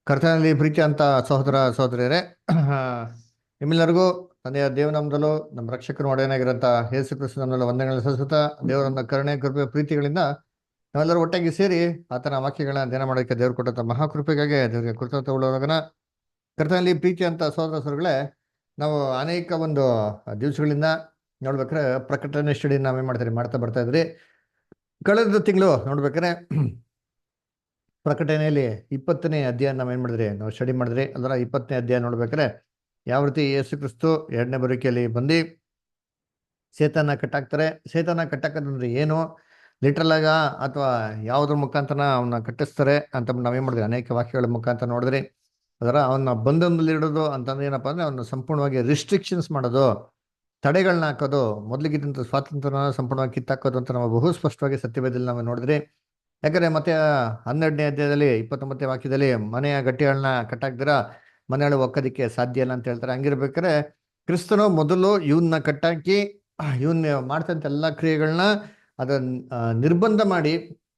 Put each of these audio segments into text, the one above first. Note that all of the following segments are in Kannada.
ಕರ್ತನಲ್ಲಿ ಪ್ರೀತಿ ಅಂತ ಸಹೋದರ ಸಹೋದರಿಯರೇ, ನಿಮ್ಮೆಲ್ಲರಿಗೂ ತಂದೆಯ ದೇವನಾಮದಲ್ಲೂ ನಮ್ಮ ರಕ್ಷಕರು ಒಡೆಯನಾಗಿರಂತ ಯೇಸು ಕ್ರಿಸ್ತ ನಮ್ಮನ್ನೆಲ್ಲ ವಂದನೆಗಳನ್ನು ಸಲ್ಲಿಸುತ್ತಾ ದೇವರನ್ನ ಕರುಣೆ ಕೃಪೆ ಪ್ರೀತಿಗಳಿಂದ ನಾವೆಲ್ಲರೂ ಒಟ್ಟಾಗಿ ಸೇರಿ ಆತನ ವಾಕ್ಯಗಳನ್ನ ಧ್ಯಾನ ಮಾಡೋಕ್ಕೆ ದೇವರು ಕೊಟ್ಟಂತ ಮಹಾಕೃಪೆಗಾಗಿ ದೇವರಿಗೆ ಕೃತಜ್ಞತೆ ಉಳ್ಳವರಾಗನ. ಕರ್ತನಲ್ಲಿ ಪ್ರೀತಿ ಅಂತ ಸಹೋದರ ಸಹೋದರಗಳೇ, ನಾವು ಅನೇಕ ಒಂದು ದಿವಸಗಳಿಂದ ನೋಡ್ಬೇಕಾದ್ರೆ ಪ್ರಕಟಣೆ ಸ್ಟಡಿ ನಾವೇನ್ ಮಾಡ್ತಾ ಬರ್ತಾ ಇದ್ರಿ. ಕಳೆದ ತಿಂಗಳು ನೋಡ್ಬೇಕಾದ್ರೆ ಪ್ರಕಟಣೆಯಲ್ಲಿ 20ನೇ ಅಧ್ಯಾಯ ನಾವೇನ್ ಮಾಡಿದ್ರಿ, ನಾವು ಸ್ಟಡಿ ಮಾಡಿದ್ರಿ. ಅದರ 20ನೇ ಅಧ್ಯಾಯ ನೋಡ್ಬೇಕಾದ್ರೆ ಯಾವ ರೀತಿ ಯೇಸು ಕ್ರಿಸ್ತು ಎರಡನೇ ಬರುವಿಕೆಯಲ್ಲಿ ಬಂದು ಸೇತನ ಕಟ್ಟಾಕ್ತಾರೆ. ಸೇತನ ಕಟ್ಟಾಕದಂದ್ರೆ ಏನು, ಲಿಟ್ರಲ್ ಆಗ ಅಥವಾ ಯಾವುದ್ರ ಮುಖಾಂತರ ಅವನ್ನ ಕಟ್ಟಿಸ್ತಾರೆ ಅಂತ ನಾವೇನ್ ಮಾಡಿದ್ರಿ, ಅನೇಕ ವಾಕ್ಯಗಳ ಮುಖಾಂತರ ನೋಡಿದ್ರಿ. ಅದರ ಅವನ್ನ ಬಂಧನದಲ್ಲಿ ಇಡೋದು ಅಂತಂದ್ರೆ ಏನಪ್ಪಾ ಅಂದ್ರೆ ಅವನ್ನ ಸಂಪೂರ್ಣವಾಗಿ ರಿಸ್ಟ್ರಿಕ್ಷನ್ಸ್ ಮಾಡೋದು, ತಡೆಗಳನ್ನ ಹಾಕೋದು, ಮೊದಲಿಗಿದ್ದಂಥ ಸ್ವಾತಂತ್ರ್ಯನ ಸಂಪೂರ್ಣವಾಗಿ ಕಿತ್ತಾಕೋದು ಅಂತ ನಾವು ಬಹು ಸ್ಪಷ್ಟವಾಗಿ ಸತ್ಯವೇದಲ್ಲಿ ನಾವು ನೋಡಿದ್ರಿ. ಯಾಕಂದ್ರೆ ಮತ್ತೆ 12ನೇ ಅಧ್ಯಾಯದಲ್ಲಿ 29ನೇ ವಾಕ್ಯದಲ್ಲಿ ಮನೆಯ ಗಟ್ಟಿಗಳನ್ನ ಕಟ್ಟಾಕ್ದಿರ ಮನೆಗಳು ಒಕ್ಕದಿಕ್ಕೆ ಸಾಧ್ಯ ಇಲ್ಲ ಅಂತ ಹೇಳ್ತಾರೆ. ಹಂಗಿರ್ಬೇಕಾದ್ರೆ ಕ್ರಿಸ್ತನು ಮೊದಲು ಇವನ್ನ ಕಟ್ಟಾಕಿ ಇವನ್ನ ಮಾಡ್ತಂತ ಎಲ್ಲ ಕ್ರಿಯೆಗಳನ್ನ ಅದನ್ನ ನಿರ್ಬಂಧ ಮಾಡಿ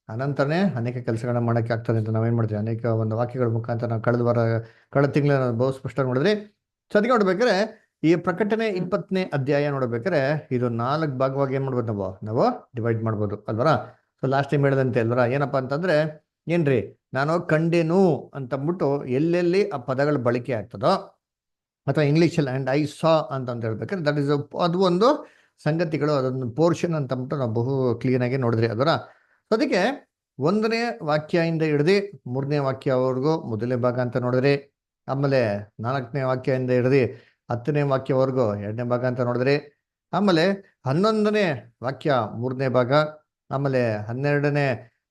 ಅನಂತರನೇ ಅನೇಕ ಕೆಲಸಗಳನ್ನ ಮಾಡಕ್ಕೆ ಆಗ್ತದೆ ಅಂತ ನಾವೇನ್ ಮಾಡಿದ್ವಿ, ಅನೇಕ ಒಂದು ವಾಕ್ಯಗಳ ಮುಖಾಂತರ ನಾವು ಕಳೆದ ತಿಂಗಳ ಬಹು ಸ್ಪಷ್ಟ ನೋಡಿದ್ರಿ. ಸೊ ಅದಕ್ಕೆ ನೋಡ್ಬೇಕಾದ್ರೆ ಈ ಪ್ರಕಟಣೆ 20ನೇ ಅಧ್ಯಾಯ ನೋಡ್ಬೇಕಾದ್ರೆ ಇದು 4 ಭಾಗವಾಗಿ ಏನ್ ಮಾಡ್ಬೋದು, ನಾವು ಡಿವೈಡ್ ಮಾಡ್ಬೋದು ಅಲ್ವರ. ಸೊ ಲಾಸ್ಟ್ ಟೈಮ್ ಹೇಳಿದಂತೆ ಅಲ್ವರ, ಏನಪ್ಪಾ ಅಂತಂದ್ರೆ ಏನ್ರಿ, ನಾನು ಕಂಡೆನು ಅಂತಂದ್ಬಿಟ್ಟು ಎಲ್ಲೆಲ್ಲಿ ಆ ಪದಗಳ ಬಳಕೆ ಆಗ್ತದೋ ಅಥವಾ ಇಂಗ್ಲೀಷಲ್ಲಿ ಅಂಡ್ ಐ ಸಾ ಅಂತ ಹೇಳ್ಬೇಕಾದ್ರೆ ದಟ್ ಇಸ್ ಅದು ಒಂದು ಸಂಗತಿಗಳು, ಅದೊಂದು ಪೋರ್ಷನ್ ಅಂತ ಅಂದ್ಬಿಟ್ಟು ನಾವು ಬಹು ಕ್ಲೀನ್ ಆಗಿ ನೋಡಿದ್ರಿ ಅದರ. ಅದಕ್ಕೆ 1ನೇ ವಾಕ್ಯದಿಂದ ಹಿಡ್ದು 3ನೇ ವಾಕ್ಯವರೆಗೂ ಮೊದಲನೇ ಭಾಗ ಅಂತ ನೋಡಿದ್ರಿ. ಆಮೇಲೆ 4ನೇ ವಾಕ್ಯದಿಂದ ಹಿಡ್ದು 10ನೇ ವಾಕ್ಯವರೆಗೂ 2ನೇ ಭಾಗ ಅಂತ ನೋಡಿದ್ರಿ. ಆಮೇಲೆ 11ನೇ ವಾಕ್ಯ 3ನೇ ಭಾಗ, ಆಮೇಲೆ 12ನೇ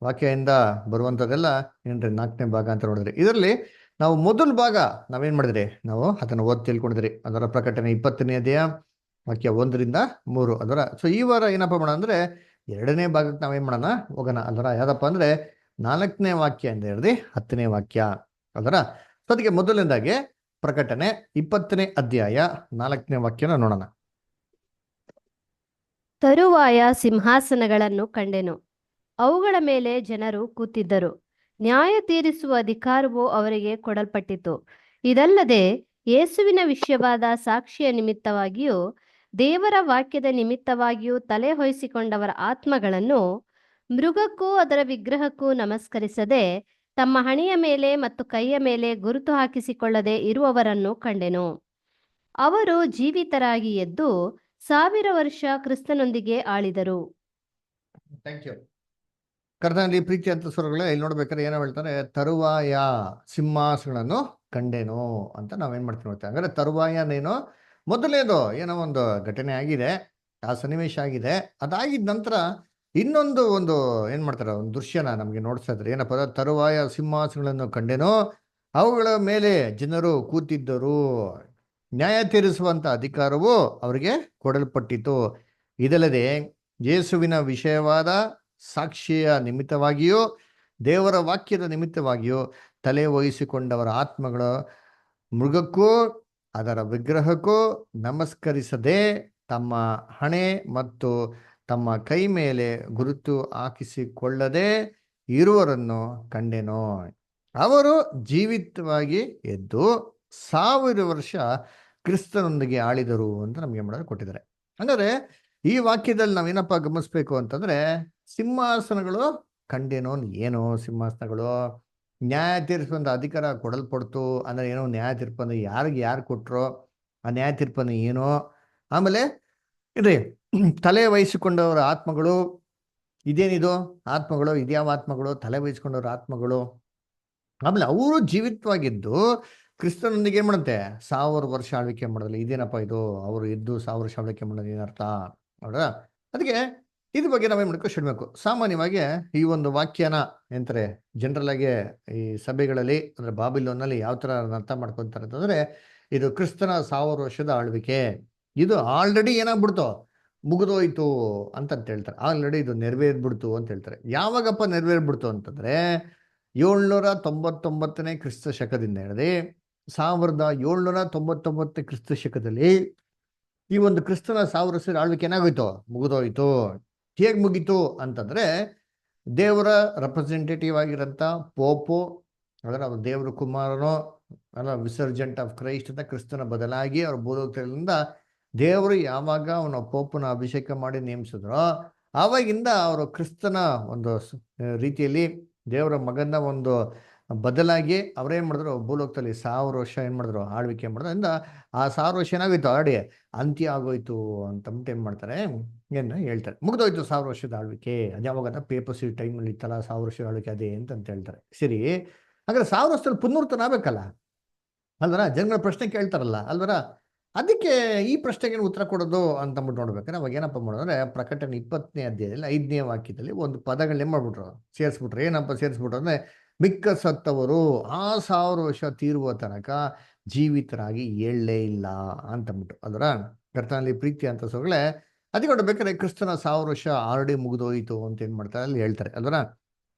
ವಾಕ್ಯದಿಂದ ಬರುವಂಥದ್ದೆಲ್ಲ ಏನ್ರಿ 4ನೇ ಭಾಗ ಅಂತ ನೋಡಿದ್ರಿ. ಇದರಲ್ಲಿ ನಾವು ಮೊದಲ ಭಾಗ ನಾವೇನ್ ಮಾಡಿದ್ರಿ, ನಾವು ಅದನ್ನು ಓದಿ ತಿಳ್ಕೊಂಡಿದ್ರಿ. ಅದರ ಪ್ರಕಟಣೆ 20ನೇ ಅಧ್ಯಾಯ ವಾಕ್ಯ 1ರಿಂದ 3 ಅದರ. ಸೊ ಈ ವಾರ ಏನಪ್ಪ ಮಾಡೋಣ ಅಂದ್ರೆ 2ನೇ ಭಾಗಕ್ಕೆ ನಾವೇನ್ ಮಾಡೋಣ ಹೋಗೋಣ ಅದರ. ಯಾವ್ದಪ್ಪ ಅಂದ್ರೆ 4ನೇ ವಾಕ್ಯದಿಂದ ಹಿಡ್ದು 10ನೇ ವಾಕ್ಯ ಅದರ. ಸೊ ಅದಕ್ಕೆ ಮೊದಲನೇದಾಗಿ ಪ್ರಕಟಣೆ 20ನೇ ಅಧ್ಯಾಯ 4ನೇ ವಾಕ್ಯನ ನೋಡೋಣ. ತರುವಾಯ ಸಿಂಹಾಸನಗಳನ್ನು ಕಂಡೆನು, ಅವುಗಳ ಮೇಲೆ ಜನರು ಕೂತಿದ್ದರು, ನ್ಯಾಯ ತೀರಿಸುವ ಅಧಿಕಾರವು ಅವರಿಗೆ ಕೊಡಲ್ಪಟ್ಟಿತು. ಇದಲ್ಲದೆ ಯೇಸುವಿನ ವಿಷಯವಾದ ಸಾಕ್ಷಿಯ ನಿಮಿತ್ತವಾಗಿಯೂ ದೇವರ ವಾಕ್ಯದ ನಿಮಿತ್ತವಾಗಿಯೂ ತಲೆ ಹೊಯ್ಸಿಕೊಂಡವರ ಆತ್ಮಗಳನ್ನು ಮೃಗಕ್ಕೂ ಅದರ ವಿಗ್ರಹಕ್ಕೂ ನಮಸ್ಕರಿಸದೆ ತಮ್ಮ ಹಣೆಯ ಮೇಲೆ ಮತ್ತು ಕೈಯ ಮೇಲೆ ಗುರುತು ಹಾಕಿಸಿಕೊಳ್ಳದೆ ಇರುವವರನ್ನು ಕಂಡೆನು. ಅವರು ಜೀವಿತರಾಗಿ ಎದ್ದು 1000 ವರ್ಷ ಕ್ರಿಸ್ತನೊಂದಿಗೆ ಆಳಿದರು. Thank you. ಕರ್ತನಲ್ಲಿ ಪ್ರೀತಿ ಅಂತ ಸ್ವರಗಳೇ, ಇಲ್ಲಿ ನೋಡ್ಬೇಕಾದ್ರೆ ಏನೋ ಹೇಳ್ತಾರೆ, ತರುವಾಯ ಸಿಂಹಾಸನಗಳನ್ನು ಕಂಡೇನು ಅಂತ ನಾವೇನ್ ಮಾಡ್ತೀವಿ ನೋಡ್ತೇವೆ. ಹಂಗಾರೆ ತರುವಾಯನೇನೋ ಮೊದಲೇದು ಏನೋ ಒಂದು ಘಟನೆ ಆಗಿದೆ, ಆ ಸನ್ನಿವೇಶ ಆಗಿದೆ. ಅದಾಗಿದ ನಂತರ ಇನ್ನೊಂದು ಏನ್ ಮಾಡ್ತಾರೆ, ಒಂದು ದೃಶ್ಯನ ನಮ್ಗೆ ನೋಡ್ತಾ ಇದ್ರೆ ಏನಪ್ಪ, ತರುವಾಯ ಸಿಂಹಾಸನಗಳನ್ನು ಕಂಡೇನೋ, ಅವುಗಳ ಮೇಲೆ ಜನರು ಕೂತಿದ್ದರು, ನ್ಯಾಯ ತೀರಿಸುವಂತ ಅಧಿಕಾರವು ಅವರಿಗೆ ಕೊಡಲ್ಪಟ್ಟಿತು. ಇದಲ್ಲದೆ ಯೇಸುವಿನ ವಿಷಯವಾದ ಸಾಕ್ಷಿಯ ನಿಮಿತ್ತವಾಗಿಯೂ ದೇವರ ವಾಕ್ಯದ ನಿಮಿತ್ತವಾಗಿಯೂ ತಲೆ ವಹಿಸಿಕೊಂಡವರ ಆತ್ಮಗಳು ಮೃಗಕ್ಕೂ ಅದರ ವಿಗ್ರಹಕ್ಕೂ ನಮಸ್ಕರಿಸದೆ ತಮ್ಮ ಹಣೆ ಮತ್ತು ತಮ್ಮ ಕೈ ಮೇಲೆ ಗುರುತು ಹಾಕಿಸಿಕೊಳ್ಳದೆ ಇರುವರನ್ನು ಕಂಡೆನು. ಅವರು ಜೀವಿತವಾಗಿ ಎದ್ದು 1000 ವರ್ಷ ಕ್ರಿಸ್ತನೊಂದಿಗೆ ಆಳಿದರು ಅಂತ ನಮ್ಗೆ ಮಾಡೋದು ಕೊಟ್ಟಿದ್ದಾರೆ. ಅಂದರೆ ಈ ವಾಕ್ಯದಲ್ಲಿ ನಾವೇನಪ್ಪ ಗಮನಿಸ್ಬೇಕು ಅಂತಂದ್ರೆ, ಸಿಂಹಾಸನಗಳು ಕಂಡೇನೋ ಏನು, ಸಿಂಹಾಸನಗಳು ನ್ಯಾಯ ತೀರ್ಪುವಂತ ಅಧಿಕಾರ ಕೊಡಲ್ಪಡ್ತು ಅಂದ್ರೆ ಏನೋ, ನ್ಯಾಯ ತೀರ್ಪನ್ನು ಯಾರು ಕೊಟ್ರೋ ಆ ನ್ಯಾಯ ತೀರ್ಪನ್ನು ಏನೋ. ಆಮೇಲೆ ಇದ್ರಿ ತಲೆ ವಹಿಸಿಕೊಂಡವರ ಆತ್ಮಗಳು, ಇದೇನಿದು ಆತ್ಮಗಳು, ಇದ್ಯಾವ ಆತ್ಮಗಳು, ತಲೆ ವಹಿಸಿಕೊಂಡವ್ರ ಆತ್ಮಗಳು. ಆಮೇಲೆ ಅವರು ಜೀವಿತವಾಗಿದ್ದು ಕ್ರಿಸ್ತನೊಂದಿಗೆ ಏನ್ ಮಾಡುತ್ತೆ 1000 ವರ್ಷ ಆಳ್ವಿಕೆ ಮಾಡೋದಿಲ್ಲ. ಇದೇನಪ್ಪ ಇದು, ಅವರು ಎದ್ದು 1000 ವರ್ಷ ಆಳ್ವಿಕೆ ಮಾಡೋದು ಏನರ್ಥ ನೋಡ್ರ. ಅದಕ್ಕೆ ಇದ್ರ ಬಗ್ಗೆ ನಾವೇನ್ ಮಾಡ್ಬೇಕು, ಸಾಮಾನ್ಯವಾಗಿ ಈ ಒಂದು ವಾಕ್ಯನ ಎಂತಾರೆ ಜನರಲ್ ಆಗಿ ಈ ಸಭೆಗಳಲ್ಲಿ ಅಂದ್ರೆ ಬಾಬಿಲೋನಲ್ಲಿ ಯಾವ ತರ ಅರ್ಥ ಮಾಡ್ಕೊಂತಾರೆ ಅಂತಂದ್ರೆ, ಇದು ಕ್ರಿಸ್ತನ 1000 ವರ್ಷದ ಆಳ್ವಿಕೆ, ಇದು ಆಲ್ರೆಡಿ ಏನಾಗ್ಬಿಡ್ತು, ಮುಗಿದೋಯ್ತು ಅಂತ ಹೇಳ್ತಾರೆ. ಆಲ್ರೆಡಿ ಇದು ನೆರವೇರ್ಬಿಡ್ತು ಅಂತ ಹೇಳ್ತಾರೆ. ಯಾವಾಗಪ್ಪ ನೆರವೇರ್ಬಿಡ್ತು ಅಂತಂದ್ರೆ 799ನೇ ಕ್ರಿಸ್ತ ಶಕದಿಂದ ಹಿಡಿದು 1799 ಕ್ರಿಸ್ತ ಶಕದಲ್ಲಿ ಈ ಒಂದು ಕ್ರಿಸ್ತನ 1000 ವರ್ಷದ ಆಳ್ವಿಕೆ ಏನಾಗೋಯ್ತು, ಮುಗಿದೋಯ್ತು. ಹೇಗ್ ಮುಗೀತು ಅಂತಂದ್ರೆ, ದೇವರ ರೆಪ್ರೆಸೆಂಟೇಟಿವ್ ಆಗಿರಂತ ಪೋಪು ಅದರ ಅವ್ರು ದೇವ್ರ ಕುಮಾರನೋ ಅಲ್ಲ ವಿಸರ್ಜೆಂಟ್ ಆಫ್ ಕ್ರೈಸ್ಟ್ ಅಂತ ಕ್ರಿಸ್ತನ ಬದಲಾಗಿ ಅವ್ರ ಭೂಲೋಕದಿಂದ ದೇವರು ಯಾವಾಗ ಅವನ ಪೋಪನ ಅಭಿಷೇಕ ಮಾಡಿ ನೇಮಿಸಿದ್ರೋ ಆವಾಗಿಂದ ಅವರು ಕ್ರಿಸ್ತನ ಒಂದು ರೀತಿಯಲ್ಲಿ ದೇವರ ಮಗನ ಒಂದು ಬದಲಾಗಿ ಅವ್ರೇನ್ ಮಾಡಿದ್ರು ಭೂಲೋಕದಲ್ಲಿ 1000 ವರ್ಷ ಏನ್ ಮಾಡಿದ್ರು ಆಳ್ವಿಕೆ ಮಾಡಿದ್ರಿಂದ ಆ 1000 ವರ್ಷ ಏನಾಗೋಯ್ತು ಆಲ್ರೆಡಿ ಅಂತ್ಯ ಆಗೋಯ್ತು ಅಂತ ಏನ್ ಮಾಡ್ತಾರೆ ಏನು ಹೇಳ್ತಾರೆ, ಮುಗ್ದೋಯ್ತು 1000 ವರ್ಷದ ಆಳ್ವಿಕೆ. ಅದ್ಯಾವಾಗ ಪೇಪರ್ಸಿ ಟೈಮಲ್ಲಿ ಇತ್ತಲ್ಲ 1000 ವರ್ಷದ ಆಳ್ವಿಕೆ ಅದೇ ಅಂತ ಹೇಳ್ತಾರೆ. ಸರಿ, ಹಾಗಾದ್ರೆ 1000 ವರ್ಷದಲ್ಲಿ ಪುನರ್ತನ ಆಗ್ಬೇಕಲ್ಲ ಅಲ್ವರ, ಜನಗಳ ಪ್ರಶ್ನೆ ಕೇಳ್ತಾರಲ್ಲ ಅಲ್ವರ, ಅದಕ್ಕೆ ಈ ಪ್ರಶ್ನೆಗೆ ಉತ್ತರ ಕೊಡೋದು ಅಂತಂದ್ಬಿಟ್ಟು ನೋಡ್ಬೇಕಾದ್ರೆ ಅವಾಗ ಏನಪ್ಪ ಮಾಡೋದಂದ್ರೆ ಪ್ರಕಟಣೆ 20ನೇ ಅಧ್ಯಾಯದಲ್ಲಿ 5ನೇ ವಾಕ್ಯದಲ್ಲಿ ಒಂದು ಪದಗಳನ್ನೇ ಮಾಡ್ಬಿಟ್ರು, ಸೇರಿಸ್ಬಿಟ್ರು. ಏನಪ್ಪ ಸೇರಿಸ್ಬಿಟ್ರು ಅಂದ್ರೆ ಮಿಕ್ಕ ಸತ್ತವರು ಆ 1000 ವರ್ಷ ತೀರುವ ತನಕ ಜೀವಿತರಾಗಿ ಏಳಲೇ ಇಲ್ಲ ಅಂತಂದ್ಬಿಟ್ಟು ಅಲ್ವರ. ಕರ್ತನಲ್ಲಿ ಪ್ರೀತಿ ಅಂತ ಸೊಗಳೆ ಅದಕ್ಕೆ ನೋಡ್ಬೇಕಾದ್ರೆ ಕ್ರಿಸ್ತನ 1000 ವರ್ಷ ಆಲ್ರೆಡಿ ಮುಗಿದೋಯ್ತು ಅಂತ ಏನ್ ಮಾಡ್ತಾರೆ ಅಲ್ಲಿ ಹೇಳ್ತಾರೆ ಅಲ್ವರ.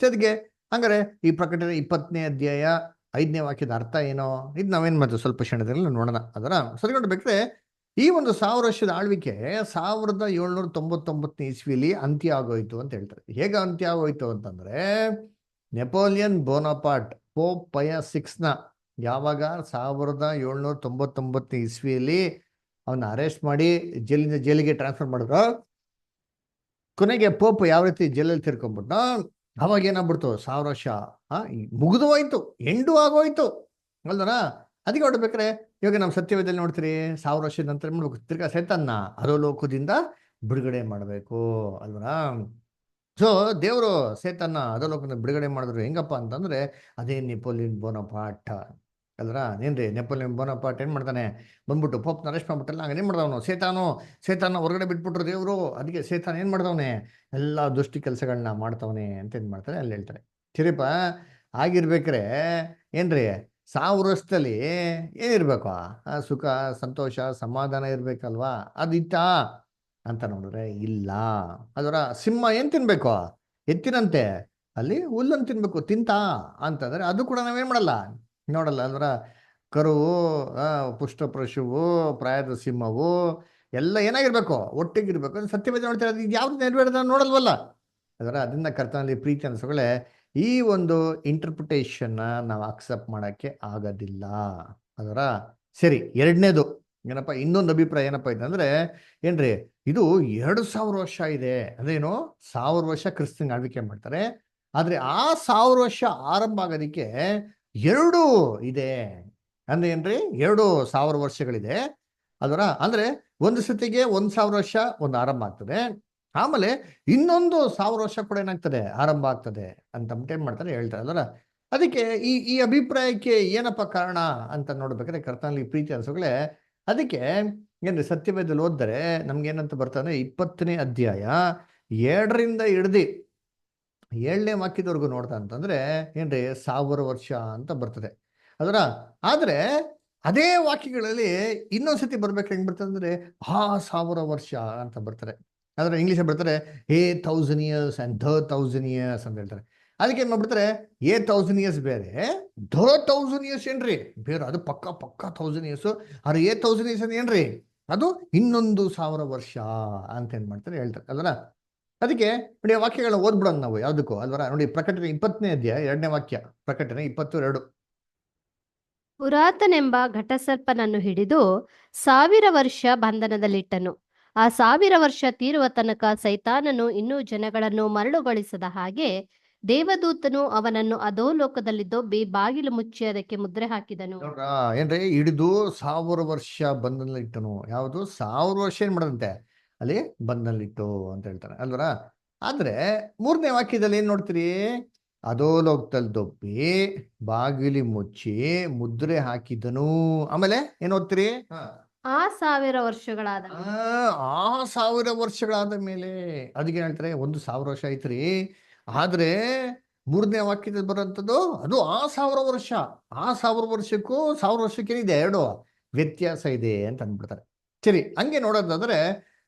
ಜೊತೆಗೆ ಹಂಗಾರೆ ಈ ಪ್ರಕಟಣೆ 20ನೇ ಅಧ್ಯಾಯ 5ನೇ ವಾಕ್ಯದ ಅರ್ಥ ಏನೋ ಇದು ನಾವೇನ್ ಮಾಡ್ತೀವಿ ಸ್ವಲ್ಪ ಕ್ಷಣದಲ್ಲಿ ನೋಡೋಣ. ಅದರ ಸರಿಕೊಂಡು ಬೇಕಾದ್ರೆ ಈ ಒಂದು 1000 ವರ್ಷದ ಆಳ್ವಿಕೆ 1799ನೇ ಇಸ್ವಿಲಿ ಅಂತ್ಯ ಆಗೋಯ್ತು ಅಂತ ಹೇಳ್ತಾರೆ. ಹೇಗೆ ಅಂತ್ಯ ಆಗೋಯ್ತು ಅಂತಂದ್ರೆ ನೆಪೋಲಿಯನ್ ಬೋನಪಾರ್ಟ್ ಪೋಪ್ ಪಯ 6ನ ಯಾವಾಗ 1799ನೇ ಇಸ್ವಿಯಲ್ಲಿ ಅವನ್ನ ಅರೆಸ್ಟ್ ಮಾಡಿ ಜೈಲಿಂದ ಜೈಲಿಗೆ ಟ್ರಾನ್ಸ್ಫರ್ ಮಾಡಿದ್ರು. ಕೊನೆಗೆ ಪೋಪ್ ಯಾವ ರೀತಿ ಜೈಲಲ್ಲಿ ತೀರ್ಕೊಂಡ್ಬಿಟ್ಟ, ಅವಾಗ ಏನಾಗ್ಬಿಡ್ತು 1000 ವರ್ಷ ಮುಗಿದು ಹೋಯ್ತು, ಎಂಡು ಆಗೋಯ್ತು ಅಲ್ದನ. ಅದಕ್ಕೆ ಹೊಡ್ಬೇಕಾರೆ ಇವಾಗ ನಾವು ಸತ್ಯವೇದಲ್ಲಿ ನೋಡ್ತೀರಿ 1000 ವರ್ಷದ ನಂತರ ಮಾಡ್ಬೇಕು ತಿರ್ಗಾ ಸೈತಾನ್ನ ಅಧೋಲೋಕದಿಂದ ಬಿಡುಗಡೆ ಮಾಡಬೇಕು ಅಲ್ವರ. ಸೊ ದೇವರು ಸೈತಾನ್ನ ಅಧೋಲೋಕದಿಂದ ಬಿಡುಗಡೆ ಮಾಡಿದ್ರು ಹೆಂಗಪ್ಪ ಅಂತಂದ್ರೆ ಅದೇ ನೆಪೋಲಿಯನ್ ಬೋನಪಾರ್ಟ್ ಅಲ್ರ. ಏನ್ರಿ ನೆಪೋಲಿಯನ್ ಬೋನಪಾರ್ಟ್ ಏನ್ ಮಾಡ್ತಾನೆ ಬಂದ್ಬಿಟ್ಟು ಪೋಪ್ನ ಅರೆಸ್ಟ್ ಮಾಡ್ಬಿಟ್ಟಲ್ಲ, ಹಂಗ ಏನ್ ಮಾಡ್ದವನು ಸೇತಾನ ಹೊರಗಡೆ ಬಿಟ್ಬಿಟ್ರು ದೇವರು. ಅದಕ್ಕೆ ಸೇತಾನ ಏನ್ ಮಾಡ್ದವನೆ ಎಲ್ಲ ದುಷ್ಟಿ ಕೆಲಸಗಳನ್ನ ಮಾಡ್ತವನೆ ಅಂತ ಏನ್ ಮಾಡ್ತಾರೆ ಅಲ್ಲಿ ಹೇಳ್ತಾರೆ. ಸರಿಪ, ಆಗಿರ್ಬೇಕ್ರೆ ಏನ್ರಿ 1000 ವರ್ಷದಲ್ಲಿ ಏನಿರ್ಬೇಕು ಸುಖ ಸಂತೋಷ ಸಮಾಧಾನ ಇರ್ಬೇಕಲ್ವಾ, ಅದಿತ್ತಾ ಅಂತ ನೋಡಿದ್ರೆ ಇಲ್ಲ. ಅದರ ಸಿಂಹ ಏನ್ ತಿನ್ಬೇಕು ಎತ್ತಿನಂತೆ ಅಲ್ಲಿ ಹುಲ್ಲನ್ನು ತಿನ್ಬೇಕು, ತಿಂತಾ ಅಂತಂದ್ರೆ ಅದು ಕೂಡ ನಾವೇನ್ ಮಾಡಲ್ಲ ನೋಡಲ್ಲ ಅಲ್ವರ. ಕರುವು ಪುಷ್ಟ ಪಶುವು ಪ್ರಾಯದ ಸಿಂಹವು ಎಲ್ಲ ಏನಾಗಿರ್ಬೇಕು ಒಟ್ಟಿಗಿರ್ಬೇಕು. ಸತ್ಯವೇದ ನೋಡ್ತಾರೆ, ಅದು ಯಾವ್ದು ನೆರವೇರದ ನೋಡಲ್ವಲ್ಲ ಅದರ. ಅದನ್ನ ಕರ್ತನಲ್ಲಿ ಪ್ರೀತಿ ಅನ್ಸಗಳೇ ಈ ಒಂದು ಇಂಟರ್ಪ್ರಿಟೇಷನ್ ನಾವು ಅಕ್ಸೆಪ್ಟ್ ಮಾಡಕ್ಕೆ ಆಗೋದಿಲ್ಲ ಅದರ. ಸರಿ, ಎರಡನೇದು ಏನಪ್ಪ ಇನ್ನೊಂದು ಅಭಿಪ್ರಾಯ ಏನಪ್ಪ ಇದೆ ಅಂದ್ರೆ ಏನ್ರಿ ಇದು 2000 ವರ್ಷ ಇದೆ ಅದೇನು 1000 ವರ್ಷ ಕ್ರಿಸ್ತನ್ ಆಳ್ವಿಕೆ ಮಾಡ್ತಾರೆ, ಆದ್ರೆ ಆ 1000 ವರ್ಷ ಆರಂಭ ಆಗೋದಿಕ್ಕೆ 2 ಇದೆ ಅಂದ್ರೆ ಏನ್ರಿ 2000 ವರ್ಷಗಳಿದೆ ಅದರ. ಅಂದ್ರೆ ಒಂದು ಸತಿಗೆ 1000 ವರ್ಷ ಒಂದು ಆರಂಭ ಆಗ್ತದೆ, ಆಮೇಲೆ ಇನ್ನೊಂದು 1000 ವರ್ಷ ಕೂಡ ಏನಾಗ್ತದೆ ಆರಂಭ ಆಗ್ತದೆ ಅಂತ ಏನ್ ಮಾಡ್ತಾರೆ ಹೇಳ್ತಾರೆ ಅದರ. ಅದಕ್ಕೆ ಈ ಅಭಿಪ್ರಾಯಕ್ಕೆ ಏನಪ್ಪ ಕಾರಣ ಅಂತ ನೋಡ್ಬೇಕಾದ್ರೆ ಕರ್ತನಲ್ಲಿ ಪ್ರೀತಿ ಅನ್ಸೋಗಳೇ ಅದಕ್ಕೆ ಏನ್ರಿ ಸತ್ಯವೇದಲ್ಲಿ ಓದಿದರೆ ನಮ್ಗೆ ಏನಂತ ಬರ್ತಾನೆ 20ನೇ ಅಧ್ಯಾಯ 7ರಿಂದ ಹಿಡ್ದು 7ನೇ ವಾಕ್ಯದವರೆಗೂ ನೋಡ್ತಾ ಅಂತಂದ್ರೆ ಏನ್ರಿ 1000 ವರ್ಷ ಅಂತ ಬರ್ತದೆ ಅದರ. ಆದ್ರೆ ಅದೇ ವಾಕ್ಯಗಳಲ್ಲಿ ಇನ್ನೊಂದ್ಸತಿ ಬರ್ಬೇಕು ಹೆಂಗ್ ಬರ್ತದೆ ಅಂದ್ರೆ 1000 ವರ್ಷ ಅಂತ ಬರ್ತಾರೆ. ಆದ್ರೆ ಇಂಗ್ಲಿಷ್ ಬರ್ತಾರೆ 1000 years and the 1000 years ಅಂತ ಹೇಳ್ತಾರೆ. ಅದಕ್ಕೆ ಏನ್ ಮಾಡ್ಬಿಡ್ತಾರೆ 1000 years ಬೇರೆ, 1000 years ಏನ್ರಿ ಬೇರೆ, ಅದು ಪಕ್ಕ 1000 years. ಆದ್ರೆ 1000 years ಏನ್ರಿ ಅದು ಇನ್ನೊಂದು 1000 ವರ್ಷ ಅಂತ ಏನ್ ಮಾಡ್ತಾರೆ ಹೇಳ್ತಾರೆ ಅಲ್ವರ. ಅದಕ್ಕೆ ನೋಡಿ ಆ ವಾಕ್ಯಗಳನ್ನ ಓದ್ಬಿಡೋಣ ನಾವು ಯಾವ್ದಕ್ಕೂ ಅಲ್ವರ. ನೋಡಿ ಪ್ರಕಟಣೆ 20ನೇ ಅಧ್ಯಾಯ 2ನೇ ವಾಕ್ಯ, ಪ್ರಕಟಣೆ 22. ಪುರಾತನೆಂಬ ಘಟಸರ್ಪನನ್ನು ಹಿಡಿದು 1000 ವರ್ಷ ಬಂಧನದಲ್ಲಿಟ್ಟನು. ಆ 1000 ವರ್ಷ ತೀರುವ ತನಕ ಸೈತಾನನು ಇನ್ನೂ ಜನಗಳನ್ನು ಮರಳುಗೊಳಿಸದ ಹಾಗೆ ದೇವದೂತನು ಅವನನ್ನು ಅಧೋಲೋಕದಲ್ಲಿ ದೊಬ್ಬಿ ಬಾಗಿಲು ಮುಚ್ಚಿ ಅದಕ್ಕೆ ಮುದ್ರೆ ಹಾಕಿದನು. ನೋಡ್ರ ಏನ್ರಿ ಹಿಡಿದು 1000 ವರ್ಷ ಬಂಧನಲ್ಲಿಟ್ಟನು. ಯಾವುದು 1000 ವರ್ಷ ಏನ್ ಮಾಡದಂತೆ ಅಲ್ಲಿ ಬಂಧನಲ್ಲಿಟ್ಟು ಅಂತ ಹೇಳ್ತಾರೆ ಅಲ್ವರ. ಆದ್ರೆ 3ನೇ ವಾಕ್ಯದಲ್ಲಿ ಏನ್ ನೋಡ್ತೀರಿ, ಅಧೋಲೋಕದಲ್ಲಿ ದೊಬ್ಬಿ ಬಾಗಿಲಿ ಮುಚ್ಚಿ ಮುದ್ರೆ ಹಾಕಿದನು. ಆಮೇಲೆ ಏನ್ ಓದ್ತೀರಿ, ಆ 1000 ವರ್ಷಗಳಾದ ಆ 1000 ವರ್ಷಗಳಾದ ಮೇಲೆ ಅದಕ್ಕೆ ಹೇಳ್ತಾರೆ 1000 ವರ್ಷ ಐತ್ರಿ. ಆದ್ರೆ 3ನೇ ವಾಕ್ಯದಲ್ಲಿ ಬರೋಂಥದ್ದು ಅದು ಆ 1000 ವರ್ಷ. ಆ 1000 ವರ್ಷಕ್ಕೂ 1000 ವರ್ಷಕ್ಕೆ ಏನಿದೆ 2 ವ್ಯತ್ಯಾಸ ಇದೆ ಅಂತ ಅಂದ್ಬಿಡ್ತಾರೆ. ಸರಿ, ಹಂಗೆ ನೋಡೋದಾದ್ರೆ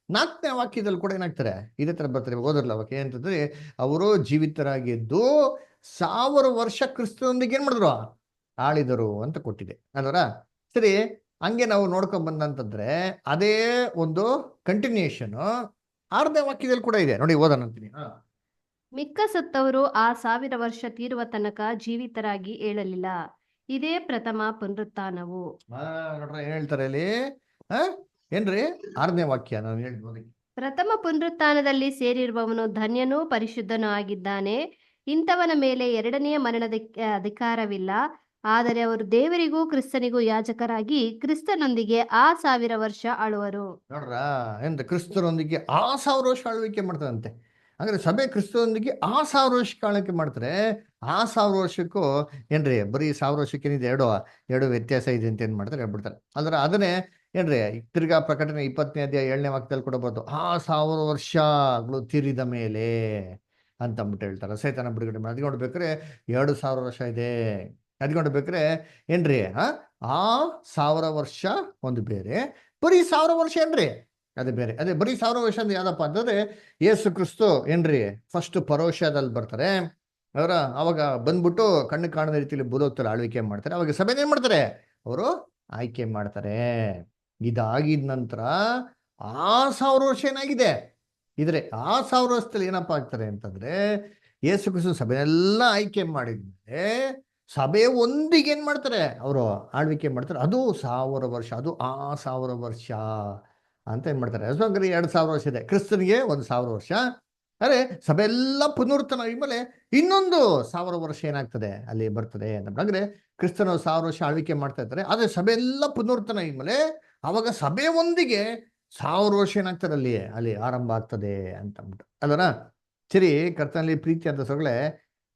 4ನೇ ವಾಕ್ಯದಲ್ಲಿ ಕೂಡ ಏನಾಗ್ತಾರೆ ಇದೇ ತರ ಬರ್ತಾರೆ. ಓದಿರಲ್ಲ ವಾಕ್ಯ ಏನಂತಂದ್ರೆ ಅವರು ಜೀವಿತರಾಗಿದ್ದು 1000 ವರ್ಷ ಕ್ರಿಸ್ತನೊಂದಿಗೆ ಏನ್ ಮಾಡಿದ್ರು ಆಳಿದರು ಅಂತ ಕೊಟ್ಟಿದೆ ಅದರ. ಸರಿ, ಹಂಗೆ ನಾವು ನೋಡ್ಕೊಂಡ್ ಬಂದಂತಂದ್ರೆ ಅದೇ ಒಂದು ಕಂಟಿನ್ಯೂಷನ್ 6ನೇ ವಾಕ್ಯದಲ್ಲಿ ಕೂಡ ಇದೆ ನೋಡಿ, ಓದೋಣ ಅಂತೀನಿ. ಮಿಕ್ಕ ಸತ್ತವರು ಆ 1000 ವರ್ಷ ತೀರುವ ತನಕ ಜೀವಿತರಾಗಿ ಏಳಲಿಲ್ಲ. ಇದೇ ಪ್ರಥಮ ಪುನರುತ್ಥಾನವು. ನೋಡ್ರ ಏನ್ ಹೇಳ್ತಾರೆ ಇಲ್ಲಿ? ಆ ಏನ್ರಿ 6ನೇ ವಾಕ್ಯ ನಾನು ಹೇಳ್ಬೋದು. ಪ್ರಥಮ ಪುನರುತ್ಥಾನದಲ್ಲಿ ಸೇರಿರುವವನು ಧನ್ಯನೂ ಪರಿಶುದ್ಧನೂ ಆಗಿದ್ದಾನೆ. ಇಂಥವನ ಮೇಲೆ ಎರಡನೆಯ ಮರಣದ ಅಧಿಕಾರವಿಲ್ಲ. ಆದರೆ ಅವರು ದೇವರಿಗೂ ಕ್ರಿಸ್ತನಿಗೂ ಯಾಜಕರಾಗಿ ಕ್ರಿಸ್ತನೊಂದಿಗೆ ಆ 1000 ವರ್ಷ ಆಳುವರು. ನೋಡ್ರ ಏನ್ರಿ ಕ್ರಿಸ್ತರೊಂದಿಗೆ ಆ 1000 ವರ್ಷ ಆಳ್ವಿಕೆ ಮಾಡ್ತಾರಂತೆ. ಅಂದ್ರೆ ಸಭೆ ಕ್ರಿಸ್ತರೊಂದಿಗೆ ಆ 1000 ವರ್ಷಕ್ಕೆ ಆಳ್ವಿಕೆ ಮಾಡ್ತಾರೆ. ಆ 1000 ವರ್ಷಕ್ಕೂ ಏನ್ರಿ ಬರೀ 1000 ವರ್ಷಕ್ಕೆ ಏನಿದೆ ಎರಡು ವ್ಯತ್ಯಾಸ ಇದೆ ಅಂತ ಏನ್ ಮಾಡ್ತಾರೆ ಹೇಳ್ಬಿಡ್ತಾರೆ. ಅಂದ್ರೆ ಅದನ್ನೇ ಏನ್ರಿ ತಿರ್ಗಾ ಪ್ರಕಟಣೆ 20ನೇ ಅಧ್ಯಾಯ 7ನೇ ವಾಕ್ಯದಲ್ಲಿ ಕೊಡಬಹುದು. ಆ 1000 ವರ್ಷಗಳು ತೀರಿದ ಮೇಲೆ ಅಂತ ಅಂದ್ಬಿಟ್ಟು ಹೇಳ್ತಾರೆ. ಸೈತಾನ ಬಿಡುಗಡೆ ಮಾಡಿ ಅದ್ಕೊಂಡ್ಬೇಕಾರೆ 2000 ವರ್ಷ ಇದೆ. ಅದ್ಕೊಂಡ್ಬೇಕಾರೆ ಏನ್ರಿ ಆ 1000 ವರ್ಷ ಒಂದು ಬೇರೆ, ಬರೀ 1000 ವರ್ಷ ಏನ್ರಿ ಅದೇ ಬೇರೆ. ಅದೇ ಬರೀ 1000 ವರ್ಷ ಅಂದ್ರೆ ಯಾವ್ದಪ್ಪ ಅಂತಂದ್ರೆ ಯೇಸು ಕ್ರಿಸ್ತು ಏನ್ರಿ ಫಸ್ಟ್ ಪರೋಷದಲ್ಲಿ ಬರ್ತಾರೆ. ಅವರ ಅವಾಗ ಬಂದ್ಬಿಟ್ಟು ಕಣ್ಣು ಕಾಣದ ರೀತಿಯಲ್ಲಿ ಭೂಲೋಕದಲ್ಲಿ ಆಳ್ವಿಕೆ ಮಾಡ್ತಾರೆ. ಅವಾಗ ಸಭೆನ ಏನ್ ಮಾಡ್ತಾರೆ ಅವರು ಆಯ್ಕೆ ಮಾಡ್ತಾರೆ. ಇದಾಗಿದ ನಂತರ ಆ 1000 ವರ್ಷ ಏನಾಗಿದೆ ಇದ್ರೆ ಆ 1000 ವರ್ಷದಲ್ಲಿ ಏನಪ್ಪಾ ಆಗ್ತಾರೆ ಅಂತಂದ್ರೆ ಯೇಸು ಕ್ರಿಸ್ತು ಸಭೆನೆಲ್ಲ ಆಯ್ಕೆ ಮಾಡಿದ್ಮೇಲೆ ಸಭೆ ಒಂದಿಗೆ ಏನ್ ಮಾಡ್ತಾರೆ ಅವರು ಆಳ್ವಿಕೆ ಮಾಡ್ತಾರೆ. ಅದು 1000 ವರ್ಷ, ಅದು ಆ 1000 ವರ್ಷ ಅಂತ ಏನ್ ಮಾಡ್ತಾರೆ. ಹಂಗಾರೆ 2000 ವರ್ಷ ಇದೆ. ಕ್ರಿಸ್ತನಿಗೆ 1000 ವರ್ಷ. ಅರೆ ಸಭೆ ಎಲ್ಲ ಪುನರ್ತನ ಆದ್ಮೇಲೆ ಇನ್ನೊಂದು 1000 ವರ್ಷ ಏನಾಗ್ತದೆ ಅಲ್ಲಿ ಬರ್ತದೆ ಅಂತ. ಅಂದ್ರೆ ಕ್ರಿಸ್ತನ 1000 ವರ್ಷ ಆಳ್ವಿಕೆ ಮಾಡ್ತಾ ಇರ್ತಾರೆ. ಆದ್ರೆ ಸಭೆ ಎಲ್ಲ ಪುನರ್ತನ ಆದ್ಮೇಲೆ ಅವಾಗ ಸಭೆ ಒಂದಿಗೆ 1000 ವರ್ಷ ಏನಾಗ್ತದೆ ಅಲ್ಲಿ ಆರಂಭ ಆಗ್ತದೆ ಅಂತ ಅಂದ್ಬಿಟ್ಟು ಅಲ್ವನ. ಸರಿ, ಕರ್ತನಲ್ಲಿ ಪ್ರೀತಿ ಅಂತ ಸೊಗಳೆ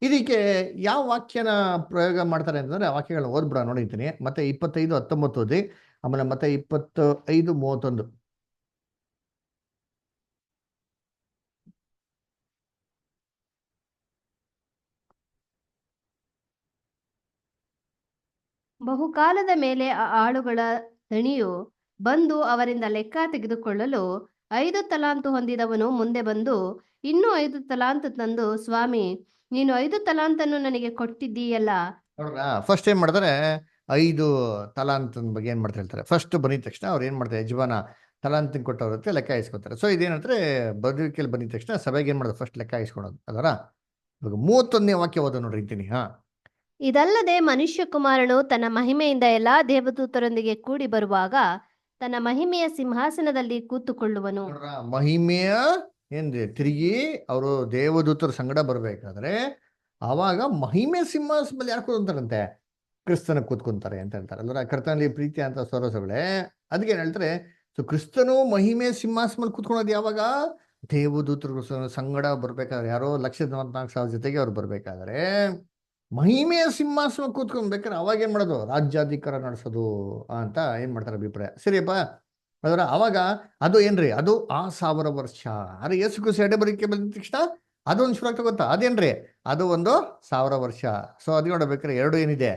ಇದಕ್ಕೆ ಯಾವ ವಾಕ್ಯನ ಪ್ರಯೋಗ ಮಾಡ್ತಾರೆ ಅಂತಂದ್ರೆ ಆ ವಾಕ್ಯಗಳನ್ನ ಓದ್ಬಿಡ ನೋಡಿರ್ತೀನಿ. ಮತ್ತೆ 25:19 ಓದಿ, ಆಮೇಲೆ ಮತ್ತೆ 25:31. ಬಹುಕಾಲದ ಮೇಲೆ ಆ ಆಳುಗಳ ದಣಿಯು ಬಂದು ಅವರಿಂದ ಲೆಕ್ಕ ತೆಗೆದುಕೊಳ್ಳಲು 5 ತಲಾಂತು ಹೊಂದಿದವನು ಮುಂದೆ ಬಂದು ಇನ್ನೂ 5 ತಲಾಂತು ತಂದು, ಸ್ವಾಮಿ, ನೀನು 5 ತಲಾಂತನ್ನು ನನಗೆ ಕೊಟ್ಟಿದ್ದೀಯಲ್ಲ. ನೋಡ್ರ ಫಸ್ಟ್ ಏನ್ ಮಾಡ್ತಾರೆ 5 ತಲಾಂತನ ಬಗ್ಗೆ ಏನ್ ಮಾಡ್ತಾ ಹೇಳ್ತಾರೆ. ಫಸ್ಟ್ ಬಂದಿದ ತಕ್ಷಣ ಅವ್ರು ಏನ್ ಮಾಡ್ತಾರೆ, ಯಜಮಾನ ತಲಾಂತನ ಕೊಟ್ಟವ್ರ ಲೆಕ್ಕ ಇಸ್ಕೊತಾರೆ. ಸೊ ಇದೇನಂದ್ರೆ ಬದುಕಿಯಲ್ಲಿ ಬಂದಿದ ತಕ್ಷಣ ಸಭೆಗೆ ಏನ್ ಮಾಡೋದು ಫಸ್ಟ್ ಲೆಕ್ಕ ಇಸ್ಕೊಳೋದು ಅದರ. ಇವಾಗ 31ನೇ ವಾಕ್ಯ ಓದ ನೋಡ್ರಿ ಇಂತೀನಿ. ಇದಲ್ಲದೆ ಮನುಷ್ಯ ಕುಮಾರನು ತನ್ನ ಮಹಿಮೆಯಿಂದ ಎಲ್ಲಾ ದೇವದೂತರೊಂದಿಗೆ ಕೂಡಿ ಬರುವಾಗ ತನ್ನ ಮಹಿಮೆಯ ಸಿಂಹಾಸನದಲ್ಲಿ ಕೂತುಕೊಳ್ಳುವನು. ನೋಡ್ರ ಮಹಿಮೆಯ ಏನ್ರಿ ತಿರುಗಿ ಅವರು ದೇವದೂತರ ಸಂಗಡ ಬರ್ಬೇಕಾದ್ರೆ ಆವಾಗ ಮಹಿಮೆ ಸಿಂಹಾಸನ ಮೇಲೆ ಯಾರು ಕೂತ್ಕೊಂತಾರಂತೆ, ಕ್ರಿಸ್ತನ ಕೂತ್ಕೊಂತಾರೆ ಅಂತ ಹೇಳ್ತಾರೆ. ಅಲ್ರ ಕರ್ತನಲ್ಲಿ ಪ್ರೀತಿ ಅಂತ ಸೊರಸಗಳೇ ಅದಕ್ಕೆ ಏನ್ ಹೇಳ್ತಾರೆ. ಸೊ ಕ್ರಿಸ್ತನು ಮಹಿಮೆ ಸಿಂಹಾಸನ ಮೇಲೆ ಕೂತ್ಕೊಳ್ಳೋದು ಯಾವಾಗ ದೇವದೂತರ ಸಂಗಡ ಬರ್ಬೇಕಾದ್ರೆ, ಯಾರೋ 1,44,000 ಜೊತೆಗೆ ಅವ್ರು ಬರ್ಬೇಕಾದ್ರೆ ಮಹಿಮೆಯ ಸಿಂಹಾಸನ ಕೂತ್ಕೊಂಡ್ಬೇಕಾದ್ರೆ ಅವಾಗ ಏನ್ ಮಾಡೋದು, ರಾಜ್ಯಾಧಿಕಾರ ನಡೆಸೋದು ಅಂತ ಏನ್ ಮಾಡ್ತಾರೆ ಅಭಿಪ್ರಾಯ. ಸರಿಯಪ್ಪ ಅದರ ಅವಾಗ ಅದು ಏನ್ರಿ ಅದು ಆ 1000 ವರ್ಷ. ಅರೆ ಯೇಸು ಕ್ರಿಸ್ತ ಎಡೆ ಬರಿಕೆ ಬಂದ ತಕ್ಷಣ ಅದೊಂದು ಶುರು ಆಗ್ತಾ ಗೊತ್ತಾ, ಅದೇನ್ರಿ ಅದು ಒಂದು 1000 ವರ್ಷ. ಸೊ ಅದು ನೋಡ್ಬೇಕಾದ್ರೆ ಎರಡು ಏನಿದೆ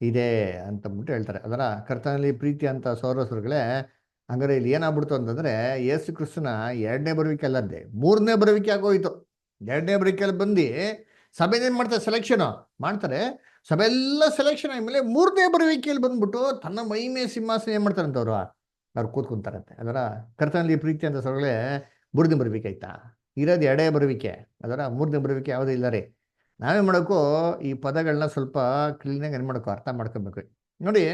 ಇದೆ ಅಂತಂದ್ಬಿಟ್ಟು ಹೇಳ್ತಾರೆ. ಅದರ ಕರ್ತನಲ್ಲಿ ಪ್ರೀತಿ ಅಂತ ಸೌರಸರುಗಳೇ. ಹಂಗಾರೆ ಇಲ್ಲಿ ಏನಾಗ್ಬಿಡ್ತು ಅಂತಂದ್ರೆ ಯೇಸು ಕ್ರಿಸ್ತನ 2ನೇ ಬರುವಿಕೆ ಅಲ್ಲದೆ 3ನೇ ಬರುವಿಕೆ ಆಗೋಯ್ತು. 2ನೇ ಬರುವಿಕೆಯಲ್ಲಿ ಬಂದು ಸಭೆ ಏನ್ ಮಾಡ್ತಾರೆ, ಸೆಲೆಕ್ಷನ್ ಮಾಡ್ತಾರೆ. ಸಭೆ ಎಲ್ಲ ಸೆಲೆಕ್ಷನ್ ಆದ್ಮೇಲೆ 3ನೇ ಬರುವಿಕೆಯಲ್ಲಿ ಬಂದ್ಬಿಟ್ಟು ತನ್ನ ಮಹಿಮೆ ಸಿಂಹಾಸನ ಏನ್ ಮಾಡ್ತಾರಂತ ಅವ್ರು ಕೂತ್ಕೊಂತಾರಂತೆ. ಅದರ ಕರ್ತನಲ್ಲಿ ಪ್ರೀತಿ ಅಂತ ಸೊಗಳೆ 3ನೇ ಬರುವಿಕೆ ಆಯ್ತಾ, ಇರೋದು 2ನೇ ಬರುವಿಕೆ. ಅದರ 3ನೇ ಬರುವಿಕೆ ಯಾವುದೂ ಇಲ್ಲ ರೀ. ನಾವೇ ಮಾಡೋಕ್ಕೂ ಈ ಪದಗಳನ್ನ ಸ್ವಲ್ಪ ಕ್ಲೀನಾಗಿ ಏನ್ ಮಾಡ್ಕೋ ಅರ್ಥ ಮಾಡ್ಕೊಬೇಕು. ನೋಡಿ,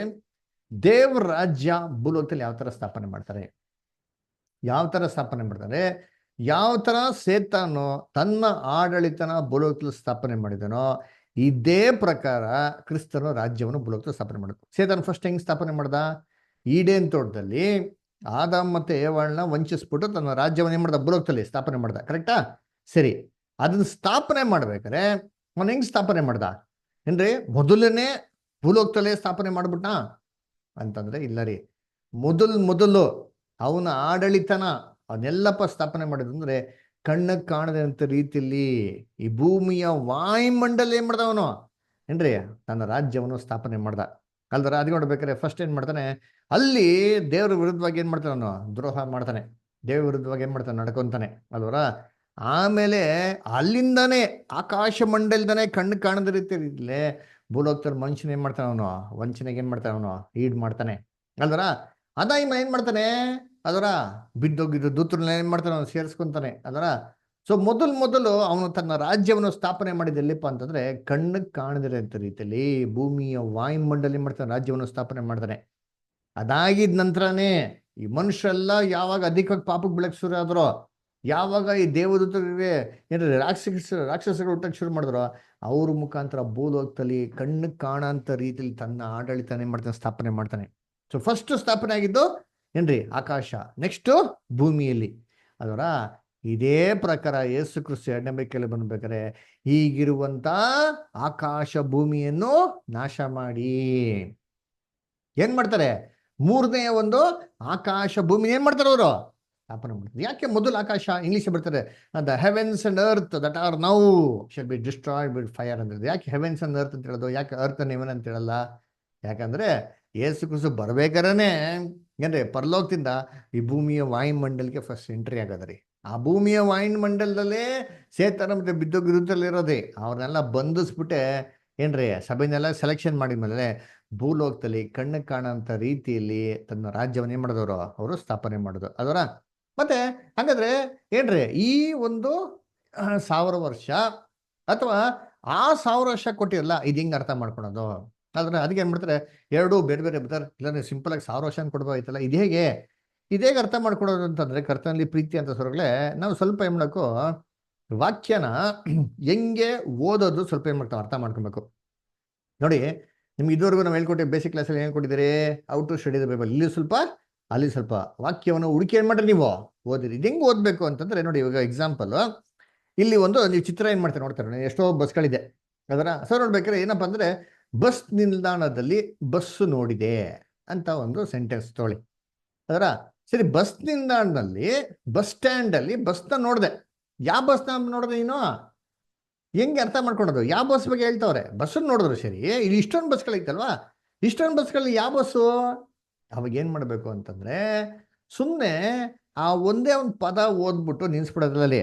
ದೇವ್ರ ರಾಜ್ಯ ಭೂಲೋಕದಲ್ಲಿ ಯಾವ ತರ ಸ್ಥಾಪನೆ ಮಾಡ್ತಾರೆ, ಯಾವ ತರ ಸ್ಥಾಪನೆ ಮಾಡ್ತಾರೆ, ಯಾವ ತರ ಸೇತಾನು ತನ್ನ ಆಡಳಿತನ ಭೂಲೋಕದಲ್ಲಿ ಸ್ಥಾಪನೆ ಮಾಡಿದನೋ ಇದೇ ಪ್ರಕಾರ ಕ್ರಿಸ್ತನು ರಾಜ್ಯವನ್ನು ಭೂಲೋಕದಲ್ಲಿ ಸ್ಥಾಪನೆ ಮಾಡಿದ್ರು. ಸೇತಾನು ಫಸ್ಟ್ ಹೆಂಗ್ ಸ್ಥಾಪನೆ ಮಾಡ್ದ, ಈಡೇನ್ ತೋಟದಲ್ಲಿ ಆದಾಮ್ ಮತ್ತೆ ಏವಾಳನ್ನ ವಂಚಿಸ್ಬಿಟ್ಟು ತನ್ನ ರಾಜ್ಯವನ್ನು ಏನ್ ಮಾಡ್ದ, ಭೂಲೋಕದಲ್ಲಿ ಸ್ಥಾಪನೆ ಮಾಡ್ದ. ಕರೆಕ್ಟಾ? ಸರಿ, ಅದನ್ನ ಸ್ಥಾಪನೆ ಮಾಡ್ಬೇಕಾರೆ ಅವನು ಹೆಂಗ್ ಸ್ಥಾಪನೆ ಮಾಡ್ದ ಏನ್ರಿ, ಮೊದಲನೇ ಭೂಲೋಕದಲ್ಲೇ ಸ್ಥಾಪನೆ ಮಾಡ್ಬಿಟ್ನಾ ಅಂತಂದ್ರೆ ಇಲ್ಲ ರೀ. ಮೊದಲು ಅವನ ಆಡಳಿತನ ಅವನ್ನೆಲ್ಲಪ್ಪ ಸ್ಥಾಪನೆ ಮಾಡಿದಂದ್ರೆ ಕಣ್ಣಕ್ಕೆ ಕಾಣದಂತ ರೀತಿಯಲ್ಲಿ ಈ ಭೂಮಿಯ ವಾಯುಮಂಡಲ ಏನ್ ಮಾಡ್ದ ಅವನು ಏನ್ರಿ, ತನ್ನ ರಾಜ್ಯವನ್ನು ಸ್ಥಾಪನೆ ಮಾಡ್ದ. ಅಲ್ದರ ಅದು ನೋಡ್ಬೇಕಾರೆ ಫಸ್ಟ್ ಏನ್ ಮಾಡ್ತಾನೆ, ಅಲ್ಲಿ ದೇವ್ರ ವಿರುದ್ಧವಾಗಿ ಏನ್ ಮಾಡ್ತಾನೆ, ಅವನು ದ್ರೋಹ ಮಾಡ್ತಾನೆ, ದೇವ್ರ ವಿರುದ್ಧವಾಗಿ ಏನ್ ಮಾಡ್ತಾನೆ, ನಡ್ಕೊಂತಾನೆ ಅಲ್ವರ. ಆಮೇಲೆ ಅಲ್ಲಿಂದಾನೇ ಆಕಾಶ ಮಂಡಲದಾನೆ ಕಣ್ಣು ಕಾಣದ ರೀತಿಯಲ್ಲೇ ಭೂಲೋಕದಲ್ಲಿ ಮನುಷ್ಯನ ಏನ್ ಮಾಡ್ತಾನೆ, ಅವನು ವಂಚನೆಗೆ ಏನ್ ಮಾಡ್ತಾನೆ, ಅವನು ಈಡ್ ಮಾಡ್ತಾನೆ ಅಲ್ವರ. ಅದ ಇಮ್ಮ ಏನ್ ಮಾಡ್ತಾನೆ, ಅದರ ಬಿದ್ದೋಗಿದ್ದು ದೂತ್ರನ್ನ ಏನ್ ಮಾಡ್ತಾನೆ, ಅವನು ಸೇರಿಸ್ಕೊಂತಾನೆ ಅದರ. ಸೊ ಮೊದಲು ಅವನು ತನ್ನ ರಾಜ್ಯವನ್ನು ಸ್ಥಾಪನೆ ಮಾಡಿದ ಎಲ್ಲಿಪ್ಪ ಅಂತಂದ್ರೆ ಕಣ್ಣಿಗೆ ಕಾಣದಿರೋಂಥ ರೀತಿಯಲ್ಲಿ ಭೂಮಿಯ ವಾಯುಮಂಡಲ ಮಾಡ್ತಾನೆ, ರಾಜ್ಯವನ್ನು ಸ್ಥಾಪನೆ ಮಾಡ್ತಾನೆ. ಅದಾಗಿದ ನಂತರನೇ ಈ ಮನುಷ್ಯರೆಲ್ಲ ಯಾವಾಗ ಅಧಿಕವಾಗಿ ಪಾಪಕ್ಕೆ ಬೆಳಕ್ ಶುರು ಆದ್ರೋ, ಯಾವಾಗ ಈ ದೇವದೂತರಿಗೆ ಏನ್ರಿ ರಾಕ್ಷಸಗಳು ಹುಟ್ಟಕ್ಕೆ ಶುರು ಮಾಡಿದ್ರು, ಅವ್ರ ಮುಖಾಂತರ ಭೂಲೋಕದಲ್ಲಿ ಕಣ್ಣಿಗೆ ಕಾಣಂತ ರೀತಿಯಲ್ಲಿ ತನ್ನ ಆಡಳಿತನೇ ಮಾಡ್ತಾನೆ, ಸ್ಥಾಪನೆ ಮಾಡ್ತಾನೆ. ಸೊ ಫಸ್ಟ್ ಸ್ಥಾಪನೆ ಆಗಿದ್ದು ಏನ್ರಿ ಆಕಾಶ, ನೆಕ್ಸ್ಟ್ ಭೂಮಿಯಲ್ಲಿ. ಅದರ ಇದೇ ಪ್ರಕಾರ ಯೇಸು ಕ್ರಿಸ್ತ ಎರಡನೇ ಬೇಕಲ್ಲಿ ಬಂದ್ಬೇಕಾರೆ ಈಗಿರುವಂತ ಆಕಾಶ ಭೂಮಿಯನ್ನು ನಾಶ ಮಾಡಿ ಏನ್ ಮಾಡ್ತಾರೆ, ಮೂರನೇ ಒಂದು ಆಕಾಶ ಭೂಮಿ ಏನ್ ಮಾಡ್ತಾರೆ ಅವರು ಸ್ಥಾಪನೆ ಮಾಡ್ತಾರೆ. ಯಾಕೆ ಮೊದಲು ಆಕಾಶ ಇಂಗ್ಲಿಷ್ ಬರ್ತಾರೆ the heavens and earth that are now shall be destroyed with fire ಅಂದ್ರೆ. ಯಾಕೆ ಹೆವೆನ್ಸ್ ಅಂಡ್ ಅರ್ತ್ ಅಂತ ಹೇಳೋದು, ಯಾಕೆ ಅರ್ತ್ ಅಂಡ್ ಹೆವೆನ್ ಅಂತ ಹೇಳಲ್ಲ? ಯಾಕಂದ್ರೆ ಯೇಸು ಕ್ರಿಸ್ತ ಬರ್ಬೇಕಾರನೆ ಏನ್ರಿ ಪರಲೋಕದಿಂದ ಈ ಭೂಮಿಯ ವಾಯುಮಂಡಲಕ್ಕೆ ಫಸ್ಟ್ ಎಂಟ್ರಿ ಆಗದ್ರಿ. ಆ ಭೂಮಿಯ ವಾಯುಮಂಡಲದಲ್ಲೇ ಸೇತನ ಮತ್ತೆ ಬಿದ್ದೋಗಿರುತ್ತಲ್ಲಿರೋದೇ ಅವ್ರನ್ನೆಲ್ಲ ಬಂಧಿಸ್ಬಿಟ್ಟೆ ಏನ್ರಿ ಸಭೆನೆಲ್ಲ ಸೆಲೆಕ್ಷನ್ ಮಾಡಿದ್ಮೇಲೆ ಭೂಲೋಕದಲ್ಲಿ ಕಣ್ಣಿಗೆ ಕಾಣಂತ ರೀತಿಯಲ್ಲಿ ತನ್ನ ರಾಜ್ಯವನ್ನೇ ಮಾಡಿದವರು ಅವರು ಸ್ಥಾಪನೆ ಮಾಡೋದು. ಅದರ ಮತ್ತೆ ಹಾಗಾದ್ರೆ ಏನ್ರಿ ಈ ಒಂದು 1000 ವರ್ಷ ಅಥವಾ ಆ 1000 ವರ್ಷ ಕೊಟ್ಟಿರಲ್ಲ, ಇದು ಹಿಂಗೆ ಅರ್ಥ ಮಾಡ್ಕೊಳೋದು? ಆದ್ರೆ ಅದಕ್ಕೆ ಏನ್ ಮಾಡ್ತಾರೆ, ಎರಡು ಬೇರೆ ಬೇರೆ ಬರ್ತಾರೆ. ಇಲ್ಲ ಸಿಂಪಲ್ ಆಗಿ 1000 ವರ್ಷ ಕೊಡ್ಬೋದಾಯ್ತಲ್ಲ, ಇದು ಹೇಗೆ ಅರ್ಥ ಮಾಡ್ಕೊಡೋದು ಅಂತಂದ್ರೆ, ಕರ್ತನಲ್ಲಿ ಪ್ರೀತಿ ಅಂತ ಸ್ವರ್ಗಳೇ ನಾವು ಸ್ವಲ್ಪ ಏನ್ ಮಾಡಬೇಕು, ವಾಕ್ಯನ ಹೆಂಗೆ ಓದೋದು ಸ್ವಲ್ಪ ಏನ್ ಮಾಡ್ತಾವೆ ಅರ್ಥ ಮಾಡ್ಕೊಬೇಕು. ನೋಡಿ, ನಿಮ್ಗೆ ಇದುವರೆಗೂ ನಾವು ಹೇಳ್ಕೊಟ್ಟಿವಿ, ಬೇಸಿಕ್ ಕ್ಲಾಸಲ್ಲಿ ಏನ್ ಕೊಟ್ಟಿದ್ದೀರಿ, ಔ ಟು ಸ್ಟಡಿ ದ ಬೈಬಲ್. ಇಲ್ಲಿ ಸ್ವಲ್ಪ ಅಲ್ಲಿ ಸ್ವಲ್ಪ ವಾಕ್ಯವನ್ನು ಹುಡುಕಿ ಏನ್ ಮಾಡ್ರಿ ನೀವು ಓದಿರಿ. ಇದು ಹೆಂಗೆ ಓದ್ಬೇಕು ಅಂತಂದ್ರೆ ನೋಡಿ, ಇವಾಗ ಎಕ್ಸಾಂಪಲ್ ಇಲ್ಲಿ ಒಂದು ನೀವು ಚಿತ್ರ ಏನ್ ಮಾಡ್ತಾರೆ ನೋಡ್ತಾರೆ, ಎಷ್ಟೋ ಬಸ್ಗಳಿದೆ ಅದರ ಸರ್ ನೋಡ್ಬೇಕಾದ್ರೆ ಏನಪ್ಪಾ ಅಂದ್ರೆ ಬಸ್ ನಿಲ್ದಾಣದಲ್ಲಿ ಬಸ್ಸು ನೋಡಿದೆ ಅಂತ ಒಂದು ಸೆಂಟೆನ್ಸ್ ತೊಗೊಳ್ಳಿ. ಅದರ ಸರಿ, ಬಸ್ ನಿಲ್ದಾಣದಲ್ಲಿ ಬಸ್ ಸ್ಟ್ಯಾಂಡ್ ಅಲ್ಲಿ ಬಸ್ನ ನೋಡಿದೆ, ಯಾವ ಬಸ್ನ ನೋಡಿದೆ ನೀನು, ಹೆಂಗೆ ಅರ್ಥ ಮಾಡ್ಕೊಳೋದು? ಯಾವ ಬಸ್ ಬಗ್ಗೆ ಹೇಳ್ತಾವ್ರೆ? ಬಸ್ಸನ್ನು ನೋಡಿದ್ರು ಸರಿ, ಇಲ್ಲಿ ಇಷ್ಟೊಂದು ಬಸ್ಗಳೈತಲ್ವಾ, ಇಷ್ಟೊಂದು ಬಸ್ಗಳಲ್ಲಿ ಯಾವ ಬಸ್ಸು? ಅವಾಗ ಏನ್ ಮಾಡ್ಬೇಕು ಅಂತಂದ್ರೆ ಸುಮ್ಮನೆ ಆ ಒಂದೇ ಒಂದು ಪದ ಓದ್ಬಿಟ್ಟು ನಿಲ್ಸ್ಬಿಡೋದ್ರಲ್ಲಿ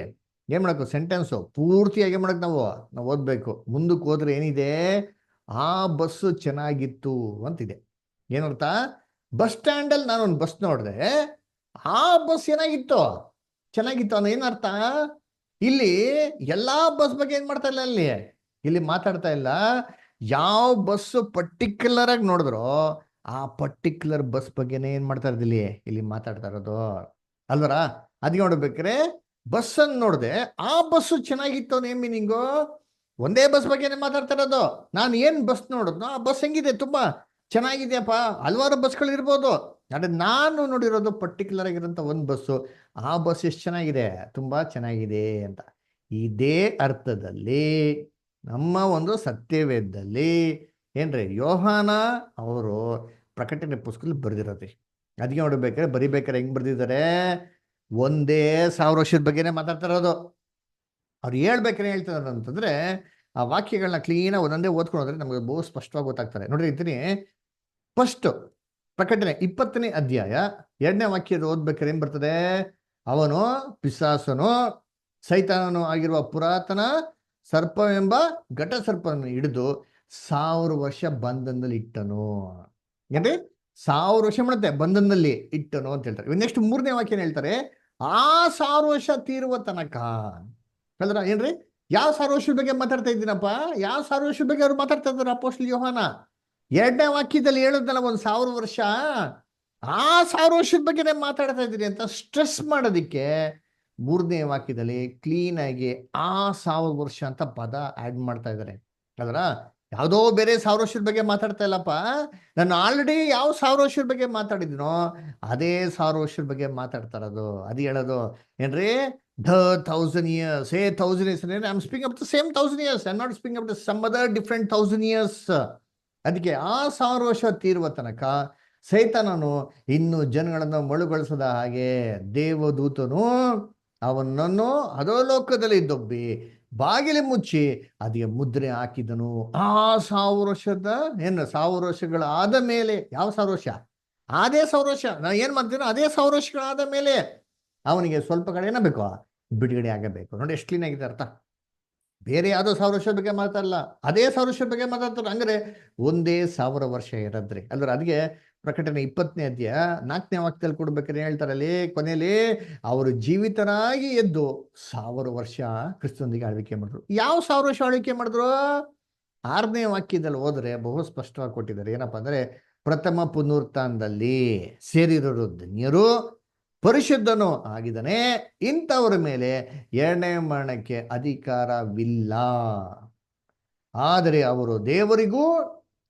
ಏನ್ ಮಾಡಬೇಕು, ಸೆಂಟೆನ್ಸು ಪೂರ್ತಿಯಾಗಿ ಮಾಡಕ್ ನಾವು ಓದ್ಬೇಕು. ಮುಂದಕ್ಕೆ ಹೋದ್ರೆ ಏನಿದೆ, ಆ ಬಸ್ಸು ಚೆನ್ನಾಗಿತ್ತು ಅಂತಿದೆ. ಏನರ್ಥ? ಬಸ್ ಸ್ಟ್ಯಾಂಡ್ ಅಲ್ಲಿ ನಾನೊಂದು ಬಸ್ ನೋಡಿದೆ, ಆ ಬಸ್ ಏನಾಗಿತ್ತು, ಚೆನ್ನಾಗಿತ್ತು ಅನ್ನೋ ಏನರ್ಥ? ಇಲ್ಲಿ ಎಲ್ಲಾ ಬಸ್ ಬಗ್ಗೆ ಏನ್ ಮಾಡ್ತಾ ಇಲ್ಲ, ಇಲ್ಲಿ ಮಾತಾಡ್ತಾ ಇಲ್ಲ. ಯಾವ ಬಸ್ ಪರ್ಟಿಕ್ಯುಲರ್ ಆಗಿ ನೋಡಿದ್ರು ಆ ಪರ್ಟಿಕ್ಯುಲರ್ ಬಸ್ ಬಗ್ಗೆನೇ ಏನ್ ಮಾಡ್ತಾ ಇರೋದು, ಇಲ್ಲಿ ಮಾತಾಡ್ತಾ ಇರೋದು ಅಲ್ವರ? ಅದಕ್ಕೆ ನೋಡ್ಬೇಕ್ರೆ ಬಸ್ ಅನ್ನು ನೋಡಿದೆ, ಆ ಬಸ್ಸು ಚೆನ್ನಾಗಿತ್ತು ಅನ್ನೋ ಏನ್ ಮೀನಿಂಗು? ಒಂದೇ ಬಸ್ ಬಗ್ಗೆನೇ ಮಾತಾಡ್ತಾ ಇರೋದು. ನಾನು ಏನ್ ಬಸ್ ನೋಡಿದ್ನೋ ಆ ಬಸ್ ಹೆಂಗಿದೆ, ತುಂಬಾ ಚೆನ್ನಾಗಿದೆಯಪ್ಪ, ಹಲವಾರು ಬಸ್ಗಳು ಇರ್ಬೋದು, ಆದ್ರೆ ನಾನು ನೋಡಿರೋದು ಪರ್ಟಿಕ್ಯುಲರ್ ಆಗಿರೋಂಥ ಒಂದು ಬಸ್ಸು, ಆ ಬಸ್ ಎಷ್ಟು ಚೆನ್ನಾಗಿದೆ, ತುಂಬಾ ಚೆನ್ನಾಗಿದೆ ಅಂತ. ಇದೇ ಅರ್ಥದಲ್ಲಿ ನಮ್ಮ ಒಂದು ಸತ್ಯವೇದದಲ್ಲಿ ಏನ್ರಿ ಯೋಹಾನ ಅವರು ಪ್ರಕಟಣೆ ಪುಸ್ತಕದಲ್ಲಿ ಬರೆದಿರೋದ್ರಿ. ಅದಕ್ಕೆ ನೋಡ್ಬೇಕಾದ್ರೆ ಬರಿಬೇಕಾದ್ರೆ ಹೆಂಗ್ ಬರ್ದಿದ್ದಾರೆ, ಒಂದೇ 1000 ವರ್ಷದ ಬಗ್ಗೆನೇ ಮಾತಾಡ್ತಾ ಇರೋದು. ಅವ್ರು ಹೇಳ್ಬೇಕಾರೆ ಹೇಳ್ತಾರೆ ಅಂತಂದ್ರೆ ಆ ವಾಕ್ಯಗಳನ್ನ ಕ್ಲೀನಾಗಿ ಒಂದೊಂದೇ ಓದ್ಕೊಂಡ್ರೆ ನಮಗೆ ಬಹು ಸ್ಪಷ್ಟವಾಗಿ ಗೊತ್ತಾಗ್ತಾರೆ. ನೋಡ್ರಿ ಇದ್ದೀನಿ, ಫಸ್ಟ್ ಪ್ರಕಟಣೆ 20ನೇ ಅಧ್ಯಾಯ 2ನೇ ವಾಕ್ಯದ ಓದ್ಬೇಕಾದ್ರೆ ಏನ್ ಬರ್ತದೆ, ಅವನು ಪಿಶಾಚನು ಸೈತಾನನು ಆಗಿರುವ ಪುರಾತನ ಸರ್ಪವೆಂಬ ಘಟ ಸರ್ಪವನ್ನು ಹಿಡಿದು 1000 ವರ್ಷ ಬಂಧನದಲ್ಲಿ ಇಟ್ಟನು. ಏನ್ರಿ 1000 ವರ್ಷ ಮಾಡುತ್ತೆ ಬಂಧನದಲ್ಲಿ ಇಟ್ಟನು ಅಂತ ಹೇಳ್ತಾರೆ. ನೆಕ್ಸ್ಟ್ 3ನೇ ವಾಕ್ಯನ ಹೇಳ್ತಾರೆ, ಆ 1000 ವರ್ಷ ತೀರುವ ತನಕ. ಅಲ್ರ ಏನ್ರಿ, ಯಾವ 1000 ವರ್ಷದ ಬಗ್ಗೆ ಮಾತಾಡ್ತಾ ಇದ್ದೀನಪ್ಪ, ಯಾವ 1000 ವರ್ಷದ ಬಗ್ಗೆ ಅವ್ರು ಮಾತಾಡ್ತಾ ಇದ್ದಾರೆ ಅಪೊಸ್ತಲ ಯೋಹಾನ? 2ನೇ ವಾಕ್ಯದಲ್ಲಿ ಹೇಳೋದಲ್ಲ, 1000 ವರ್ಷ, ಆ 1000 ವರ್ಷದ ಬಗ್ಗೆನೇ ಮಾತಾಡ್ತಾ ಇದ್ದೀರಿ ಅಂತ ಸ್ಟ್ರೆಸ್ ಮಾಡೋದಿಕ್ಕೆ 3ನೇ ವಾಕ್ಯದಲ್ಲಿ ಕ್ಲೀನ್ ಆಗಿ ಆ 1000 ವರ್ಷ ಅಂತ ಪದ ಆಡ್ ಮಾಡ್ತಾ ಇದ್ದಾರೆ. ಅದರ ಯಾವುದೋ ಬೇರೆ 1000 ವರ್ಷದ ಬಗ್ಗೆ ಮಾತಾಡ್ತಾ ಇಲ್ಲಪ್ಪ, ನಾನು ಆಲ್ರೆಡಿ ಯಾವ 1000 ವರ್ಷದ ಬಗ್ಗೆ ಮಾತಾಡಿದ್ನೋ ಅದೇ 1000 ವರ್ಷದ ಬಗ್ಗೆ ಮಾತಾಡ್ತಾ ಇರೋದು. ಅದು ಹೇಳೋದು ಏನ್ರಿ, the 1000 years, say 1000 years, I'm speaking of the same 1000 years, I'm not speaking of the some other different 1000 years. ಅದಕ್ಕೆ ಆ 1000 ವರ್ಷ ತೀರುವ ತನಕ ಸೈತಾನನು ಇನ್ನು ಜನಗಳನ್ನು ಮಳುಗೊಳಿಸದ ಹಾಗೆ ದೇವದೂತನು ಅವನನ್ನು ಅಧೋಲೋಕದಲ್ಲಿ ದೊಬ್ಬಿ ಬಾಗಿಲು ಮುಚ್ಚಿ ಅದಕ್ಕೆ ಮುದ್ರೆ ಹಾಕಿದನು. ಆ 1000 ವರ್ಷದ 1000 ವರ್ಷಗಳ ಆದ ಮೇಲೆ, ಯಾವ 1000 ವರ್ಷ? ಅದೇ 1000 ವರ್ಷ ನಾ ಏನ್ ಮಾಡ್ತೀನೋ ಅದೇ 1000 ವರ್ಷಗಳಾದ ಮೇಲೆ ಅವನಿಗೆ ಸ್ವಲ್ಪ ಕಡೆ ಏನಾಗಬೇಕು, ಬಿಡುಗಡೆ ಆಗಬೇಕು. ನೋಡಿ ಎಷ್ಟು ಕ್ಲೀನ್ ಆಗಿದೆ ಅರ್ಥ. ಬೇರೆ ಯಾವುದೋ 1000 ವರ್ಷದ ಬಗ್ಗೆ ಮಾತಾಡಲ್ಲ, ಅದೇ 1000 ವರ್ಷದ ಬಗ್ಗೆ ಮಾತಾಡ್ತಾರೆ. ಹಂಗಾರೆ ಒಂದೇ 1000 ವರ್ಷ ಇರದ್ರಿ ಅಲ್ರ. ಅದಕ್ಕೆ ಪ್ರಕಟಣೆ 20ನೇ ಅಧ್ಯಾಯ 4ನೇ ವಾಕ್ಯದಲ್ಲಿ ಕೊಡ್ಬೇಕಾದ್ರೆ ಹೇಳ್ತಾರಲ್ಲಿ ಕೊನೆಯಲ್ಲಿ ಅವರು ಜೀವಿತರಾಗಿ ಎದ್ದು 1000 ವರ್ಷ ಕ್ರಿಸ್ತನೊಂದಿಗೆ ಆಳ್ವಿಕೆ ಮಾಡಿದ್ರು. ಯಾವ 1000 ವರ್ಷ ಆಳ್ವಿಕೆ ಮಾಡಿದ್ರು? 6ನೇ ವಾಕ್ಯದಲ್ಲಿ ಹೋದ್ರೆ ಬಹು ಸ್ಪಷ್ಟವಾಗಿ ಕೊಟ್ಟಿದ್ದಾರೆ. ಏನಪ್ಪಾ ಅಂದ್ರೆ, ಪ್ರಥಮ ಪುನರುತ್ಥಾನದಲ್ಲಿ ಸೇರಿರೋರು ಧನ್ಯರು, ಪರಿಶುದ್ಧನು ಆಗಿದ್ದಾನೆ, ಇಂಥವ್ರ ಮೇಲೆ 2ನೇ ಮರಣಕ್ಕೆ ಅಧಿಕಾರವಿಲ್ಲ. ಆದರೆ ಅವರು ದೇವರಿಗೂ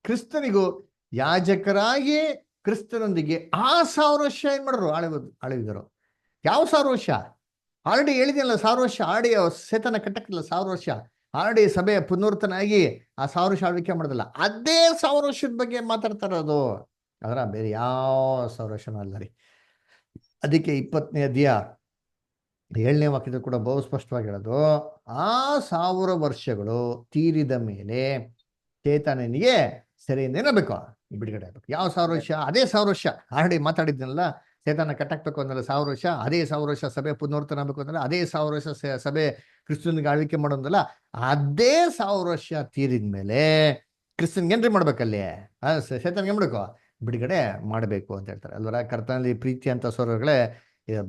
ಕ್ರಿಸ್ತನಿಗೂ ಯಾಜಕರಾಗಿ ಕ್ರಿಸ್ತನೊಂದಿಗೆ ಆ 1000 ವರ್ಷ ಏನ್ ಮಾಡಿದ್ರು? ಆಳಿದರು. ಯಾವ 1000 ವರ್ಷ? ಆಲ್ರೆಡಿ ಹೇಳಿದೆಯಲ್ಲ, 1000 ವರ್ಷ ಆಡಿ ಸೇತನ ಕಟ್ಟಕ್ಕಿಲ್ಲ. 1000 ವರ್ಷ ಆಲ್ರೆಡಿ ಸಭೆ ಪುನರ್ತನಾಗಿ ಆ 1000 ವರ್ಷ ಆಳ್ವಿಕೆ ಮಾಡೋದಲ್ಲ, ಅದೇ 1000 ವರ್ಷದ ಬಗ್ಗೆ ಮಾತಾಡ್ತಾ ಇರೋದು. ಅದರ ಬೇರೆ ಯಾವ 1000 ವರ್ಷನೂ ಅಲ್ಲ ರೀ. ಅದಕ್ಕೆ 20ನೇ ಅಧ್ಯಾಯ 7ನೇ ವಾಕ್ಯದ ಕೂಡ ಬಹು ಸ್ಪಷ್ಟವಾಗಿ ಹೇಳೋದು, ಆ 1000 ವರ್ಷಗಳು ತೀರಿದ ಮೇಲೆ ಚೇತನನಿಗೆ ಸೆರೆಯಿಂದ ಏನಾಗಬೇಕು? ಬಿಡುಗಡೆ ಆಗ್ಬೇಕು. ಯಾವ 1000 ವರ್ಷ? ಅದೇ 1000 ವರ್ಷ ಆಲ್ರೆಡಿ ಮಾತಾಡಿದ್ನಲ್ಲ, ಚೇತನ ಕಟ್ಟಾಕ್ಬೇಕು ಅಂದ್ರೆ 1000 ವರ್ಷ, ಅದೇ 1000 ವರ್ಷ ಸಭೆ ಪುನರ್ತನ ಆಗ್ಬೇಕು ಅಂದ್ರೆ ಅದೇ 1000 ವರ್ಷ ಸಭೆ ಕ್ರಿಸ್ತನಿಗೆ ಆಳ್ವಿಕೆ ಮಾಡೋದಲ್ಲ, ಅದೇ 1000 ವರ್ಷ ತೀರಿದ ಮೇಲೆ ಕ್ರಿಸ್ತನ್ಗೆ ಏನ್ರಿ ಮಾಡ್ಬೇಕಲ್ಲಿ? ಚೇತನ್ಗೆ ಏನ್ ಮಾಡ್ಬೇಕು? ಬಿಡುಗಡೆ ಮಾಡಬೇಕು ಅಂತ ಹೇಳ್ತಾರೆ ಅಲ್ವರ. ಕರ್ತನಲ್ಲಿ ಪ್ರೀತಿ ಅಂತ ಸ್ವರಗಳೇ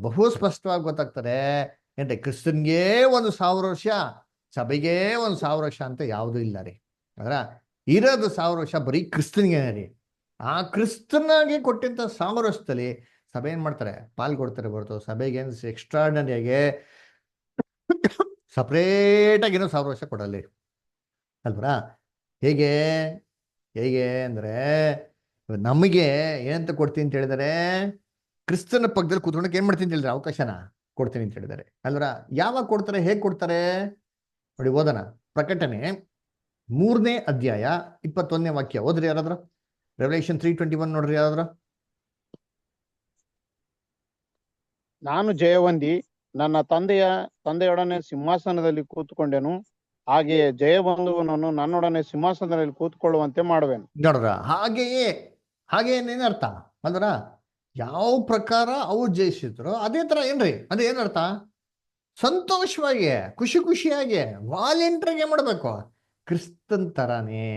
ಬಹು ಸ್ಪಷ್ಟವಾಗಿ ಗೊತ್ತಾಗ್ತಾರೆ. ಏನ್ರಿ, ಕ್ರಿಸ್ತನ್ಗೆ ಒಂದು 1000 ವರ್ಷ, ಸಭೆಗೆ ಒಂದು 1000 ವರ್ಷ ಅಂತ ಯಾವುದೂ ಇಲ್ಲ ರೀ. ಅದರ ಇರೋದು 1000 ವರ್ಷ ಬರೀ ಕ್ರಿಸ್ತನ್ಗೆ ರೀ. ಆ ಕ್ರಿಸ್ತನಾಗೆ ಕೊಟ್ಟಂತ 1000 ವರ್ಷದಲ್ಲಿ ಸಭೆ ಏನ್ ಮಾಡ್ತಾರೆ? ಪಾಲ್ಗೊಡ್ತಾರೆ ಹೊರತು ಸಭೆಗೆ ಎಕ್ಸ್ಟ್ರಾರ್ಡಿನರಿಯಾಗಿ ಸಪ್ರೇಟ್ ಆಗಿ 1000 ವರ್ಷ ಕೊಡಲಿ ಅಲ್ವರ. ಹೇಗೆ ಹೇಗೆ ಅಂದ್ರೆ, ನಮಗೆ ಏನಂತ ಕೊಡ್ತೀನಿ ಅಂತ ಹೇಳಿದರೆ, ಕ್ರಿಸ್ತನ ಪಕ್ಕದಲ್ಲಿ ಕೂತ್ಕೊಂಡಕ್ಕೆ ಏನ್ ಮಾಡ್ತೀನಿ ಅಂತ ಹೇಳಿದ್ರೆ ಅವಕಾಶನ ಕೊಡ್ತೀನಿ ಅಂತ ಹೇಳಿದ್ದಾರೆ ಅಲ್ವರ. ಯಾವಾಗ ಕೊಡ್ತಾರೆ, ಹೇಗೆ ಕೊಡ್ತಾರೆ ನೋಡಿ, ಓದೋಣ. ಪ್ರಕಟಣೆ 3ನೇ ಅಧ್ಯಾಯ 21ನೇ ವಾಕ್ಯ ಓದ್ರಿ ಯಾರಾದ್ರ. ರೆವಲ್ಯೂಷನ್ 3:21 ನೋಡ್ರಿ ಯಾರಾದ್ರ. ನಾನು ಜಯವಂದಿ ನನ್ನ ತಂದೆಯೊಡನೆ ಸಿಂಹಾಸನದಲ್ಲಿ ಕೂತ್ಕೊಂಡೆನು, ಹಾಗೆಯೇ ಜಯಬಂಧುವನನ್ನು ನನ್ನೊಡನೆ ಸಿಂಹಾಸನದಲ್ಲಿ ಕೂತ್ಕೊಳ್ಳುವಂತೆ ಮಾಡುವೆನು. ನೋಡ್ರ, ಹಾಗೆಯೇ ಏನೇನರ್ಥ ಅಂದ್ರ, ಯಾವ ಪ್ರಕಾರ ಅವ್ರು ಜಯಿಸಿದ್ರು ಅದೇ ತರ ಏನ್ರಿ? ಅದೇ ಏನರ್ಥ? ಸಂತೋಷವಾಗಿ ಖುಷಿಯಾಗಿ ವಾಲೆಂಟ್ರಿಗೆ ಮಾಡ್ಬೇಕು, ಕ್ರಿಸ್ತನ್ ತರಾನೇ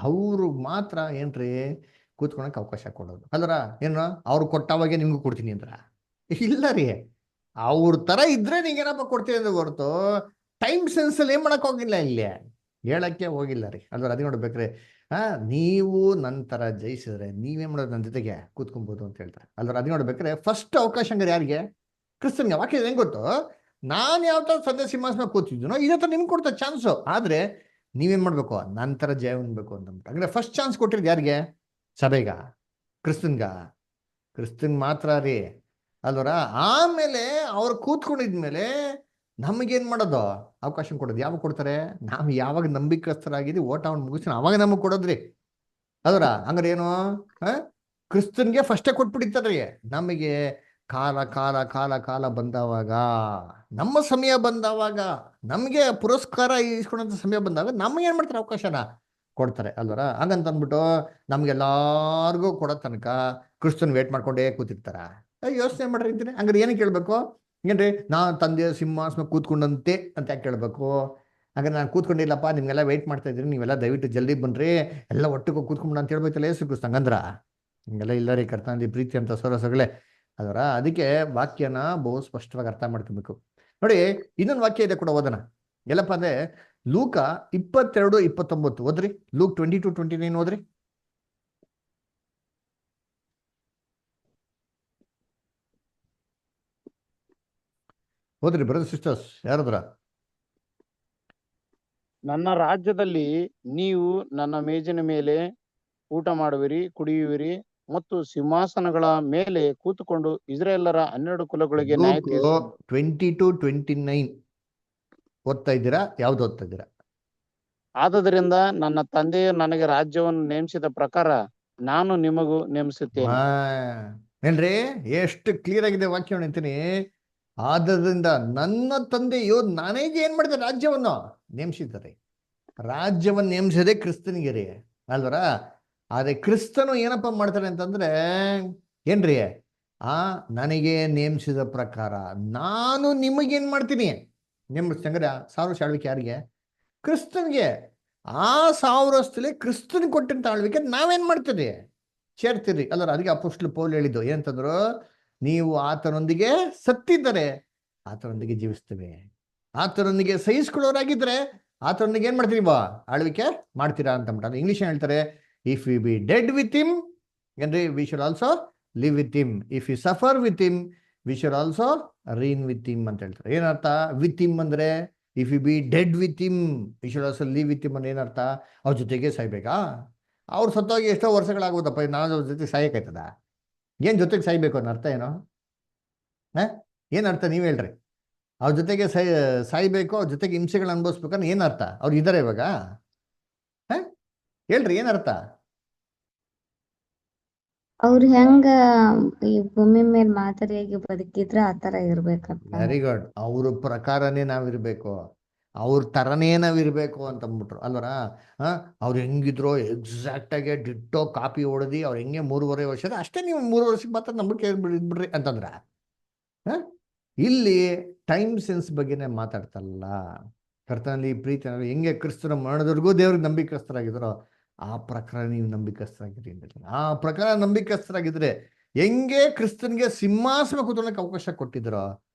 ಅವ್ರು ಮಾತ್ರ ಏನ್ರಿ ಕೂತ್ಕೊಳಕ್ ಅವಕಾಶ ಕೊಡೋದು ಅಲ್ರ. ಏನು ಅವ್ರು ಕೊಟ್ಟವಾಗೆ ನಿಮ್ಗೂ ಕೊಡ್ತೀನಿ ಅಂದ್ರ? ಇಲ್ಲ ರೀ, ಅವ್ರ ತರ ಇದ್ರೆ ನಿಂಗೇನಪ್ಪ ಕೊಡ್ತೀನಿ ಅಂದ್ರೆ ಹೊರತು ಟೈಮ್ ಸೆನ್ಸ್ ಅಲ್ಲಿ ಏನ್ ಮಾಡಕ್ ಹೋಗಿಲ್ಲ, ಇಲ್ಲಿ ಹೇಳಕ್ಕೆ ಹೋಗಿಲ್ಲ ರೀ ಅಲ್ವ. ಅದೇ ನೋಡ್ಬೇಕ್ರಿ. ನೀವು ನಂತರ ಜಯಿಸಿದ್ರೆ ನೀವೇನ್ ಮಾಡೋದು? ನನ್ನ ಜೊತೆಗೆ ಕೂತ್ಕೊಬೋದು ಅಂತ ಹೇಳ್ತಾರೆ ಅಲ್ವ. ಅದೇ ನೋಡ್ಬೇಕ್ರೆ ಫಸ್ಟ್ ಅವಕಾಶ ಹಂಗಾರೆ ಯಾರಿಗೆ? ಕ್ರಿಸ್ತನ್ಗೆ. ವಾಕ್ಯ ಹೆಂಗ್ ಗೊತ್ತು? ನಾನು ಯಾವ ತರ ಸದ್ಯ ಸಿಂಹಾಸನ ಕೂತಿದ್ದೀನೋ ಇದೇ ತರ ನಿಮ್ಗೆ ಕೊಡ್ತಾ ಚಾನ್ಸು. ಆದ್ರೆ ನೀವೇನ್ ಮಾಡ್ಬೇಕು? ನಂತರ ಜಯ ಹೊಂದ್ಬೇಕು ಅಂತ. ಅಂದ್ರೆ ಫಸ್ಟ್ ಚಾನ್ಸ್ ಕೊಟ್ಟಿರೋದು ಯಾರಿಗೆ? ಸಭೆಗ? ಕ್ರಿಸ್ತನ್ಗ? ಕ್ರಿಸ್ತನ್ ಮಾತ್ರ ರೀ ಅಲ್ವರ. ಆಮೇಲೆ ಅವ್ರು ಕೂತ್ಕೊಂಡಿದ್ಮೇಲೆ ನಮಗೇನ್ ಮಾಡೋದು? ಅವಕಾಶ ಕೊಡೋದು. ಯಾವಾಗ ಕೊಡ್ತಾರೆ? ನಾವು ಯಾವಾಗ ನಂಬಿಕಸ್ಥರಾಗಿದ್ದೀವಿ, ಓಟವನ್ನು ಮುಗಿಸ್ತೀನಿ ಅವಾಗ ನಮಗೆ ಕೊಡೋದ್ರಿ ಅಲ್ವರ. ಹಂಗಾರೆ ಏನು? ಕ್ರಿಸ್ತನ್ಗೆ ಫಸ್ಟೇ ಕೊಟ್ಬಿಟ್ಟಿರ್ತಾರ್ರಿ. ನಮಗೆ ಕಾಲ ಕಾಲ ಕಾಲ ಕಾಲ ಬಂದವಾಗ, ನಮ್ಮ ಸಮಯ ಬಂದವಾಗ, ನಮಗೆ ಪುರಸ್ಕಾರ ಇಸ್ಕೊಂಡಂತ ಸಮಯ ಬಂದಾಗ ನಮಗೆ ಏನ್ ಮಾಡ್ತಾರೆ? ಅವಕಾಶನ ಕೊಡ್ತಾರೆ ಅಲ್ವರ. ಹಂಗಂತ ಅಂದ್ಬಿಟ್ಟು ನಮ್ಗೆಲ್ಲಾರ್ಗೂ ಕೊಡೋ ತನಕ ಕ್ರಿಸ್ತನ್ ವೇಟ್ ಮಾಡ್ಕೊಂಡೇ ಕೂತಿರ್ತಾರ? ಯೋಚನೆ ಮಾಡ್ರಿ ಅಂತೀನಿ. ಹಂಗಾರೆ ಏನಕ್ಕೆ ಕೇಳ್ಬೇಕು? ಏನ್ರಿ, ನಾನು ತಂದೆಯ ಸಿಂಹಾಸನ ಕೂತ್ಕೊಂಡಂತೆ ಅಂತ ಯಾಕೆ ಕೇಳ್ಬೇಕು? ಹಾಗಾದ್ರೆ ನಾನು ಕೂತ್ಕೊಂಡಿಲ್ಲಪ್ಪ, ನಿಮ್ಗೆಲ್ಲ ವೆಯ್ಟ್ ಮಾಡ್ತಾ ಇದ್ದೀನಿ, ನೀವೆಲ್ಲ ದಯವಿಟ್ಟು ಜಲ್ದಿ ಬನ್ರಿ, ಎಲ್ಲ ಒಟ್ಟಿಗೆ ಕೂತ್ಕೊಂಡು ಅಂತ ಹೇಳ್ಬೇಕಲ್ಲ ಯೇಸು ಕ್ರಿಸ್ತ. ಹಂಗಂದ್ರ ಹಿಂಗೆಲ್ಲ ಇಲ್ಲ ರೀ ಕರ್ತನಲ್ಲಿ ಪ್ರೀತಿ ಅಂತ ಸೊರಸಗಳೇ ಅದರ. ಅದಕ್ಕೆ ವಾಕ್ಯನ ಬಹು ಸ್ಪಷ್ಟವಾಗಿ ಅರ್ಥ ಮಾಡ್ಕೊಬೇಕು ನೋಡಿ. ಇನ್ನೊಂದು ವಾಕ್ಯ ಇದೆ ಕೂಡ, ಓದೋಣ. ಎಲ್ಲಪ್ಪ ಅಂದ್ರೆ ಲೂಕ 22:29 ಓದ್ರಿ. ಲೂಕ್ 22:29 ಓದ್ರಿ. ಹೋದ್ರಿ ಬ್ರದರ್ ಸಿಸ್ಟರ್ಸ್ ಯಾರದ್ರ? ನನ್ನ ರಾಜ್ಯದಲ್ಲಿ ನೀವು ನನ್ನ ಮೇಜಿನ ಮೇಲೆ ಊಟ ಮಾಡುವಿರಿ, ಕುಡಿಯುವಿರಿ ಮತ್ತು ಸಿಂಹಾಸನಗಳ ಮೇಲೆ ಕೂತುಕೊಂಡು ಇಸ್ರಾಯೇಲರ 12 ಕುಲಗಳಿಗೆ ನ್ಯಾಯ ತೀರಿಸುವಿರಿ. 22:29 ಓದ್ತಾ ಇದ್ದೀರಾ? ಯಾವ್ದು ಓದ್ತಾ ಇದ್ದೀರಾ? ಆದದರಿಂದ ನನ್ನ ತಂದೆಯು ನನಗೆ ರಾಜ್ಯವನ್ನು ನೇಮಿಸಿದ ಪ್ರಕಾರ ನಾನು ನಿಮಗೂ ನೇಮಿಸುತ್ತೇನೆ. ಏನ್ರಿ, ಎಷ್ಟು ಕ್ಲಿಯರ್ ಆಗಿದೆ ವಾಕ್ಯ ಅಂತೀನಿ. ಆದ್ದರಿಂದ ನನ್ನ ತಂದೆಯು ನನಗೆ ಏನ್ ಮಾಡಿದ? ರಾಜ್ಯವನ್ನು ನೇಮಿಸಿದ್ದಾರೆ. ರಾಜ್ಯವನ್ನು ನೇಮಿಸದೆ ಕ್ರಿಸ್ತನಿಗೆ ರೀ ಅಲ್ವರ. ಆದ್ರೆ ಕ್ರಿಸ್ತನು ಏನಪ್ಪ ಮಾಡ್ತಾರೆ ಅಂತಂದ್ರೆ ಏನ್ರಿ, ನನಗೆ ನೇಮಿಸಿದ ಪ್ರಕಾರ ನಾನು ನಿಮಗೇನ್ ಮಾಡ್ತೀನಿ? ನೇಮಿಸ್ತಂಗ್ರೆ 1000 ವರ್ಷ ಆಳ್ವಿಕೆ ಯಾರಿಗೆ? ಕ್ರಿಸ್ತನ್ಗೆ. ಆ 1000 ವರ್ಷದಲ್ಲಿ ಕ್ರಿಸ್ತನ್ ಕೊಟ್ಟಂತ ಆಳ್ವಿಕೆ ನಾವೇನ್ ಮಾಡ್ತೀರಿ? ಸೇರ್ತೀರಿ ಅಲ್ಲರ. ಅದಕ್ಕೆ ಅಪೊಸ್ತಲ ಪೌಲ್ ಹೇಳಿದ್ದು ಏನಂತಂದ್ರು, ನೀವು ಆತನೊಂದಿಗೆ ಸತ್ತಿದ್ದರೆ ಆತನೊಂದಿಗೆ ಜೀವಿಸ್ತೇವೆ, ಆತನೊಂದಿಗೆ ಸಹಿಸ್ಕೊಳ್ಳೋರಾಗಿದ್ರೆ ಆತನೊಂದಿಗೆ ಏನ್ ಮಾಡ್ತೀರಿ ಬಾ ಆಳ್ವಿಕೆ ಮಾಡ್ತೀರಾ ಅಂತ ಅಂದ್ಬಿಟ್ಟು. ಇಂಗ್ಲಿಷ್ ಹೇಳ್ತಾರೆ, if you be dead with him ಏನ್ರಿ we should also live with him, if you suffer with him we should also reign with him ಅಂತ ಹೇಳ್ತಾರೆ. ಏನರ್ಥ ವಿತ್ ಹಿಮ್ ಅಂದ್ರೆ, if you be dead with him we should also live with him ಅಂದ್ರೆ ಏನರ್ಥ, ಅವ್ರ ಜೊತೆಗೆ ಸಾಯ್ಬೇಕಾ? ಅವ್ರು ಸತ್ತೋಗಿ ಎಷ್ಟೋ ವರ್ಷಗಳಾಗೋದಪ್ಪ, ನಾವು ಅವ್ರ ಜೊತೆ ಸಾಯಕಾಯ್ತದ? ಏನ್ ಜೊತೆಗೆ ಸಾಯ್ಬೇಕು ಅನ್ನೋ ಅರ್ಥ ಏನೋ? ಏನ್ ಅರ್ಥ ನೀವ್ ಹೇಳ್ರಿ? ಅವ್ರ ಜೊತೆಗೆ ಸಾಯ್ಬೇಕು, ಅವ್ರ ಜೊತೆಗೆ ಹಿಂಸೆಗಳು ಅನುಭವಿಸ್ಬೇಕನ್ನ ಏನ್ ಅರ್ಥ? ಅವ್ರು ಇದಾರೆ ಇವಾಗ? ಹೇಳ್ರಿ ಏನ್ ಅರ್ಥ? ಅವ್ರು ಹೆಂಗ ಈ ಭೂಮಿ ಮೇಲೆ ಮಾದರಿಯಾಗಿ ಬದುಕಿದ್ರ ಆತರ ಇರ್ಬೇಕಂತ. Very good. ಅವ್ರ ಪ್ರಕಾರನೇ ನಾವಿರ್ಬೇಕು, ಅವ್ರ ತರನೇ ನಾವಿರ್ಬೇಕು ಅಂತ ಅಂದ್ಬಿಟ್ರು ಅಲ್ವರ. ಅವ್ರು ಹೆಂಗಿದ್ರು ಎಕ್ಸಾಕ್ಟ್ ಆಗಿ ಡಿಟ್ಟೋ ಕಾಪಿ ಹೊಡೆದಿ ಅವ್ರು ಹೆಂಗೆ 3.5 ವರ್ಷದ ಅಷ್ಟೇ ನೀವು 3 ವರ್ಷಕ್ಕೆ ಮಾತ್ರ ನಂಬಿಕೆ ಇದ್ಬಿಡ್ರಿ ಅಂತಂದ್ರ. ಇಲ್ಲಿ ಟೈಮ್ ಸೆನ್ಸ್ ಬಗ್ಗೆನೇ ಮಾತಾಡ್ತಲ್ಲ. ಕರ್ತನಲ್ಲಿ ಪ್ರೀತಿ ಹೆಂಗೆ ಕ್ರಿಸ್ತನ ಮರಣದವರೆಗೂ ದೇವ್ರಿಗೆ ನಂಬಿಕಸ್ಥರಾಗಿದ್ರು ಆ ಪ್ರಕಾರ ನೀವು ನಂಬಿಕಸ್ಥರಾಗಿರಿ. ಆ ಪ್ರಕಾರ ನಂಬಿಕಸ್ಥರಾಗಿದ್ರೆ ಹೆಂಗೆ ಕ್ರಿಸ್ತನ್ಗೆ ಸಿಂಹಾಸನ ಕೂತ್ಕೊಳ್ಳೋಕೆ ಅವಕಾಶ ಕೊಟ್ಟಿದ್ರು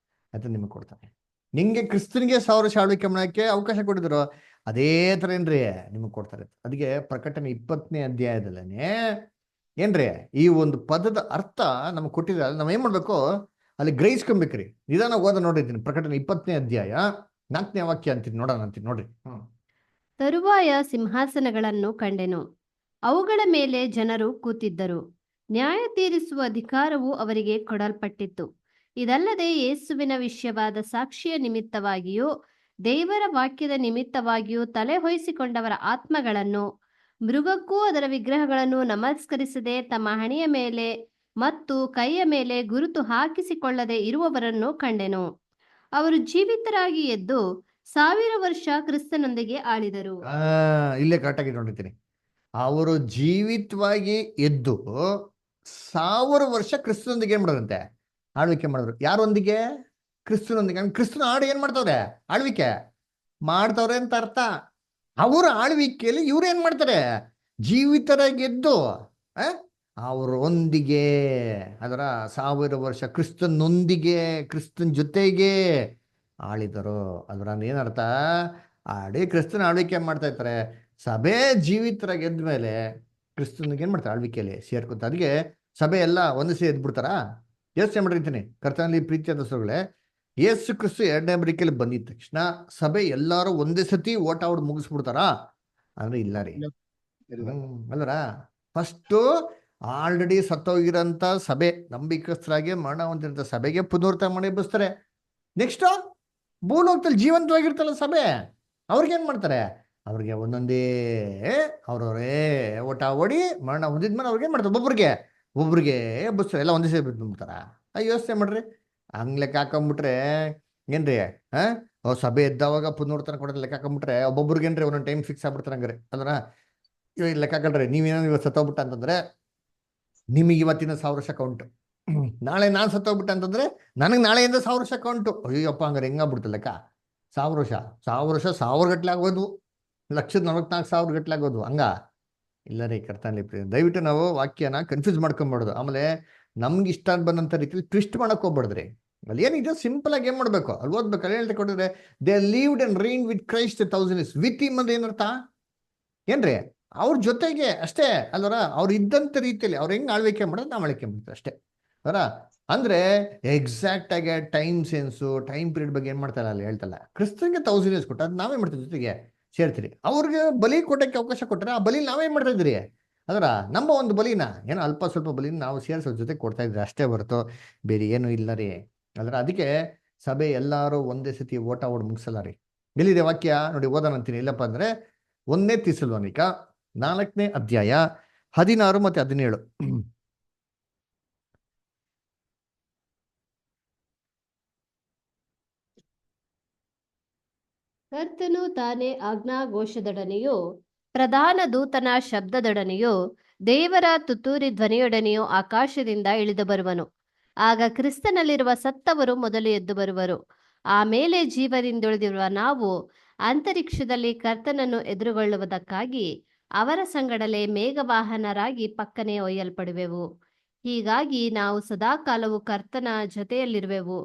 ಅಂತ ನಿಮಗೆ ಕೊಡ್ತಾನೆ. ಹೆಂಗೆ ಕ್ರಿಸ್ತನ್ಗೆ 1000 ವರ್ಷ ಆಳ್ವಿಕೆ ಮಾಡಕ್ಕೆ ಅವಕಾಶ ಕೊಟ್ಟಿದ್ರು ಅದೇ ತರ ಏನ್ರಿ ನಿಮಗೆ ಕೊಡ್ತಾರೆ. ಅದಕ್ಕೆ ಪ್ರಕಟಣೆ 20ನೇ ಅಧ್ಯಾಯದಲ್ಲೇನೆ ಏನ್ರಿ ಈ ಒಂದು ಪದದ ಅರ್ಥ ನಮ್ಗೆ ಕೊಟ್ಟಿದ್ರೆ ನಾವ್ ಏನ್ ಮಾಡ್ಬೇಕು, ಅಲ್ಲಿ ಗ್ರಹಿಸ್ಕೊಬೇಕ್ರಿ. ನಿಧಾನ ಓದ ನೋಡಿದ್ದೀನಿ. ಪ್ರಕಟಣೆ 20ನೇ ಅಧ್ಯಾಯ 4ನೇ ವಾಕ್ಯ ಅಂತೀನಿ, ನೋಡೋಣ ಅಂತೀನಿ ನೋಡ್ರಿ. ತರುವಾಯ ಸಿಂಹಾಸನಗಳನ್ನು ಕಂಡೆನು, ಅವುಗಳ ಮೇಲೆ ಜನರು ಕೂತಿದ್ದರು, ನ್ಯಾಯ ತೀರಿಸುವ ಅಧಿಕಾರವು ಅವರಿಗೆ ಕೊಡಲ್ಪಟ್ಟಿತ್ತು. ಇದಲ್ಲದೆ ಯೇಸುವಿನ ವಿಷಯವಾದ ಸಾಕ್ಷಿಯ ನಿಮಿತ್ತವಾಗಿಯೂ ದೇವರ ವಾಕ್ಯದ ನಿಮಿತ್ತವಾಗಿಯೂ ತಲೆ ಹೊಯ್ಸಿಕೊಂಡವರ ಆತ್ಮಗಳನ್ನು ಮೃಗಕ್ಕೂ ಅದರ ವಿಗ್ರಹಗಳನ್ನು ನಮಸ್ಕರಿಸದೆ ತಮ್ಮ ಹಣೆಯ ಮೇಲೆ ಮತ್ತು ಕೈಯ ಮೇಲೆ ಗುರುತು ಹಾಕಿಸಿಕೊಳ್ಳದೆ ಇರುವವರನ್ನು ಕಂಡೆನು. ಅವರು ಜೀವಿತರಾಗಿ ಎದ್ದು 1000 ವರ್ಷ ಕ್ರಿಸ್ತನೊಂದಿಗೆ ಆಳಿದರು. ಇಲ್ಲೇ ಕರೆಕ್ಟಾಗಿ ನೋಡಿದ್ದೀನಿ. ಅವರು ಜೀವಿತವಾಗಿ ಎದ್ದು 1000 ವರ್ಷ ಕ್ರಿಸ್ತನೊಂದಿಗೆ ಏನ್ ಮಾಡೋದಂತೆ, ಆಳ್ವಿಕೆ ಮಾಡಿದ್ರು. ಯಾರೊಂದಿಗೆ? ಕ್ರಿಸ್ತನೊಂದಿಗೆ. ಕ್ರಿಸ್ತನ ಆಡು ಏನ್ ಮಾಡ್ತವ್ರೆ? ಆಳ್ವಿಕೆ ಮಾಡ್ತವ್ರೆ ಅಂತ ಅರ್ಥ. ಅವರ ಆಳ್ವಿಕೆಯಲ್ಲಿ ಇವ್ರು ಏನ್ ಮಾಡ್ತಾರೆ? ಜೀವಿತರಾಗಿ ಎದ್ದು ಅವರೊಂದಿಗೆ, ಅದರ 1000 ವರ್ಷ ಕ್ರಿಸ್ತನೊಂದಿಗೆ, ಕ್ರಿಸ್ತನ ಜೊತೆಗೆ ಆಳಿದರು. ಅದರ ಏನರ್ಥ? ಆಡಿ ಕ್ರಿಸ್ತನ ಆಳ್ವಿಕೆ ಮಾಡ್ತಾ ಇರ್ತಾರೆ. ಸಭೆ ಜೀವಿತರಾಗಿ ಎದ್ದ ಮೇಲೆ ಕ್ರಿಸ್ತನಿಗೆ ಏನ್ ಮಾಡ್ತಾರೆ? ಆಳ್ವಿಕೆಯಲ್ಲಿ ಸೇರ್ಕೊತ. ಅದಕ್ಕೆ ಸಭೆ ಎಲ್ಲ ಒಂದೇ ಸೇರಿ ಎದ್ಬಿಡ್ತಾರ? ಯೋಚನೆ ಮಾಡಿರ್ತೀನಿ. ಕರ್ತನಲ್ಲಿ ಪ್ರೀತಿಯಾದ ಸೋಗಳೇ, ಯೇಸು ಕ್ರಿಸ್ತು 2ನೇ ಬರಿಕೆಯಲ್ಲಿ ಬಂದಿದ ತಕ್ಷಣ ಸಭೆ ಎಲ್ಲಾರು ಒಂದೇ ಸತಿ ಓಟ ಔಟ್ ಮುಗಿಸ್ಬಿಡ್ತಾರ ಅಂದ್ರೆ ಇಲ್ಲ ರೀ. ಅಲ್ಲರ ಫಸ್ಟು ಆಲ್ರೆಡಿ ಸತ್ತೋಗಿರೋಂಥ ಸಭೆ, ನಂಬಿಕಸ್ಥರಾಗಿ ಮರಣ ಹೊಂದಿರಂಥ ಸಭೆಗೆ ಪುನರುತ್ಥಾನ ಮಾಡಿ ಎಬ್ಬಿಸ್ತಾರೆ. ನೆಕ್ಸ್ಟ್ ಭೂಲೋಕದಲ್ಲಿ ಜೀವಂತವಾಗಿರ್ತಲ್ಲ ಸಭೆ, ಅವ್ರಿಗೇನ್ ಮಾಡ್ತಾರೆ? ಅವ್ರಿಗೆ ಒಂದೊಂದೇ ಅವ್ರವರೇ ಓಟ ಓಡಿ ಮರಣ ಹೊಂದಿದ್ಮೇಲೆ ಅವ್ರಿಗೆ ಏನ್ ಮಾಡ್ತಾರೆ? ಒಬ್ಬೊಬ್ರಿಗೆ ಎಬ್ಬಿಸ್ತಾರೆ. ಎಲ್ಲ ಒಂದೇ ಸೇರಿ ಬಿಟ್ಬಿಡ್ತಾರ? ಯೋಚನೆ ಮಾಡ್ರಿ. ಹಂಗ್ ಲೆಕ್ಕ ಹಾಕೊಂಡ್ಬಿಟ್ರೆ ಏನ್ರಿ, ಅವ್ರ ಸಭೆ ಎದ್ದವಾಗ ಪುನರುತ್ಥಾನ ಕೊಡೋದು ಲೆಕ್ಕ ಹಾಕೊಂಡ್ಬಿಟ್ರೆ ಒಬ್ಬೊಬ್ರಿಗೇನ್ರಿ ಒಂದೊಂದು ಟೈಮ್ ಫಿಕ್ಸ್ ಆಗ್ಬಿಡ್ತಾರೆ. ಹಂಗಾರೆ ಅಲ್ರ ಇವಾಗ ಲೆಕ್ಕ ಹಾಕಲ್ರಿ. ನೀವೇನೋ ಇವತ್ತು ಸತ್ತೋಗ್ಬಿಟ್ಟ ಅಂತಂದ್ರೆ ನಿಮಗೆ ಇವತ್ತಿನ 1000 ವರ್ಷ ಕೌಂಟು. ನಾಳೆ ನಾನು ಸತ್ತೋಗ್ಬಿಟ್ಟೆ ಅಂತಂದ್ರೆ ನನಗೆ ನಾಳೆಯಿಂದ 1000 ವರ್ಷ ಕೌಂಟು. ಅಯ್ಯಪ್ಪ ಹಂಗಾರೆ ಹೆಂಗಾಗ್ಬಿಡ್ತು ಲೆಕ್ಕ? 1000 ವರ್ಷ 1000 ಗಟ್ಟಲೆ ಆಗೋದು, 1,44,000 ಗಟ್ಟಲೆ ಆಗೋದು ಹಂಗ ಇಲ್ಲ ರೀ. ಕರ್ತನಲ್ಲಿ ದಯವಿಟ್ಟು ನಾವು ವಾಕ್ಯನ ಕನ್ಫ್ಯೂಸ್ ಮಾಡ್ಕೊಂಬಾರ್ದು. ಆಮೇಲೆ ನಮ್ಗೆ ಇಷ್ಟ ಬಂದಂಥ ರೀತಿಲಿ ಟ್ವಿಸ್ಟ್ ಮಾಡಕ್ ಹೋಗ್ಬಾರ್ದ್ರಿ. ಅಲ್ಲಿ ಏನಿದೆ ಸಿಂಪಲ್ ಆಗಿ ಏನ್ ಮಾಡ್ಬೇಕು? ಅಲ್ಲಿ ಓದ್ಬೇಕು. ಅಲ್ಲಿ ಹೇಳ್ತಾ ಕೊಟ್ಟಿದ್ರೆ they lived and rain with Christ 1000 years. With him ಅಂದ್ರೆ ಏನರ್ಥ? ಏನ್ರಿ? ಅವ್ರ ಜೊತೆಗೆ ಅಷ್ಟೇ ಅಲ್ವರ. ಅವ್ರು ಇದ್ದಂಥ ರೀತಿಯಲ್ಲಿ ಅವ್ರು ಹೆಂಗ್ ಆಳ್ವಿಕೆ ಮಾಡೋದು ನಾವು ಆಳ್ವಿಕೆ ಮಾಡ್ತೀವಿ ಅಷ್ಟೇ ಅವರ. ಅಂದ್ರೆ ಎಕ್ಸಾಕ್ಟ್ ಆಗಿ ಟೈಮ್ ಸೆನ್ಸು ಟೈಮ್ ಪೀರಿಯಡ್ ಬಗ್ಗೆ ಏನ್ ಮಾಡ್ತಾರಲ್ಲ ಅಲ್ಲಿ ಹೇಳ್ತಲ್ಲ. ಕ್ರಿಸ್ತನ್ಗೆ 1000 years ಕೊಟ್ಟು ಅದು ನಾವೇ ಮಾಡ್ತೀವಿ ಜೊತೆಗೆ ಸೇರ್ತೀರಿ. ಅವ್ರಿಗೆ ಬಲಿ ಕೊಟ್ಟಕ್ಕೆ ಅವಕಾಶ ಕೊಟ್ಟರೆ ಆ ಬಲಿ ನಾವೇನ್ ಮಾಡ್ತಾ ಇದ್ರಿ? ಅದರ ನಮ್ಮ ಒಂದು ಬಲಿನ ಏನೋ ಅಲ್ಪ ಸ್ವಲ್ಪ ಬಲಿನ ನಾವು ಸೇರಿಸೋ ಜೊತೆ ಕೊಡ್ತಾ ಇದ್ರಿ ಅಷ್ಟೇ ಹೊರತು ಬೇರೆ ಏನು ಇಲ್ಲ ರೀ. ಅದರ ಅದಕ್ಕೆ ಸಭೆ ಎಲ್ಲಾರು ಒಂದೇ ಸತಿ ಓಟ ಓಡ್ ಮುಗಿಸಲ್ಲ ರೀ. ಎಲ್ಲಿದೆ ವಾಕ್ಯ ನೋಡಿ, ಓದೋಣ ಅಂತೀನಿ. ಇಲ್ಲಪ್ಪ ಅಂದ್ರೆ 1ನೇ ಥೆಸಲೋನಿಕ 4ನೇ ಅಧ್ಯಾಯ 16 ಮತ್ತೆ 17. ಕರ್ತನು ತಾನೇ ಆಜ್ಞಾಘೋಷದೊಡನೆಯೂ ಪ್ರಧಾನ ದೂತನ ಶಬ್ದದೊಡನೆಯೂ ದೇವರ ತುತ್ತೂರಿ ಧ್ವನಿಯೊಡನೆಯೂ ಆಕಾಶದಿಂದ ಇಳಿದು ಬರುವನು. ಆಗ ಕ್ರಿಸ್ತನಲ್ಲಿರುವ ಸತ್ತವರು ಮೊದಲು ಎದ್ದು ಬರುವರು. ಆಮೇಲೆ ಜೀವದಿಂದುಳಿದಿರುವ ನಾವು ಅಂತರಿಕ್ಷದಲ್ಲಿ ಕರ್ತನನ್ನು ಎದುರುಗೊಳ್ಳುವುದಕ್ಕಾಗಿ ಅವರ ಸಂಗಡಲೇ ಮೇಘವಾಹನರಾಗಿ ಪಕ್ಕನೆ ಒಯ್ಯಲ್ಪಡುವೆವು. ಹೀಗಾಗಿ ನಾವು ಸದಾಕಾಲವು ಕರ್ತನ ಜೊತೆಯಲ್ಲಿರುವೆವು.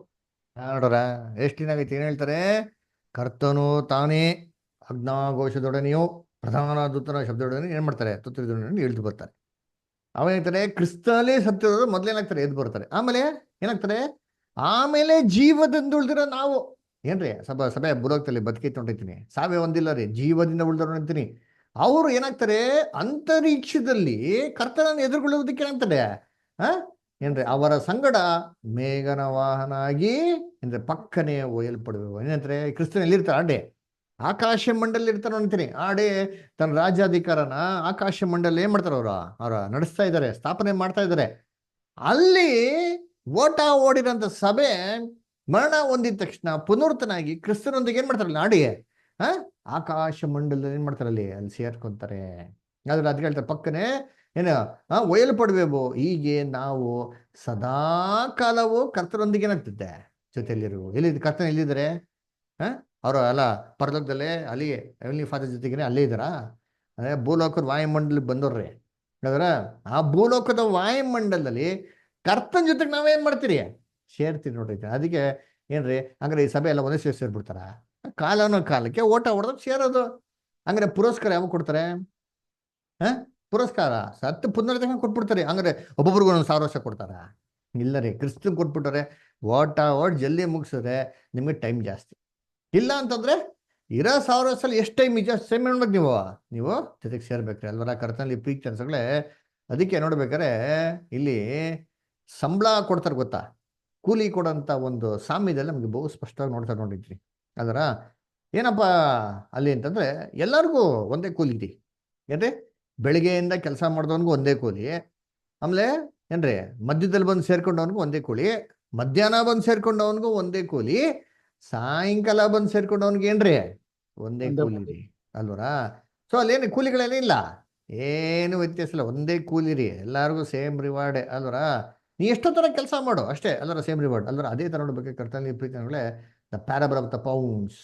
ನೋಡ್ರ ಎಷ್ಟು ದಿನ ಆಗೈತಿ, ಏನ್ ಹೇಳ್ತಾರೆ? ಕರ್ತನು ತಾನೇ ಅಜ್ಞಾಘೋಷದೊಡನೆಯೋ ಪ್ರಧಾನ ದೂತನ ಶಬ್ದದೊಡನೆ ಏನ್ ಮಾಡ್ತಾರೆ? ತುತ್ತೂರಿದೊಡನೆ ಇಳಿದು ಬರ್ತಾರೆ. ಅವೇನಾಗ್ತಾರೆ? ಕ್ರಿಸ್ತನಲ್ಲಿ ಸತ್ಯದವರು ಮೊದ್ಲೇನಾಗ್ತಾರೆ? ಎದ್ದು ಬರ್ತಾರೆ. ಆಮೇಲೆ ಏನಾಗ್ತಾರೆ? ಆಮೇಲೆ ಜೀವದಿಂದ ಉಳ್ದಿರೋ ನಾವು ಏನ್ರಿ ಸಭೆ ಬುರೋಕ್ತಲ್ಲಿ ಬದುಕೈತೆ ಹೊಂಟಿದ್ದೀನಿ, ಸಾವೇ ಒಂದಿಲ್ಲ ರೀ, ಜೀವದಿಂದ ಉಳ್ದವ್ರು ಅಂತೀನಿ. ಅವರು ಏನಾಗ್ತಾರೆ? ಅಂತರಿಕ್ಷದಲ್ಲಿ ಕರ್ತನನ್ನು ಎದುರುಗೊಳ್ಳುವುದಕ್ಕೆ ಏನಾಗ್ತದೆ? ಆ ಏನ್ರಿ ಅವರ ಸಂಗಡ ಮೇಘನ ವಾಹನಾಗಿ ಅಂದ್ರೆ ಪಕ್ಕನೆ ಒಯ್ಯಲ್ಪಡುವ. ಏನಂತಾರೆ? ಕ್ರಿಸ್ತನ ಎಲ್ಲಿರ್ತಾರೆ? ಆಡೆ ಆಕಾಶ ಮಂಡಲ ಇರ್ತಾರ ಅಂತೀನಿ. ಆಡೆ ತನ್ನ ರಾಜ್ಯಾಧಿಕಾರನ ಆಕಾಶ ಮಂಡಲ ಏನ್ ಮಾಡ್ತಾರ? ಅವ್ರ ನಡೆಸ್ತಾ ಇದ್ದಾರೆ, ಸ್ಥಾಪನೆ ಮಾಡ್ತಾ ಇದ್ದಾರೆ. ಅಲ್ಲಿ ಓಟ ಓಡಿರೋಂಥ ಸಭೆ ಮರಣ ಹೊಂದಿದ ತಕ್ಷಣ ಪುನರ್ತನಾಗಿ ಕ್ರಿಸ್ತನೊಂದಿಗೆ ಏನ್ ಮಾಡ್ತಾರಲ್ಲ ನಾಡಿಗೆ ಆಕಾಶ ಮಂಡಲ ಏನ್ ಮಾಡ್ತಾರೆ? ಅಲ್ಲಿ ಸೇರ್ಕೊಂತಾರೆ. ಆದ್ರೆ ಅದ್ ಹೇಳ್ತಾರೆ ಪಕ್ಕನೆ ಏನು ಒಯ್ಯಲ್ಪಡ್ಬೇಕು. ಹೀಗೆ ನಾವು ಸದಾ ಕಾಲವು ಕರ್ತನೊಂದಿಗೆ ಏನಾಗ್ತಿದ್ದೆ? ಜೊತೆಯಲ್ಲಿರುವ. ಎಲ್ಲಿ ಕರ್ತನ ಎಲ್ಲಿದ್ದಾರೆ? ಅವರು ಅಲ್ಲ ಪರಲೋಕದಲ್ಲೇ ಅಲ್ಲಿ ಹೆವನ್ಲಿ ಫಾದರ್ ಜೊತೆಗೇನೆ ಅಲ್ಲೇ ಇದ್ದಾರಾ? ಅದೇ ಭೂಲೋಕದ ವಾಯುಮಂಡಲಕ್ಕೆ ಬಂದವ್ರಿ. ಅದರ ಆ ಭೂಲೋಕದ ವಾಯುಮಂಡಲದಲ್ಲಿ ಕರ್ತನ ಜೊತೆಗೆ ನಾವೇನ್ ಮಾಡ್ತೀರಿ? ಸೇರ್ತೀರಿ ನೋಡ್ರಿ. ಅದಕ್ಕೆ ಏನ್ರಿ ಹಂಗಾರೆ ಈ ಸಭೆ ಎಲ್ಲ ಒಂದೇ ಸೇರ್ಬಿಡ್ತಾರ? ಕಾಲಕ್ಕೆ ಓಟ ಹೊಡೆದಾಗ ಸೇರೋದು. ಹಂಗಾರೆ ಪುರಸ್ಕಾರ ಯಾವಾಗ ಕೊಡ್ತಾರೆ? ಪುರಸ್ಕಾರ ಸತ್ತು ಪುನರ್ತನ ಕೊಟ್ಬಿಡ್ತಾರೆ. ಹಂಗಾರೆ ಒಬ್ಬೊಬ್ರಿಗೂ 1,000 ವರ್ಷ ಕೊಡ್ತಾರ? ಇಲ್ಲ ರೀ, ಕ್ರಿಸ್ತನ್ ಕೊಟ್ಬಿಟ್ಟಾರೆ. ಓಟ ಜಲ್ದಿ ಮುಗಿಸಿದ್ರೆ ನಿಮಗೆ ಟೈಮ್ ಜಾಸ್ತಿ. ಇಲ್ಲ ಅಂತಂದ್ರೆ ಇರೋ 1,000 ವರ್ಷದಲ್ಲಿ ಎಷ್ಟು ಟೈಮ್ ಜಾಸ್ತಿ ಟೈಮ್ ಮಾಡ್ಬೇಕು ನೀವು ಜೊತೆಗೆ ಸೇರ್ಬೇಕ್ರಿ ಅಲ್ವರ? ಕರ್ತನಲ್ಲಿ ಪ್ರೀತಿ ಅನ್ಸಗಳೇ. ಅದಕ್ಕೆ ನೋಡ್ಬೇಕಾರೆ ಇಲ್ಲಿ ಸಂಬಳ ಕೊಡ್ತಾರೆ ಗೊತ್ತಾ? ಕೂಲಿ ಕೊಡೋಂಥ ಒಂದು ಸಾಮ್ಯದಲ್ಲಿ ನಮಗೆ ಬಹು ಸ್ಪಷ್ಟವಾಗಿ ನೋಡಿದ್ರಿ. ಅದರ ಏನಪ್ಪ ಅಲ್ಲಿ ಅಂತಂದ್ರೆ ಎಲ್ಲರಿಗೂ ಒಂದೇ ಕೂಲಿ ಇದೆ. ಏನ್ರಿ? ಬೆಳಿಗ್ಗೆಯಿಂದ ಕೆಲಸ ಮಾಡಿದವನಿಗೂ ಒಂದೇ ಕೂಲಿ. ಆಮೇಲೆ ಏನ್ರಿ ಮಧ್ಯದಲ್ಲಿ ಬಂದು ಸೇರ್ಕೊಂಡವನಿಗೂ ಒಂದೇ ಕೂಲಿ, ಮಧ್ಯಾಹ್ನ ಬಂದು ಸೇರ್ಕೊಂಡವನಿಗೂ ಒಂದೇ ಕೂಲಿ, ಸಾಯಂಕಾಲ ಬಂದು ಸೇರ್ಕೊಂಡವನಿಗೆ ಏನ್ರಿ ಒಂದೇ ಕೂಲಿ ರೀ ಅಲ್ವರ? ಸೊ ಅಲ್ಲೇನು ಕೂಲಿಗಳೇನೇ ಇಲ್ಲ, ಏನು ವ್ಯತ್ಯಾಸ ಇಲ್ಲ, ಒಂದೇ ಕೂಲಿ ರೀ, ಎಲ್ಲರಿಗೂ ಸೇಮ್ ರಿವಾರ್ಡ್ ಅಲ್ವರ? ನೀ ಎಷ್ಟೋ ತರ ಕೆಲಸ ಮಾಡು ಅಷ್ಟೇ ಅಲ್ವರ, ಸೇಮ್ ರಿವಾರ್ಡ್ ಅಲ್ವರ? ಅದೇ ತರ ನೋಡ್ಬೇಕು ಕರ್ತನಲ್ಲಿ ಪ್ರೀತಿಗಳೇ. The parable of the pounds,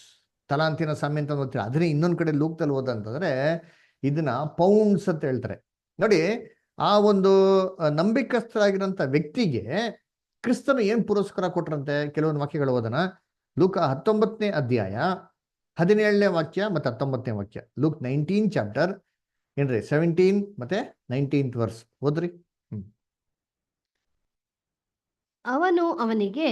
ತಲಾಂತಿನ ಸಾಮ್ಯ ಅಂತ ಓದ್ತೀವಿ. ಅದನ್ನೇ ಇನ್ನೊಂದು ಕಡೆ ಲೂಕ್ದಲ್ಲಿ ಓದಂತಂದ್ರೆ ಇದನ್ನ ಪೌಂಡ್ಸ್ ಅಂತ ಹೇಳ್ತಾರೆ. ನೋಡಿ, ಆ ಒಂದು ನಂಬಿಕಸ್ಥರಾಗಿರೋಂಥ ವ್ಯಕ್ತಿಗೆ ಕ್ರಿಸ್ತನು ಏನ್ ಪುರಸ್ಕಾರ ಕೊಟ್ರಂತೆ? ಕೆಲವೊಂದು ವಾಕ್ಯಗಳು ಓದನ. ಲೂಕ 19ನೇ ಅಧ್ಯಾಯ 17ನೇ ವಾಕ್ಯ ಮತ್ತೆ 19ನೇ ವಾಕ್ಯ. ಲೂಕ್ 19 ಚಾಪ್ಟರ್ ಏನ್ರಿ 17 ಮತ್ತೆ 19th ವರ್ಸ್ ಓದ್ರಿ. ಅವನು ಅವನಿಗೆ,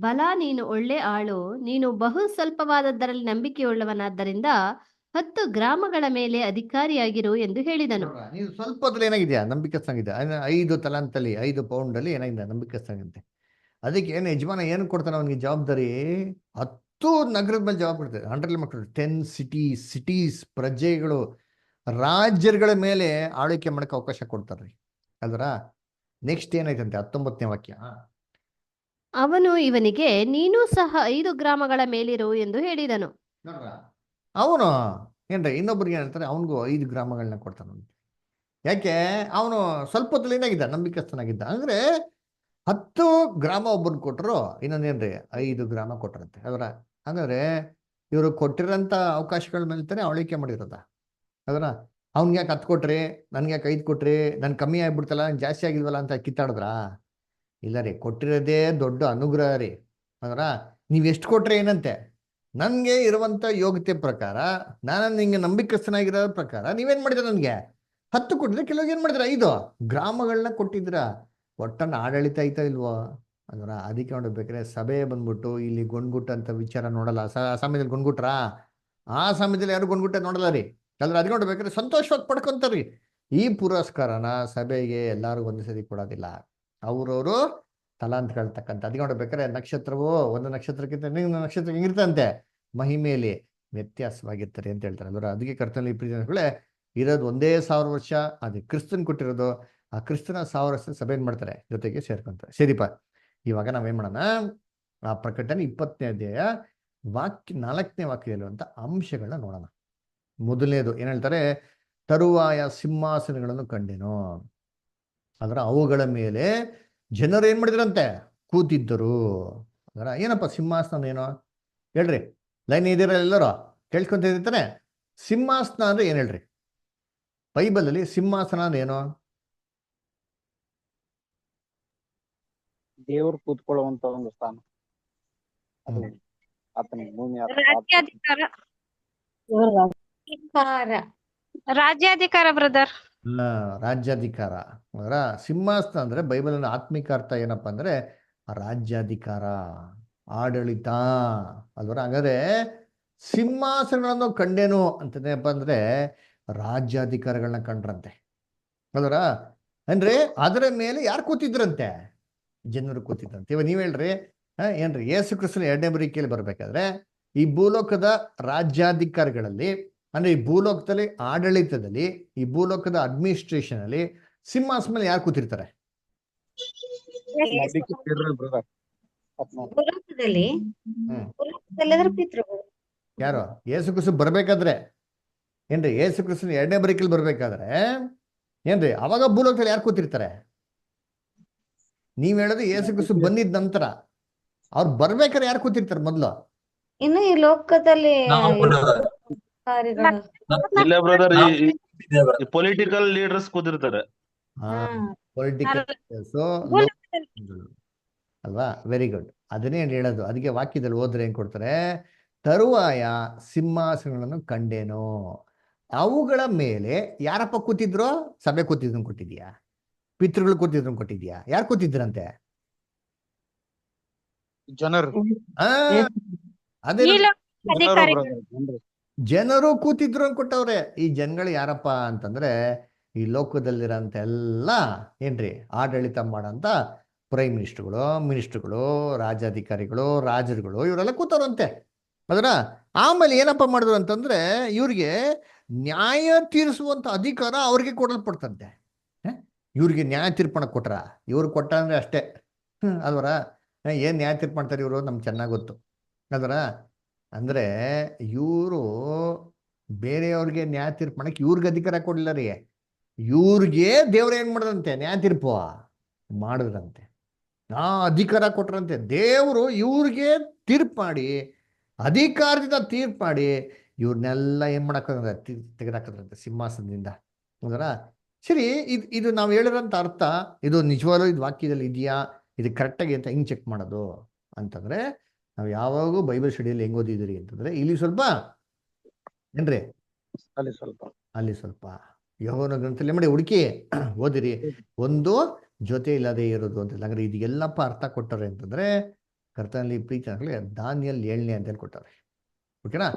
ಬಲ, ನೀನು ಒಳ್ಳೆ ಆಳು, ನೀನು ಬಹು ಸ್ವಲ್ಪವಾದದ್ದರಲ್ಲಿ ನಂಬಿಕೆಯುಳ್ಳವನಾದ್ದರಿಂದ 10 ಗ್ರಾಮಗಳ ಮೇಲೆ ಅಧಿಕಾರಿಯಾಗಿರು ಎಂದು ಹೇಳಿದನು. ನೀನು ಸ್ವಲ್ಪದಲ್ಲಿ ಏನಾಗಿದ್ಯಾ? ನಂಬಿಕಸ್ಥಾಗಿದೆ. 5 ತಲಾಂತಲ್ಲಿ 5 ಪೌಂಡ್ ಅಲ್ಲಿ ಏನಾಗಿದೆ? ನಂಬಿಕಸ್ಥಾಗಂತೆ. ಅದಕ್ಕೆ ಏನು ಯಜಮಾನ ಏನು ಕೊಡ್ತಾನೆ ಅವನಿಗೆ ಜವಾಬ್ದಾರಿ? 10 ನಗರದ ಮೇಲೆ ಜವಾಬ್ದಾರಿ ಕೊಡ್ತಾರೆ. 100 ಮಕ್ಕಳು 10 ಸಿಟೀಸ್ ಪ್ರಜೆಗಳು ರಾಜ್ಯಗಳ ಮೇಲೆ ಆಳ್ವಿಕೆ ಮಾಡಕ್ಕೆ ಅವಕಾಶ ಕೊಡ್ತಾರ್ರಿ ಅಲ್ವರ? ನೆಕ್ಸ್ಟ್ ಏನಾಯ್ತಂತೆ 19ನೇ ವಾಕ್ಯ. ಅವನು ಇವನಿಗೆ, ನೀನೂ ಸಹ 5 ಗ್ರಾಮಗಳ ಮೇಲಿರು ಎಂದು ಹೇಳಿದನು. ಅವನು ಏನ್ರಿ ಇನ್ನೊಬ್ರಿಗೆ ಏನಂತಾರೆ? ಅವನಿಗೂ 5 ಗ್ರಾಮಗಳನ್ನ ಕೊಡ್ತಾನ. ಯಾಕೆ? ಅವನು ಸ್ವಲ್ಪ ಹೊತ್ತಲ್ಲಿ ಏನಾಗಿದ್ದ? ನಂಬಿಕಸ್ಥನಾಗಿದ್ದ. ಅಂದ್ರೆ 10 ಗ್ರಾಮ ಒಬ್ಬನ್ ಕೊಟ್ಟರು, ಇನ್ನೊಂದೇನ್ರಿ 5 ಗ್ರಾಮ ಕೊಟ್ಟರಂತೆ ಅದರ. ಹಂಗಾದ್ರೆ ಇವರು ಕೊಟ್ಟಿರೋಂಥ ಅವಕಾಶಗಳ ಮೇಲೆ ಆಳ್ವಿಕೆ ಮಾಡಿರೋದ ಅದರ. ಅವ್ನಿಗೆ ಯಾಕೆ 10 ಕೊಟ್ರಿ, ನನ್ಗೆ ಯಾಕೆ 5 ಕೊಟ್ರಿ, ನನ್ ಕಮ್ಮಿ ಆಗ್ಬಿಡ್ತಲ್ಲ, ನನ್ ಜಾಸ್ತಿ ಆಗಿಲ್ವಲ್ಲ ಅಂತ ಕಿತ್ತಾಡಿದ್ರ? ಇಲ್ಲ ರೀ, ಕೊಟ್ಟಿರೋದೇ ದೊಡ್ಡ ಅನುಗ್ರಹ ರೀ ಅದರ. ನೀವ್ ಎಷ್ಟು ಕೊಟ್ರೆ ಏನಂತೆ? ನನ್ಗೆ ಇರುವಂತ ಯೋಗ್ಯತೆ ಪ್ರಕಾರ, ನಾನು ನಿಂಗೆ ನಂಬಿಕಸ್ಥನಾಗಿರೋ ಪ್ರಕಾರ ನೀವೇನ್ ಮಾಡಿದ್ರ? ನನ್ಗೆ 10 ಕೊಟ್ಟಿದ್ರೆ, ಕೆಲವಾಗ ಏನ್ ಮಾಡಿದ್ರ 5 ಗ್ರಾಮಗಳನ್ನ ಕೊಟ್ಟಿದ್ರ. ಒಟ್ಟನ್ನ ಆಡಳಿತ ಐತಾ ಇಲ್ವೋ ಅದರ? ಅದಕ್ಕೆ ನೋಡ್ಬೇಕಾದ್ರೆ ಸಭೆ ಬಂದ್ಬಿಟ್ಟು ಇಲ್ಲಿ ಗೊಂಡ್ಗುಟ್ಟಂತ ವಿಚಾರ ನೋಡಲ್ಲ. ಸಮಯದಲ್ಲಿ ಗೊಂಡ್ಗುಟ್ರ? ಆ ಸಮಯದಲ್ಲಿ ಯಾರು ಗೊಂಡ್ಗುಟ್ಟ ನೋಡಲ್ಲ ರೀ ಅಲ್ರ? ಅದಕ್ಕೆ ನೋಡ್ಬೇಕಾದ್ರೆ ಸಂತೋಷವಾಗಿ ಪಡ್ಕೊಂತಾರ್ರಿ. ಈ ಪುರಸ್ಕಾರನ ಸಭೆಗೆ ಎಲ್ಲಾರು ಒಂದೇ ಸರಿ ಕೊಡೋದಿಲ್ಲ, ಅವ್ರವರು ತಲಾಂತಗಳು ತಕ್ಕಂತ. ಅದಕ್ಕೆ ನೋಡ್ಬೇಕಾದ್ರೆ ನಕ್ಷತ್ರವು ಒಂದು ನಕ್ಷತ್ರಕ್ಕಿಂತ ಇನ್ನೊಂದು ನಕ್ಷತ್ರ ಹೆಂಗಿರ್ತಂತೆ? ಮಹಿಮೆಯಲ್ಲಿ ವ್ಯತ್ಯಾಸವಾಗಿರ್ತಾರೆ ಅಂತ ಹೇಳ್ತಾರೆ ಅಲ್ವರ? ಅದಕ್ಕೆ ಕರ್ತನಲ್ಲಿ ಪ್ರೀತಿಗಳೇ ಇರೋದು ಒಂದೇ 1000 ವರ್ಷ, ಅದು ಕ್ರಿಸ್ತನ್ ಕೊಟ್ಟಿರೋದು. ಆ ಕ್ರಿಸ್ತನ 1000 ವರ್ಷ ಸಭೆ ಏನ್ ಮಾಡ್ತಾರೆ? ಜೊತೆಗೆ ಸೇರ್ಕೊಂತಾರೆ. ಸರಿಪಾ, ಇವಾಗ ನಾವೇನ್ ಮಾಡೋಣ? ಆ ಪ್ರಕಟಣೆ 20ನೇ ಅಧ್ಯಾಯ 4ನೇ ವಾಕ್ಯದಲ್ಲಿರುವಂತ ಅಂಶಗಳನ್ನ ನೋಡೋಣ. ಮೊದಲನೇದು ಏನ್ ಹೇಳ್ತಾರೆ? ತರುವಾಯ ಸಿಂಹಾಸನಗಳನ್ನು ಕಂಡೆನು, ಅದರ ಅವುಗಳ ಮೇಲೆ ಜನರು ಏನ್ ಮಾಡಿದ್ರಂತೆ? ಕೂತಿದ್ದರು. ಅದರ ಏನಪ್ಪ ಸಿಂಹಾಸನ ಏನೋ ಹೇಳ್ರಿ? ಲೈನ್ ಇದೀರ ಎಲ್ಲರೂ ಕೇಳ್ಕೊಂತ ಇರ್ತಾನೆ. ಸಿಂಹಾಸನ ಅಂದ್ರೆ ಏನ್ ಹೇಳ್ರಿ? ಬೈಬಲಲ್ಲಿ ಸಿಂಹಾಸನ ಏನು? ದೇವರು ಕೂತ್ಕೊಳ್ಳುವಂತ ಒಂದು ಸ್ಥಾನ. ಅದು ಹ್ಮ್. ಆತನ ಭೂಮಿ ರಾಜ್ಯಾಧಿಕಾರ ಅಧಿಕಾರ. ರಾಜ್ಯಾಧಿಕಾರ ಬ್ರದರ್. ಅಲ್ಲ, ರಾಜ್ಯಾಧಿಕಾರ. ಅದರ ಸಿಂಹಾಸನ ಅಂದ್ರೆ ಬೈಬಲಿನ ಆತ್ಮಿಕ ಅರ್ಥ ಏನಪ್ಪಾ ಅಂದ್ರೆ ರಾಜ್ಯಾಧಿಕಾರ, ಆಡಳಿತ ಅಲ್ವರ. ಹಾಗಾದ್ರೆ ಸಿಂಹಾಸನಗಳನ್ನು ಕಂಡೇನು ಅಂತಂದೇನಪ್ಪ ಅಂದ್ರೆ ರಾಜ್ಯಾಧಿಕಾರಗಳನ್ನ ಕಂಡ್ರಂತೆ ಅಲ್ವರ. ಅಂದ್ರೆ ಅದರ ಮೇಲೆ ಯಾರು ಕೂತಿದ್ರಂತೆ? ಜನರು ಕೂತಿದ್ರಂತೆ. ಇವಾಗ ನೀವ್ ಹೇಳ್ರಿ, ಏನ್ರಿ ಯೇಸು ಕ್ರಿಸ್ತನ 2ನೇ ಬರುವಿಕೆಯಲ್ಲಿ ಬರ್ಬೇಕಾದ್ರೆ ಈ ಭೂಲೋಕದ ರಾಜ್ಯಾಧಿಕಾರಿಗಳಲ್ಲಿ, ಅಂದ್ರೆ ಈ ಭೂಲೋಕದಲ್ಲಿ ಆಡಳಿತದಲ್ಲಿ, ಈ ಭೂಲೋಕದ ಅಡ್ಮಿನಿಸ್ಟ್ರೇಷನ್ ಅಲ್ಲಿ ಸಿಂಹಾಸನ ಮೇಲೆ ಯಾರು ಕೂತಿರ್ತಾರೆ? ಬ್ರದರ್. ಪುರಾಣದಲ್ಲಿ ಹ್ಮ್. ಪುರಾಣದಲ್ಲಿದ್ರೆ ಪಿತೃಗಳು. ಯಾರು? ಯೇಸು ಕ್ರಿಸ್ತ ಬರ್ಬೇಕಾದ್ರೆ ಏನ್ರಿ, ಯೇಸು ಕ್ರಿಸ್ತನ 2ನೇ ಬರುವಿಕೆಯಲ್ಲಿ ಬರ್ಬೇಕಾದ್ರೆ ಏನ್ರಿ ಅವಾಗ ಭೂಲೋಕದಲ್ಲಿ ಯಾರು ಕೂತಿರ್ತಾರೆ? ನೀವ್ ಹೇಳೋದು ಯೇಸು ಕ್ರಿಸ್ತ ಬಂದಿದ ನಂತರ. ಅವ್ರು ಬರ್ಬೇಕಾದ್ರೆ ಯಾರು ಕೂತಿರ್ತಾರೆ ಮೊದ್ಲು? ಇನ್ನು ಈ ಲೋಕದಲ್ಲಿ ಕಾರ್ಯಗಳು. ಇಲ್ಲ ಬ್ರದರ್, ಈ ಪೊಲಿಟಿಕಲ್ ಲೀಡರ್ಸ್ ಕೂತಿರ್ತಾರೆ. ಪೊಲಿಟಿಕಲ್ ಅಲ್ವಾ? Very good. ಅದನ್ನೇ ಹೇಳೋದು. ಅದಕ್ಕೆ ವಾಕ್ಯದಲ್ಲಿ ಹೋದ್ರೆ ಏನ್ ಕೊಡ್ತಾರೆ? ತರುವಾಯ ಸಿಂಹಾಸನಗಳನ್ನು ಕಂಡೇನು, ಅವುಗಳ ಮೇಲೆ ಯಾರಪ್ಪ ಕೂತಿದ್ರು? ಸಭೆ ಕೂತಿದ್ರು ಕೊಟ್ಟಿದ್ಯಾ? ಪಿತೃಗಳು ಕೂತಿದ್ರು ಕೊಟ್ಟಿದ್ಯಾ? ಯಾರು ಕೂತಿದ್ರಂತೆ? ಜನರು. ಆ ಅದೇ ಈ ಲೋಕದ ಅಧಿಕಾರಿಗಳು. ಜನರು. ಜನರು ಕೂತಿದ್ರು ಕೊಟ್ಟವ್ರೆ. ಈ ಜನಗಳು ಯಾರಪ್ಪ ಅಂತಂದ್ರೆ ಈ ಲೋಕದಲ್ಲಿರೋಂಥ ಎಲ್ಲ ಏನ್ರಿ ಆಡಳಿತ ಮಾಡಂತ ಪ್ರೈಮ್ ಮಿನಿಸ್ಟರ್ಗಳು, ರಾಜಾಧಿಕಾರಿಗಳು, ರಾಜರುಗಳು, ಇವರೆಲ್ಲ ಕೂತವ್ರಂತೆ ಅದರ. ಆಮೇಲೆ ಏನಪ್ಪ ಮಾಡಿದ್ರು ಅಂತಂದ್ರೆ ಇವ್ರಿಗೆ ನ್ಯಾಯ ತೀರಿಸುವಂತ ಅಧಿಕಾರ ಅವ್ರಿಗೆ ಕೊಡಲ್ಪಡ್ತಂತೆ. ಇವ್ರಿಗೆ ನ್ಯಾಯ ತೀರ್ಪಣ ಕೊಟ್ರ? ಇವ್ರು ಕೊಟ್ಟ ಅಂದ್ರೆ ಅಷ್ಟೇ ಅಲ್ವರ. ಏನ್ ನ್ಯಾಯ ತೀರ್ಪು ಮಾಡ್ತಾರೆ ಇವರು ನಮ್ಗೆ ಚೆನ್ನಾಗಿ ಗೊತ್ತು ಅಲ್ವರ. ಅಂದ್ರೆ ಇವರು ಬೇರೆಯವ್ರಿಗೆ ನ್ಯಾಯ ತೀರ್ಪು ಮಾಡಕ್ಕೆ ಇವ್ರಿಗೆ ಅಧಿಕಾರ ಕೊಡಲಿಲ್ಲ ರೀ. ಇವ್ರಿಗೆ ದೇವ್ರ ಏನ್ ಮಾಡಿದ್ರಂತೆ? ನ್ಯಾಯ ತೀರ್ಪು ಮಾಡಿದ್ರಂತೆ. ಅಧಿಕಾರ ಕೊಟ್ರಂತೆ. ದೇವರು ಇವ್ರಿಗೆ ತೀರ್ಪು ಮಾಡಿ, ಅಧಿಕಾರದಿಂದ ತೀರ್ಪು ಮಾಡಿ ಇವ್ರನ್ನೆಲ್ಲ ಏನ್ ಮಾಡಕ್ಕಾಗಂದ್ರೆ ತೆಗೆದಾಕದ್ರಂತೆ ಸಿಂಹಾಸನದಿಂದ ಹೌದರ. ಸರಿ, ಇದು ನಾವು ಹೇಳಿರೋಂಥ ಅರ್ಥ ಇದು ನಿಜವಾಗ್ಲೂ ಇದು ವಾಕ್ಯದಲ್ಲಿ ಇದೆಯಾ, ಇದು ಕರೆಕ್ಟಾಗಿ ಅಂತ ಹೆಂಗ್ ಚೆಕ್ ಮಾಡೋದು ಅಂತಂದ್ರೆ, ನಾವು ಯಾವಾಗೂ ಬೈಬಲ್ ಸ್ಟಡಿಯಲ್ಲಿ ಹೆಂಗ್ ಓದಿದಿರಿ ಅಂತಂದ್ರೆ ಇಲ್ಲಿ ಸ್ವಲ್ಪ ಏನ್ರಿ, ಅಲ್ಲಿ ಸ್ವಲ್ಪ ಯೆಹೋವನ ಗ್ರಂಥದಲ್ಲಿ ಮಾಡಿ ಹುಡುಕಿ ಓದಿರಿ. ಒಂದು ಜೊತೆ ಇಲ್ಲದೆ ಇರೋದು ಅಂತ. ಹಂಗಾರೆ ಇದು ಎಲ್ಲಪ್ಪ ಅರ್ಥ ಕೊಟ್ಟವ್ರೆ ಅಂತಂದ್ರೆ ಕರ್ತನಲ್ಲಿ ಪ್ರೀತಿ ಆಗಲಿ ದಾನಿಯಲ್ 7ನೇ ಅಧ್ಯಾಯ ಕೊಟ್ಟವ್ರೆ. ಓಕೆನಾ?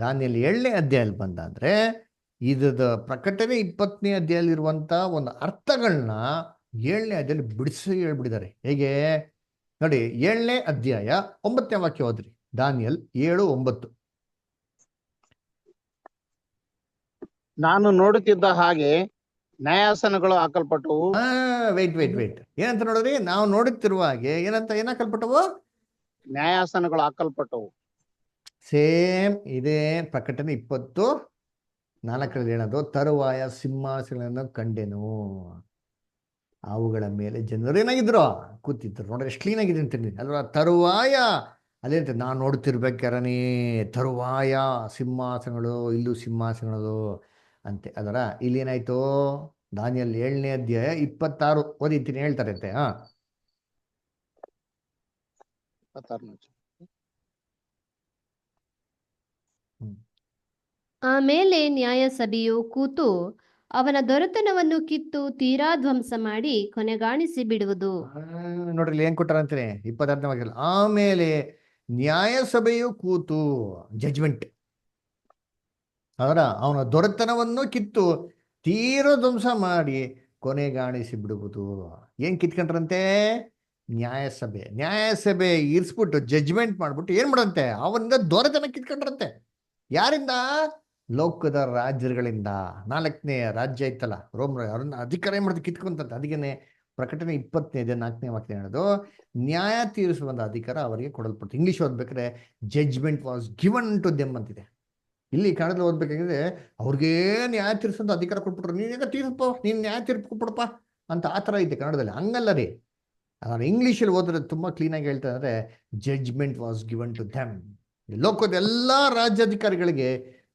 ದಾನಿಯಲ್ 7ನೇ ಅಧ್ಯಾಯಲ್ಲಿ ಬಂದ ಅಂದ್ರೆ ಇದ್ರದ ಪ್ರಕಟಣೆ 20ನೇ ಅಧ್ಯಾಯಲ್ಲಿ ಇರುವಂತ ಒಂದು ಅರ್ಥಗಳನ್ನ 7ನೇ ಅಧ್ಯಾಯಲ್ಲಿ ಬಿಡಿಸಿ ಹೇಳ್ಬಿಟ್ಟಿದ್ದಾರೆ. ಹೇಗೆ ನೋಡಿ, 7ನೇ ಅಧ್ಯಾಯ 9ನೇ ವಾಕ್ಯ ಓದ್ರಿ. ದಾನಿಯಲ್ 7:9. ನಾನು ನೋಡುತ್ತಿದ್ದ ಹಾಗೆ ನ್ಯಾಯಾಸನಗಳು ಹಾಕಲ್ಪಟ್ಟವು. ವೇಟ್ ಏನಂತ ನೋಡ್ರಿ? ನಾವು ನೋಡುತ್ತಿರುವ ಹಾಗೆ ಏನ್ ಹಾಕಲ್ಪಟ್ಟವು? ನ್ಯಾಯಾಸನಗಳು ಹಾಕಲ್ಪಟ್ಟವು. ಸೇಮ್ ಇದೇ ಪ್ರಕಟಣೆ 20:4 ಹೇಳೋದು. ತರುವಾಯ ಸಿಂಹಾಸನಗಳನ್ನು ಕಂಡೆನು, ಅವುಗಳ ಮೇಲೆ ಜನರು ಏನಾಗಿದ್ರು? ಕೂತಿದ್ರು. ನೋಡ್ರಿ ಎಷ್ಟು ಕ್ಲೀನ್ ಆಗಿದೆ ಅಂತೀನಿ ಅಲ್ವಾ? ತರುವಾಯ ಅದೇ ನಾನು ನೋಡ್ತಿರ್ಬೇಕಾರನೇ ತರುವಾಯ ಸಿಂಹಾಸನಗಳು, ಇಲ್ಲೂ ಸಿಂಹಾಸನಗಳು ಅಂತೆ ಅದರ. ಇಲ್ಲಿ ಏನಾಯ್ತು? ದಾನಿಯಲ್ 7ನೇ ಅಧ್ಯಾಯ 26 ಓದಿತೀನಿ ಹೇಳ್ತಾರೆ ಅಂತೆ. 26. ಆಮೇಲೆ ನ್ಯಾಯಸಭೆಯು ಕೂತು ಅವನ ದೊರೆತನವನ್ನು ಕಿತ್ತು ತೀರಾ ಧ್ವಂಸ ಮಾಡಿ ಕೊನೆಗಾಣಿಸಿ ಬಿಡುವುದು. ನೋಡ್ರಿ ಇಲ್ಲಿ ಏನ್ ಕೊಟ್ಟಾರ ಅಂತೀನಿ 26ನೇ ವಾಕ್ಯದಲ್ಲಿ. ಆಮೇಲೆ ನ್ಯಾಯಸಭೆಯು ಕೂತು, ಜಜ್ಮೆಂಟ್ ಅದರ, ಅವನ ದೊರೆತನವನ್ನು ಕಿತ್ತು ತೀರಾ ಧ್ವಂಸ ಮಾಡಿ ಕೊನೆಗಾಣಿಸಿ ಬಿಡುವುದು. ಏನ್ ಕಿತ್ಕೊಂಡ್ರಂತೆ? ನ್ಯಾಯಸಭೆ ಇರಿಸ್ಬಿಟ್ಟು ಜಜ್ಮೆಂಟ್ ಮಾಡ್ಬಿಟ್ಟು ಏನ್ ಮಾಡಂತೆ? ಅವನಿಂದ ದೊರೆತನ ಕಿತ್ಕೊಂಡ್ರಂತೆ. ಯಾರಿಂದ? ಲೋಕದ ರಾಜ್ಯಗಳಿಂದ. 4ನೇ ರಾಜ್ಯ ಇತ್ತಲ್ಲ ರೋಮ್, ಅವ್ರನ್ನ ಅಧಿಕಾರ ಏನ್ ಮಾಡಿದ್ರೆ ಕಿತ್ಕೊಂತಂತೆ. ಅದಕ್ಕೇನೆ ಪ್ರಕಟಣೆ 20ನೇ ಅಧ್ಯಾಯ 4ನೇ ವಾಕ್ಯ ಹೇಳೋದು, ನ್ಯಾಯ ತೀರಿಸುವಂತ ಅಧಿಕಾರ ಅವರಿಗೆ ಕೊಡಲ್ಪಡ್ತು. ಇಂಗ್ಲಿಷ್ ಓದ್ಬೇಕಾದ್ರೆ judgement was given to them ಅಂತಿದೆ. ಇಲ್ಲಿ ಕನ್ನಡದಲ್ಲಿ ಓದ್ಬೇಕಾಗಿದೆ ಅವ್ರಿಗೇ ನ್ಯಾಯ ತೀರಿಸುವಂತ ಅಧಿಕಾರ ಕೊಟ್ಬಿಟ್ರು. ನೀನೇಗ ತೀರ್ಪು, ನೀನ್ ನ್ಯಾಯ ತೀರ್ಪು ಕೊಟ್ಬಿಡಪ್ಪ ಅಂತ ಆ ಥರ ಐತೆ ಕನ್ನಡದಲ್ಲಿ. ಹಂಗಲ್ಲ ರೀ. ಅವ್ರು ಇಂಗ್ಲೀಷಲ್ಲಿ ಓದಿದ್ರೆ ತುಂಬಾ ಕ್ಲೀನಾಗಿ ಹೇಳ್ತಾ ಇದ್ದಾರೆ, judgement was given to them. ಲೋಕದ ಎಲ್ಲಾ ರಾಜ್ಯಾಧಿಕಾರಿಗಳಿಗೆ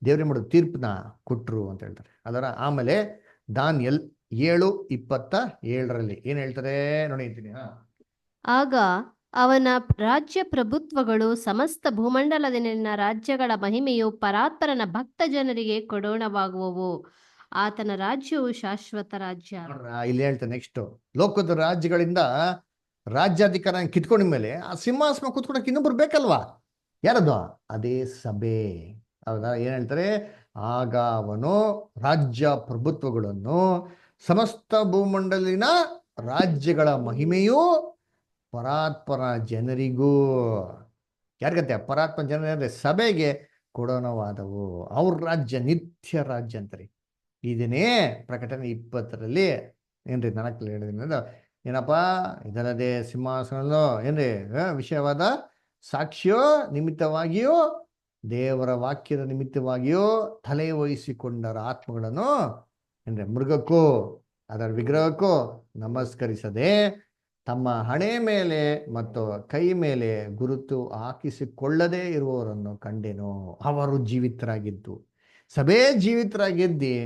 ದೇವ್ರೇ ಮಾಡೋದು ತೀರ್ಪನ್ನ ಕೊಟ್ರು ಅಂತ ಹೇಳ್ತಾರೆ ಅದರ. ಆಮೇಲೆ ದಾನಿಯೇಲ್ 7:27 ಏನ್ ಹೇಳ್ತಾರೆ ನೋಡಿದ್ದೀನಿ. ಆಗ ಅವನ ರಾಜ್ಯ ಪ್ರಭುತ್ವಗಳು ಸಮಸ್ತ ಭೂಮಂಡಲದಲ್ಲಿನ ರಾಜ್ಯಗಳ ಮಹಿಮೆಯು ಪರಾತ್ಪರನ ಭಕ್ತ ಜನರಿಗೆ ಕೊಡೋಣವಾಗುವವು. ಆತನ ರಾಜ್ಯವು ಶಾಶ್ವತ ರಾಜ್ಯ. ನೋಡ್ರ ಇಲ್ಲಿ ಹೇಳ್ತಾರೆ ನೆಕ್ಸ್ಟ್, ಲೋಕದ ರಾಜ್ಯಗಳಿಂದ ರಾಜ್ಯಾಧಿಕಾರ ಕಿತ್ಕೊಂಡ ಮೇಲೆ ಆ ಸಿಂಹಾಸನ ಕೂತ್ಕೊಳಕ್ ಇನ್ನೊಬ್ರು ಬೇಕಲ್ವಾ? ಯಾರದು? ಅದೇ ಸಭೆ. ಹೌದಾ? ಏನ್ ಹೇಳ್ತಾರೆ? ಆಗ ಅವನು ರಾಜ್ಯ ಪ್ರಭುತ್ವಗಳನ್ನು ಸಮಸ್ತ ಭೂಮಂಡಲಿನ ರಾಜ್ಯಗಳ ಮಹಿಮೆಯೂ ಪರಾತ್ಪರ ಜನರಿಗೂ, ಯಾರಿಗಂತೆ? ಪರಾತ್ಪರ ಜನರ ಅಂದ್ರೆ ಸಭೆಗೆ ಕೊಡೋಣವಾದವು. ಅವ್ರ ರಾಜ್ಯ ನಿತ್ಯ ರಾಜ್ಯ ಅಂತಾರೆ. ಇದನ್ನೇ ಪ್ರಕಟಣೆ 20 ಏನ್ರಿ 4 ಹೇಳಿದ ಏನಪ್ಪಾ? ಇದಲ್ಲದೆ ಸಿಂಹಾಸನಲ್ಲೂ ಏನ್ರಿ ವಿಷಯವಾದ ಸಾಕ್ಷ್ಯೋ ನಿಮಿತ್ತವಾಗಿಯೂ ದೇವರ ವಾಕ್ಯದ ನಿಮಿತ್ತವಾಗಿಯೂ ತಲೆ ವಹಿಸಿಕೊಂಡರ ಆತ್ಮಗಳನ್ನು ಏನ್ರಿ ಮೃಗಕ್ಕೂ ಅದರ ವಿಗ್ರಹಕ್ಕೂ ನಮಸ್ಕರಿಸದೆ ತಮ್ಮ ಹಣೆ ಮೇಲೆ ಮತ್ತು ಕೈ ಮೇಲೆ ಗುರುತು ಹಾಕಿಸಿಕೊಳ್ಳದೇ ಇರುವವರನ್ನು ಕಂಡೆನು. ಅವರು ಜೀವಿತರಾಗಿದ್ದು, ಸಭೆ ಜೀವಿತರಾಗಿದ್ದಿ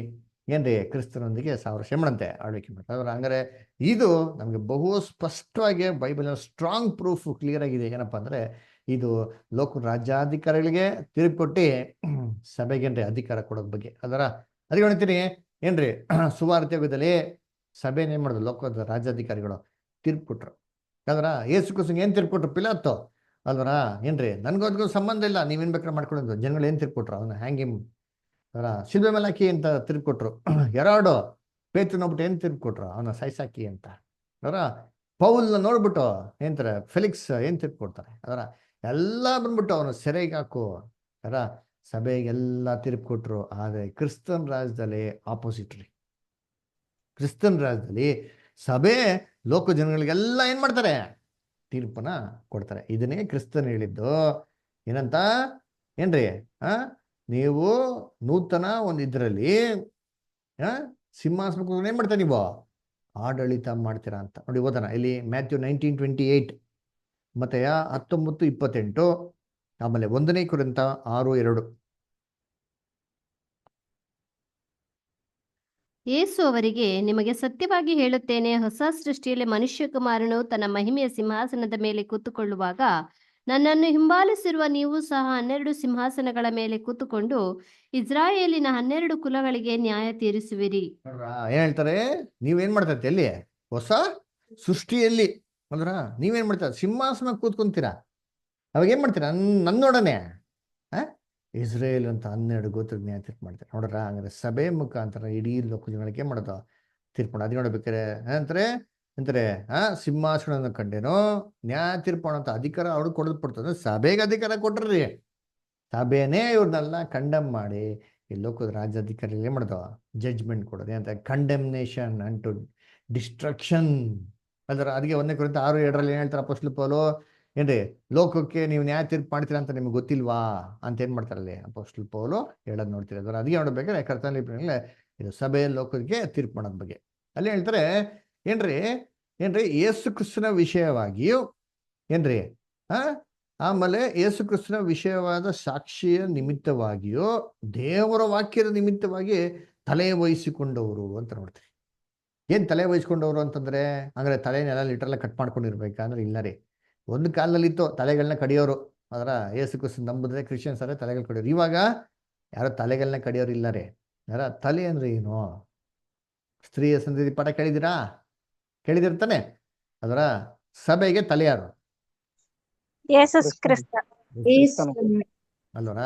ಏನ್ರಿ ಕ್ರಿಸ್ತನೊಂದಿಗೆ 1000 ವರ್ಷ ಮಾಡಂತೆ ಆಳ್ವಿಕೆ ಮಾಡ್ತಾರೆ. ಹಂಗಾರೆ ಇದು ನಮಗೆ ಬಹು ಸ್ಪಷ್ಟವಾಗಿ ಬೈಬಲ್ ಸ್ಟ್ರಾಂಗ್ ಪ್ರೂಫ್ ಕ್ಲಿಯರ್ ಆಗಿದೆ. ಏನಪ್ಪಾ ಅಂದ್ರೆ ಇದು ಲೋಕ ರಾಜ್ಯಾಧಿಕಾರಿಗಳಿಗೆ ತಿರುಗಿ ಕೊಟ್ಟು ಸಭೆಗೇನ್ರಿ ಅಧಿಕಾರ ಕೊಡೋದ್ ಬಗ್ಗೆ ಅದರ ಅದಕ್ಕೆ ಹೇಳ್ತೀನಿ ಏನ್ರಿ ಸುವಾರ್ತೆ ಯುಗದಲ್ಲಿ ಸಭೆನ ಏನ್ ಮಾಡಿದ್ರು? ಲೋಕದ ರಾಜ್ಯಾಧಿಕಾರಿಗಳು ತೀರ್ಪು ಕೊಟ್ರು. ಯಾಕಂದ್ರ ಯೇಸು ಕ್ರಿಸ್ತನಿಗೆ ಏನ್ ತೀರ್ಪು ಕೊಟ್ರು? ಪಿಲಾತು ಅಲ್ವರ ಏನ್ರಿ ನನ್ಗೋದ್ಗೂ ಸಂಬಂಧ ಇಲ್ಲ, ನೀವೇನ್ ಬೇಕಾದ್ರೆ ಮಾಡ್ಕೊಂಡಿದ್ದು. ಜನಗಳು ಏನ್ ತೀರ್ಪು ಕೊಟ್ರು? ಅವನ್ನ ಹ್ಯಾಂಗಿಂಗ್ ಶಿಲ್ಬೆ ಮೇಲೆ ಹಾಕಿ ಅಂತ ತೀರ್ಪು ಕೊಟ್ರು. ಎರಡು ಪೇತ್ರ ನೋಡ್ಬಿಟ್ಟು ಏನ್ ತೀರ್ಪು ಕೊಟ್ರು? ಅವನ ಸಾಯ್ಸಾಕಿ ಅಂತ. ಅವರ ಪೌಲ್ನ ನೋಡ್ಬಿಟ್ಟು ಏನಂತಾರೆ? ಫೆಲಿಕ್ಸ್ ಏನ್ ತೀರ್ಪು ಕೊಡ್ತಾರೆ? ಅದರ ಎಲ್ಲ ಬಂದ್ಬಿಟ್ಟು ಅವನು ಸೆರೆಗೆ ಹಾಕು ಅದರ ಸಭೆಗೆಲ್ಲ ತೀರ್ಪು ಕೊಟ್ರು. ಆದ್ರೆ ಕ್ರಿಸ್ತನ್ ರಾಜ್ಯದಲ್ಲಿ ಆಪೋಸಿಟ್ ರೀ. ಕ್ರಿಸ್ತನ್ ರಾಜ್ಯದಲ್ಲಿ ಸಭೆ ಲೋಕ ಜನಗಳಿಗೆಲ್ಲ ಏನ್ ಮಾಡ್ತಾರೆ? ತೀರ್ಪನ್ನ ಕೊಡ್ತಾರೆ. ಇದನ್ನೇ ಕ್ರಿಸ್ತನ್ ಹೇಳಿದ್ದು. ಏನಂತ ಏನ್ರಿ? ನೀವು ನೂತನ ಒಂದು ಇದ್ರಲ್ಲಿ ಸಿಂಹಾಸನ ಏನ್ ಮಾಡ್ತಾರೆ? ನೀವು ಆಡಳಿತ ಮಾಡ್ತೀರಾ ಅಂತ ನೋಡಿ. ಓದೋಣ ಇಲ್ಲಿ ಮ್ಯಾಥ್ಯೂ 19:28 ಮತ್ತೆ 19:28 ಆಮೇಲೆ 1 ಕೊರಿಂಥ 6:2. ಯೇಸು ಅವರಿಗೆ, ನಿಮಗೆ ಸತ್ಯವಾಗಿ ಹೇಳುತ್ತೇನೆ, ಹೊಸ ಸೃಷ್ಟಿಯಲ್ಲಿ ಮನುಷ್ಯಕುಮಾರನು ತನ್ನ ಮಹಿಮೆಯ ಸಿಂಹಾಸನದ ಮೇಲೆ ಕೂತುಕೊಳ್ಳುವಾಗ ನನ್ನನ್ನು ಹಿಂಬಾಲಿಸಿರುವ ನೀವು ಸಹ 12 ಸಿಂಹಾಸನಗಳ ಮೇಲೆ ಕೂತುಕೊಂಡು ಇಸ್ರಾಯೇಲಿನ 12 ಕುಲಗಳಿಗೆ ನ್ಯಾಯ ತೀರಿಸುವಿರಿ. ಏನ್ ಹೇಳ್ತಾರೆ? ನೀವೇನ್ ಮಾಡ್ತಾರೆ? ಎಲ್ಲಿ? ಹೊಸ ಸೃಷ್ಟಿಯಲ್ಲಿ ಅಂದ್ರ ನೀವೇನ್ ಮಾಡ್ತೀರ? ಸಿಂಹಾಸನ ಕೂತ್ಕೊಂತೀರಾ. ಅವಾಗ ಏನ್ ಮಾಡ್ತೀರಾ? ನನ್ನೊಡನೆ ಇಸ್ರೇಲ್ ಅಂತ 12 ಗೋತ್ರಕ್ಕೆ ನ್ಯಾಯ ತೀರ್ಪು ಮಾಡ್ತಾರೆ. ನೋಡ್ರ ಹಂಗಾರೆ ಸಭೆ ಮುಖಾಂತರ ಇಡೀ ಲೋಕ ಜನಗಳಿಗೆ ಮಾಡೋದು ತೀರ್ಪು. ಅದು ನೋಡ್ಬೇಕಾರೆ ಅಂತಾರೆ ಸಿಂಹಾಸನ ಕಂಡೇನೋ ನ್ಯಾಯ ತೀರ್ಪು ಅಂತ ಅಧಿಕಾರ ಅವ್ರಿಗೆ ಕೊಡಲ್ಪಡ್ತದೆ. ಸಭೆಗೆ ಅಧಿಕಾರ ಕೊಟ್ರಿ. ಸಭೆನೇ ಇವ್ರನ್ನೆಲ್ಲ ಕಂಡಮ್ ಮಾಡಿ ಈ ಲೋಕದ ರಾಜ್ಯಾಧಿಕಾರಿಗಳು ಏನ್ ಮಾಡೋದು? ಜಡ್ಜ್ಮೆಂಟ್ ಕೊಡೋದು ಅಂತ ಕಂಡೆಮ್ನೇಷನ್ ಅಂಡ್ ಟು ಡಿಸ್ಟ್ರಕ್ಷನ್. ಅದರ ಅದಕ್ಕೆ 1 ಕೊರಿಂಥ 6:2 ಏನ್ ಹೇಳ್ತಾರೆ ಅಪೊಸ್ತಲ ಪೌಲು? ಏನ್ರಿ ಲೋಕಕ್ಕೆ ನೀವು ನ್ಯಾಯ ತೀರ್ಪು ಮಾಡ್ತೀರಾ ಅಂತ ನಿಮ್ಗೆ ಗೊತ್ತಿಲ್ವಾ ಅಂತ ಏನ್ ಮಾಡ್ತಾರಲ್ಲಿ ಅಪೊಸ್ತಲ ಪೌಲು ಹೇಳೋದು ನೋಡ್ತೀರಿ. ಅದರ ಅದಕ್ಕೆ ನೋಡ್ಬೇಕಾದ್ರೆ ಕರ್ತನಲ್ಲಿ ಇದು ಸಭೆ ಲೋಕಕ್ಕೆ ತೀರ್ಪು ಮಾಡೋದ್ ಬಗ್ಗೆ ಅಲ್ಲಿ ಹೇಳ್ತಾರೆ. ಏನ್ರಿ ಯೇಸು ಕ್ರಿಸ್ತನ ವಿಷಯವಾಗಿಯೂ ಏನ್ರಿ ಆಮೇಲೆ ಯೇಸು ಕ್ರಿಸ್ತನ ವಿಷಯವಾದ ಸಾಕ್ಷಿಯ ನಿಮಿತ್ತವಾಗಿಯೋ ದೇವರ ವಾಕ್ಯದ ನಿಮಿತ್ತವಾಗಿ ತಲೆ ವಹಿಸಿಕೊಂಡವರು ಅಂತ ನೋಡ್ತೀರಿ. ಏನ್ ತಲೆ ವಹಿಸ್ಕೊಂಡವ್ರು ಅಂತಂದ್ರೆ ಅಂದ್ರೆ ತಲೆನೆಲ್ಲ ಲಿಟ್ರಲ್ಲ ಕಟ್ ಮಾಡ್ಕೊಂಡಿರ್ಬೇಕಂದ್ರೆ ಇಲ್ಲ ರೀ. ಒಂದು ಕಾಲದಲ್ಲಿತ್ತು ತಲೆಗಳನ್ನ ಕಡಿಯೋರು. ಅದರ ಯೇಸು ಕ್ರಿಸ್ತನ ನಂಬಿದ್ರೆ ಕ್ರಿಶ್ಚಿಯನ್ಸ್ ಅರೆ ತಲೆಗಳು ಕಡಿಯೋರು. ಇವಾಗ ಯಾರೋ ತಲೆಗಳನ್ನ ಕಡಿಯೋರು ಇಲ್ಲ ರೀ. ಯಾರ ತಲೆ ಅಂದ್ರೆ ಏನು? ಸ್ತ್ರೀಯ ಸಂತತಿ ಪಾಠ ಕೇಳಿದಿರ್ತಾನೆ. ಅದರ ಸಭೆಗೆ ತಲೆ ಯಾರು? ಯೇಸುಸ್ ಕ್ರಿಸ್ತ. ಅಲ್ವರ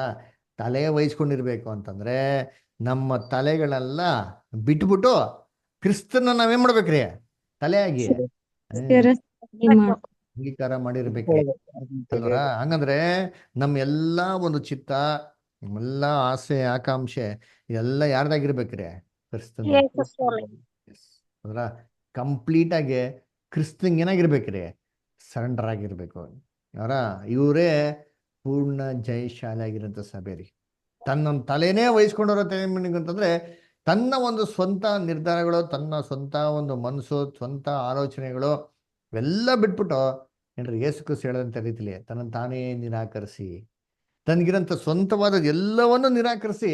ತಲೆ ವಹಿಸ್ಕೊಂಡಿರ್ಬೇಕು ಅಂತಂದ್ರೆ ನಮ್ಮ ತಲೆಗಳೆಲ್ಲ ಬಿಟ್ಬಿಟ್ಟು ಕ್ರಿಸ್ತನ ನಾವೇನ್ ಮಾಡ್ಬೇಕ್ರಿ? ತಲೆಯಾಗಿ ಅಂಗೀಕಾರ ಮಾಡಿರ್ಬೇಕ್ರಿ ಅಲ್ವರ. ಹಂಗಂದ್ರೆ ನಮ್ಮ ಎಲ್ಲಾ ಒಂದು ಚಿತ್ತ, ನಮ್ಮೆಲ್ಲಾ ಆಸೆ ಆಕಾಂಕ್ಷೆ ಇದೆಲ್ಲ ಯಾರ್ದಾಗಿರ್ಬೇಕ್ರಿ? ಕ್ರಿಸ್ತನ. ಅದರ ಕಂಪ್ಲೀಟ್ ಆಗಿ ಕ್ರಿಸ್ತಂಗೆ ಏನಾಗಿರ್ಬೇಕ್ರಿ? ಸರೆಂಡರ್ ಆಗಿರ್ಬೇಕು. ಅವರ ಇವರೇ ಪೂರ್ಣ ಜಯಶಾಲಿ ಆಗಿರೋಂಥ ಸಭೆ ರೀ. ತನ್ನ ತಲೆನೇ ವಹಿಸ್ಕೊಂಡವ್ರ ಅಂತಂದ್ರೆ ತನ್ನ ಒಂದು ಸ್ವಂತ ನಿರ್ಧಾರಗಳು, ತನ್ನ ಸ್ವಂತ ಒಂದು ಮನಸ್ಸು, ಸ್ವಂತ ಆಲೋಚನೆಗಳು ಇವೆಲ್ಲ ಬಿಟ್ಬಿಟ್ಟು ಏನ್ರಿ ಯೇಸು ಕ್ರಿಸ್ತ ಹೇಳದಂತ ರೀತಿಲಿ ತನ್ನ ತಾನೇ ನಿರಾಕರಿಸಿ ತನಗಿರಂತ ಸ್ವಂತವಾದ ಎಲ್ಲವನ್ನು ನಿರಾಕರಿಸಿ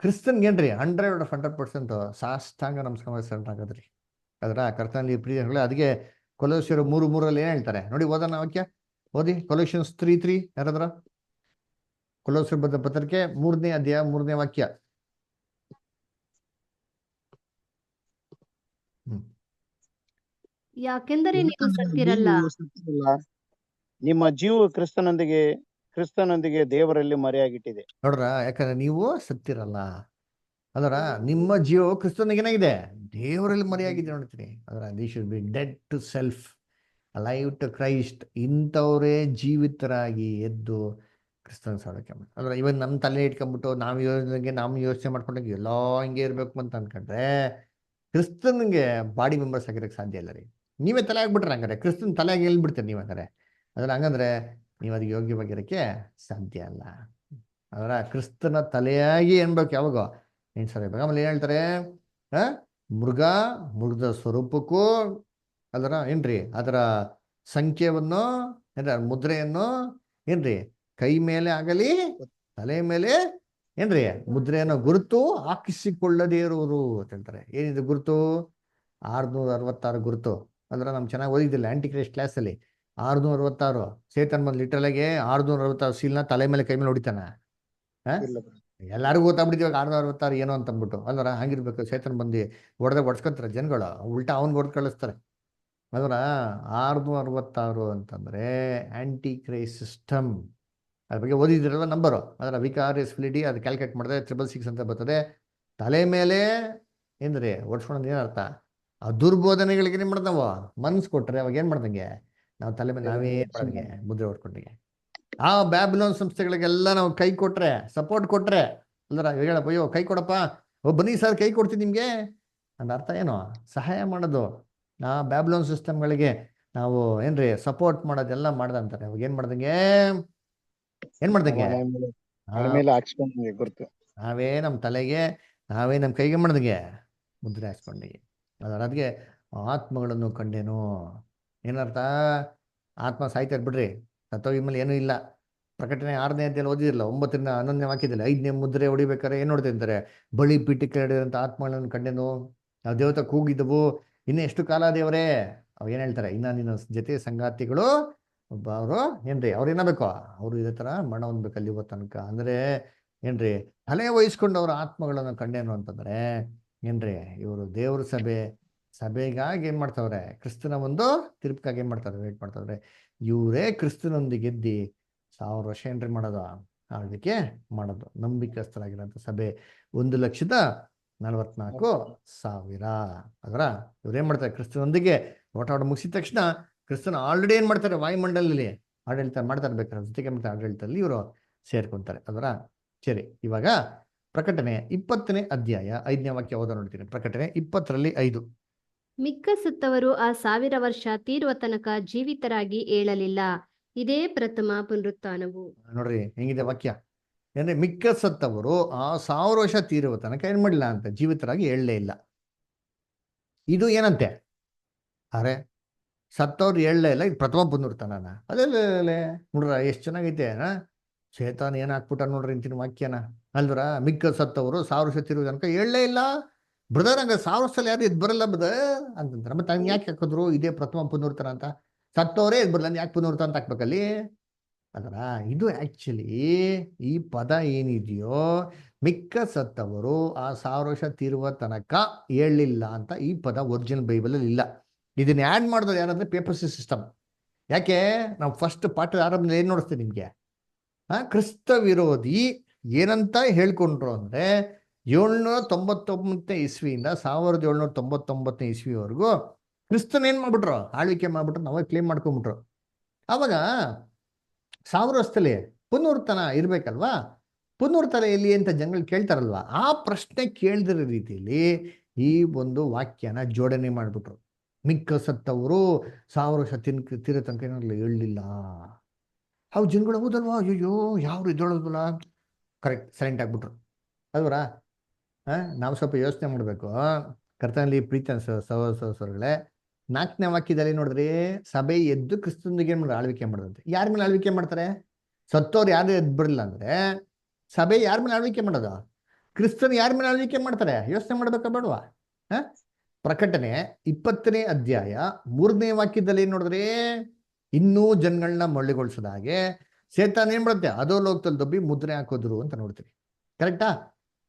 ಕ್ರಿಸ್ತನ್ಗೆ ಏನ್ರಿ 100% ಸಾಷ್ಟಾಂಗ ನಮಸ್ಕಾರ ಆಗೋದ್ರಿ. ಅದರ ಕರ್ತನಲ್ಲಿ ಪ್ರಿಯಗಳೇ, ಅದಕ್ಕೆ ಕೊಲೋಸ್ಯರು 3:3 ಏನ್ ಹೇಳ್ತಾರೆ ನೋಡಿ, ಓದೋಣ ವಾಕ್ಯ ಓದಿ. ಕೊಲೋಷಿಯನ್ಸ್ 3:3 ಯಾರಾದ್ರ? ಕೊಲೋಸ್ಯರ ಬರೆದ ಪತ್ರಿಕೆ 3ನೇ ಅಧ್ಯಾಯ 3ನೇ ವಾಕ್ಯ. ಯಾಕೆಂದರೆ ನೀವು ಸತ್ತಿರಲ್ಲ. ನೀವು ಸತ್ತಿರಲ್ಲ. ನಿಮ್ಮ ಜೀವ ಕ್ರಿಸ್ತನೊಂದಿಗೆ ದೇವರಲ್ಲಿ ಮರೆಯಾಗಿಟ್ಟಿದೆ. ನೋಡ್ರ, ಯಾಕಂದ್ರೆ ನೀವು ಸತ್ತಿರಲ್ಲ. ಅದರ ನಿಮ್ಮ ಜೀವವು ಕ್ರಿಸ್ತನಿಗೆ ಏನಾಗಿದೆ? ದೇವರಲ್ಲಿ ಮರೆಯಾಗಿದೆ ನೋಡ್ತೀನಿ. ಅದರ they should be dead to self, alive to Christ. ಇಂಥವ್ರೇ ಜೀವಿತರಾಗಿ ಎದ್ದು ಕ್ರಿಸ್ತನ ಸಾಧಕ್ಕೆ ಮಾಡಿ. ಅಂದ್ರೆ ಇವಾಗ ನಮ್ಮ ತಲೆ ಇಟ್ಕೊಂಡ್ಬಿಟ್ಟು ನಾವು ಯೋಚನೆ ಮಾಡ್ಕೊಂಡಾಗ ಎಲ್ಲ ಹಿಂಗೆ ಇರ್ಬೇಕು ಅಂತ ಅನ್ಕೊಂಡ್ರೆ ಕ್ರಿಸ್ತನ್ಗೆ ಬಾಡಿ ಮೆಂಬರ್ಸ್ ಆಗಿರೋಕ್ಕೆ ಸಾಧ್ಯ ಇಲ್ಲ ರೀ. ನೀವೇ ತಲೆ ಆಗ್ಬಿಟ್ರೆ ಹಂಗಾರೆ ಕ್ರಿಸ್ತನ್ ತಲೆಯಾಗಿ ಹೇಳ್ಬಿಡ್ತೀರಿ ನೀವು ಹಂಗಾರೆ. ಅದ್ರ ಹಂಗಂದ್ರೆ ನೀವು ಅದಕ್ಕೆ ಯೋಗ್ಯವಾಗಿರೋಕ್ಕೆ ಸಾಧ್ಯ ಅಲ್ಲ. ಅದರ ಕ್ರಿಸ್ತನ ತಲೆಯಾಗಿ ಅನ್ಬೇಕು ಯಾವಾಗ ಸರಿ. ಆಮೇಲೆ ಏನ್ ಹೇಳ್ತಾರೆ? ಮೃಗದ ಸ್ವರೂಪಕ್ಕೂ ಅದರ ಏನ್ರಿ ಅದರ ಸಂಖ್ಯೆಯನ್ನು ಏನ್ರಿ ಮುದ್ರೆಯನ್ನು ಏನ್ರಿ ಕೈ ಮೇಲೆ ಆಗಲಿ ತಲೆ ಮೇಲೆ ಏನ್ರಿ ಮುದ್ರೆಯನ್ನು ಗುರುತು ಹಾಕಿಸಿಕೊಳ್ಳದೇ ಇರುವರು ಅಂತ ಹೇಳ್ತಾರೆ. ಏನಿದೆ ಗುರುತು? 666 ಗುರುತು. ಅಂದ್ರೆ ನಮ್ಗೆ ಚೆನ್ನಾಗಿ ಓದಿದ್ದಿಲ್ಲ ಆಂಟಿ ಕ್ರೈಸ್ಟ್ ಕ್ಲಾಸಲ್ಲಿ. 666 ಸೇತನ್ ಬಂದು ಲಿಟರಲಾಗಿ 666 ಸೀಲ್ನ ತಲೆ ಮೇಲೆ ಕೈ ಮೇಲೆ ಹೊಡಿತಾನ. ಎಲ್ಲರಿಗೂ ಗೊತ್ತಾಗ್ಬಿಟ್ಟಿದ್ವಿ 666 ಏನೋ ಅಂತ ಅಂದ್ಬಿಟ್ಟು ಅಲ್ವರ. ಹಂಗಿರ್ಬೇಕು. ಸೇತನ್ ಬಂದು ಹೊಡ್ಸ್ಕೊತಾರೆ ಜನಗಳು, ಉಲ್ಟಾ ಅವ್ನ್ ಹೊಡೆದು ಕಳಿಸ್ತಾರೆ. ಅದರ 666 ಅಂತಂದ್ರೆ ಆಂಟಿ ಕ್ರೈಸ್ಟ್ ಸಿಸ್ಟಮ್. ಅದ್ರ ಬಗ್ಗೆ ಓದಿದಿರಲ್ಲ ನಂಬರು. ಅದರ ವಿಕಾರಿಯಸ್ ಫಿಲಿಟಿ ಅದು ಕ್ಯಾಲ್ಕುಲೇಟ್ ಮಾಡಿದ್ರೆ 666 ಅಂತ ಬರ್ತದೆ. ತಲೆ ಮೇಲೆ ಏನ್ರಿ ಓಡಿಸ್ಕೊಳೋದು ಏನರ್ಥ? ಆ ದುರ್ಬೋಧನೆಗಳಿಗೆ ಏನ್ ಮಾಡ್ದ ನಾವು ಮನ್ಸು ಕೊಟ್ರೆ ಅವಾಗ ಏನ್ ಮಾಡ್ದಂಗೆ ನಾವು ತಲೆ ಮೇಲೆ ನಾವೇ ಮಾಡ್ದಂಗೆ ಮುದ್ರೆ ಹೊಡ್ಕೊಂಡ್ಗೆ. ಆ ಬ್ಯಾಬಿಲೋನ್ ಸಂಸ್ಥೆಗಳಿಗೆಲ್ಲ ನಾವು ಕೈ ಕೊಟ್ರೆ, ಸಪೋರ್ಟ್ ಕೊಟ್ರೆ ಅಲ್ಲರ ಹೇಳಪ್ಪ, ಅಯ್ಯೋ ಕೈ ಕೊಡಪ್ಪ, ಬನ್ನಿ ಸರ್ ಕೈ ಕೊಡ್ತೀನಿ ನಿಮ್ಗೆ ಅಂದ ಅರ್ಥ ಏನು? ಸಹಾಯ ಮಾಡೋದು. ಆ ಬ್ಯಾಬಿಲೋನ್ ಸಿಸ್ಟಮ್ಗಳಿಗೆ ನಾವು ಏನ್ರಿ ಸಪೋರ್ಟ್ ಮಾಡೋದೆಲ್ಲ ಮಾಡ್ದಂತಾರೆ. ಅವಾಗ ಏನ್ ಮಾಡ್ದಂಗೆ ಗುರುತು ನಾವೇ ನಮ್ಮ ತಲೆಗೆ ನಾವೇ ನಮ್ಮ ಕೈಗೆ ಮಾಡ್ದಂಗೆ ಮುದ್ರೆ ಹಾಕ್ಸ್ಕೊಂಡಿ. ಅದಕ್ಕೆ ಆತ್ಮಗಳನ್ನು ಕಂಡೇನು. ಏನರ್ಥ? ಆತ್ಮ ಸಾಯ್ತಾ ಬಿಡ್ರಿ, ಸತ್ತೋಗಿ ಮೇಲೆ ಏನೂ ಇಲ್ಲ. ಪ್ರಕಟಣೆ 6ನೇ ಅಧ್ಯಾಯ ಓದಿದಿಲ್ಲ, 9ರಿಂದ 11ನೇ ವಾಕ್ಯದಲ್ಲಿ 5ನೇ ಮುದ್ರೆ ಹೊಡಿಬೇಕಾರೆ ಏನ್ ನೋಡ್ತಾ ಇರ್ತಾರೆ? ಬಳಿ ಪೀಠಕ್ಕೆ ನಡೆದಂತ ಆತ್ಮಗಳನ್ನು ಕಂಡೇನು. ನಾವು ದೇವತೆ ಕೂಗಿದ್ದವು, ಇನ್ನು ಎಷ್ಟು ಕಾಲ ದೇವರೇ? ಅವ್ ಏನ್ ಹೇಳ್ತಾರೆ? ಇನ್ನ ನಿನ್ನ ಜೊತೆ ಸಂಗಾತಿಗಳು ಅವರು ಏನ್ರಿ ಅವ್ರು ಏನಾಗಬೇಕು? ಅವ್ರು ಇದೇ ತರ ಮರಣ ಹೊಂದ್ಬೇಕು ಅಲ್ಲಿ ಇವತ್ತು ತನಕ. ಅಂದ್ರೆ ಏನ್ರಿ ತಲೆ ವಹಿಸ್ಕೊಂಡು ಅವ್ರ ಆತ್ಮಗಳನ್ನು ಕಂಡೇನು ಅಂತಂದ್ರೆ ಏನ್ರಿ ಇವರು ದೇವ್ರ ಸಭೆಗಾಗಿ ಏನ್ ಮಾಡ್ತಾವ್ರೆ? ಕ್ರಿಸ್ತನ ಒಂದು ತೀರ್ಪಿಗಾಗಿ ಏನ್ ಮಾಡ್ತಾರೆ? ವೇಟ್ ಮಾಡ್ತಾವ್ರೆ. ಇವರೇ ಕ್ರಿಸ್ತನೊಂದಿಗೆ ಗೆದ್ದಿ 1000 ವರ್ಷ ಏನ್ರಿ ಮಾಡೋದು? ಆಳ್ವಿಕೆ ಮಾಡೋದು. ನಂಬಿಕಸ್ಥರಾಗಿರೋಂಥ ಸಭೆ 1,44,000. ಅದರ ಇವ್ರೇನ್ ಮಾಡ್ತಾರೆ? ಕ್ರಿಸ್ತನೊಂದಿಗೆ ಓಟಾಟ ಮುಗಿಸಿದ ತಕ್ಷಣ ಕ್ರಿಸ್ತನ ಆಲ್ರೆಡಿ ಏನ್ ಮಾಡ್ತಾರೆ? ವಾಯುಮಂಡಲದಲ್ಲಿ ಆಡಳಿತ ಮಾಡ್ತಾ ಇರ್ಬೇಕಾದ್ರೆ ಜೊತೆಗೆ ಮಾಡ್ತಾರೆ ಆಡಳಿತದಲ್ಲಿ ಇವರು ಸೇರ್ಕೊಂತಾರೆ. ಅದರ ಸರಿ. ಇವಾಗ ಪ್ರಕಟಣೆ 20ನೇ ಅಧ್ಯಾಯ 5ನೇ ವಾಕ್ಯ ಓದ ನೋಡ್ತೀನಿ. ಪ್ರಕಟಣೆ 20:5. ಮಿಕ್ಕ ಸತ್ತವರು ಆ 1000 ವರ್ಷ ತೀರುವ ತನಕ ಜೀವಿತರಾಗಿ ಏಳಲಿಲ್ಲ. ಇದೇ ಪ್ರಥಮ ಪುನರುತ್ಥಾನವು. ನೋಡ್ರಿ ಹೆಂಗಿದೆ ವಾಕ್ಯ. ಅಂದ್ರೆ ಮಿಕ್ಕ ಸತ್ತವರು ಆ 1000 ವರ್ಷ ತೀರುವ ತನಕ ಏನ್ ಮಾಡಿಲ್ಲ ಅಂತ ಜೀವಿತರಾಗಿ ಏಳಲೇ ಇಲ್ಲ. ಇದು ಏನಂತೆ? ಅರೆ ಸತ್ತವ್ರು ಏಳಲೇ ಇಲ್ಲ, ಇದು ಪ್ರಥಮ ಪುನರುತ್ಥಾನ. ಅದೇ ನೋಡ್ರ ಎಷ್ಟು ಚೆನ್ನಾಗೈತೆ. ಶೇತಾನ್ ಏನ್ ಹಾಕ್ಬಿಟ್ಟ ನೋಡ್ರಿ ಇಂತಿನ ವಾಕ್ಯನ ಅಲ್ವರ. ಮಿಕ್ಕ ಸತ್ತವರು 1000 ವರ್ಷ ತೀರುವ ತನಕ ಏಳಲೇ ಇಲ್ಲ. ಬ್ರದರ್ ಹಂಗ 1000 ವರ್ಷದಲ್ಲಿ ಯಾರು ಎದ್ ಬರಲ್ಲ ಬ್ರದರ್ ಅಂತಂತಾರೆ. ಮತ್ತೆ ಹಂಗೆ ಯಾಕೆ ಹಾಕಿದ್ರು ಇದೇ ಪ್ರಥಮ ಪುನರುತ್ಥಾನ ಅಂತ? ಸತ್ತವರೇ ಎದ್ ಬರಲ್ಲ, ಯಾಕೆ ಪುನರುತ್ಥಾನ ಅಂತ ಹಾಕ್ಬೇಕಲ್ಲಿ? ಅದರ ಇದು ಆಕ್ಚುಲಿ ಈ ಪದ ಏನಿದೆಯೋ ಮಿಕ್ಕ ಸತ್ತವರು ಆ 1000 ವರ್ಷ ತೀರುವ ತನಕ ಏಳಲಿಲ್ಲ ಅಂತ ಈ ಪದ ಒರಿಜಿನಲ್ ಬೈಬಲಲ್ಲಿ ಇಲ್ಲ. ಇದನ್ನ ಆ್ಯಡ್ ಮಾಡಿದವ್ರು ಯಾರಂದ್ರೆ ಪೇಪರ್ಸಿ ಸಿಸ್ಟಮ್. ಯಾಕೆ? ನಾವು ಫಸ್ಟ್ ಪಾಠದ ಆರಂಭದಲ್ಲಿ ಏನ್ ನೋಡಿಸ್ತೀವಿ ನಿಮ್ಗೆ? ಕ್ರಿಸ್ತ ವಿರೋಧಿ ಏನಂತ ಹೇಳ್ಕೊಂಡ್ರು ಅಂದ್ರೆ 799 ಇಸ್ವಿಯಿಂದ 1799 ಇಸ್ವಿವರೆಗೂ ಕ್ರಿಸ್ತನ್ ಏನ್ ಮಾಡ್ಬಿಟ್ರು? ಆಳ್ವಿಕೆ ಮಾಡ್ಬಿಟ್ರು, ನಾವೇ ಕ್ಲೇಮ್ ಮಾಡ್ಕೊಂಡ್ಬಿಟ್ರು. ಅವಾಗ 1000 ವರ್ಷದಲ್ಲಿ ಪುನರುತ್ಥಾನ ಇರ್ಬೇಕಲ್ವಾ? ಪುನರುತ್ಥಾನ ಎಲ್ಲಿ ಅಂತ ಜನಗಳು ಕೇಳ್ತಾರಲ್ವಾ? ಆ ಪ್ರಶ್ನೆ ಕೇಳ್ದಿರೋ ರೀತಿಯಲ್ಲಿ ಈ ಒಂದು ವಾಕ್ಯನ ಜೋಡಣೆ ಮಾಡ್ಬಿಟ್ರು. ಮಿಕ್ಕ ಸತ್ತವರು 1000 ವರ್ಷ ತೀರೋ ತನಕ ಏನಾಗಲಿಲ್ಲ, ಹೇಳಲಿಲ್ಲ. ಅವು ಜನಗಳು ಹೌದಲ್ವಾ, ಅಯ್ಯೋ ಯಾರು ಇದ್ದೊಳೋದಿಲ್ಲ, ಕರೆಕ್ಟ್ ಸೈಲೆಂಟ್ ಆಗ್ಬಿಟ್ರು ಅಲ್ವರಾ? ನಾವು ಸ್ವಲ್ಪ ಯೋಚನೆ ಮಾಡಬೇಕು. ಕರ್ತನಲ್ಲಿ ಪ್ರೀತಿ ಸಹೋದರಗಳೇ, 4ನೇ ವಾಕ್ಯದಲ್ಲಿ ನೋಡಿದ್ರಿ, ಸಭೆ ಎದ್ದು ಕ್ರಿಸ್ತನಿಗೆ ಆಳ್ವಿಕೆ ಮಾಡೋದಂತೆ. ಯಾರ ಮೇಲೆ ಆಳ್ವಿಕೆ ಮಾಡ್ತಾರೆ? ಸತ್ತೋರು ಯಾರು ಎದ್ದು ಬರಲಿಲ್ಲ ಅಂದ್ರೆ ಸಭೆ ಯಾರ ಮೇಲೆ ಆಳ್ವಿಕೆ ಮಾಡೋದು? ಕ್ರಿಸ್ತನ್ ಯಾರ ಮೇಲೆ ಆಳ್ವಿಕೆ ಮಾಡ್ತಾರೆ? ಯೋಚನೆ ಮಾಡ್ಬೇಕಾ ಬೇಡವಾ? ಪ್ರಕಟಣೆ 20ನೇ ಅಧ್ಯಾಯ 3ನೇ ವಾಕ್ಯದಲ್ಲಿ ಏನ್ ನೋಡಿದ್ರೆ, ಇನ್ನೂ ಜನಗಳನ್ನ ಮಳ್ಳಿಗೊಳಿಸಿದ ಹಾಗೆ ಸೇತಾನ್ ಏನ್ ಮಾಡುತ್ತೆ, ಅಧೋಲೋಕದಲ್ಲಿ ದಬ್ಬಿ ಮುದ್ರೆ ಹಾಕೋದ್ರು ಅಂತ ನೋಡ್ತೀವಿ. ಕರೆಕ್ಟಾ?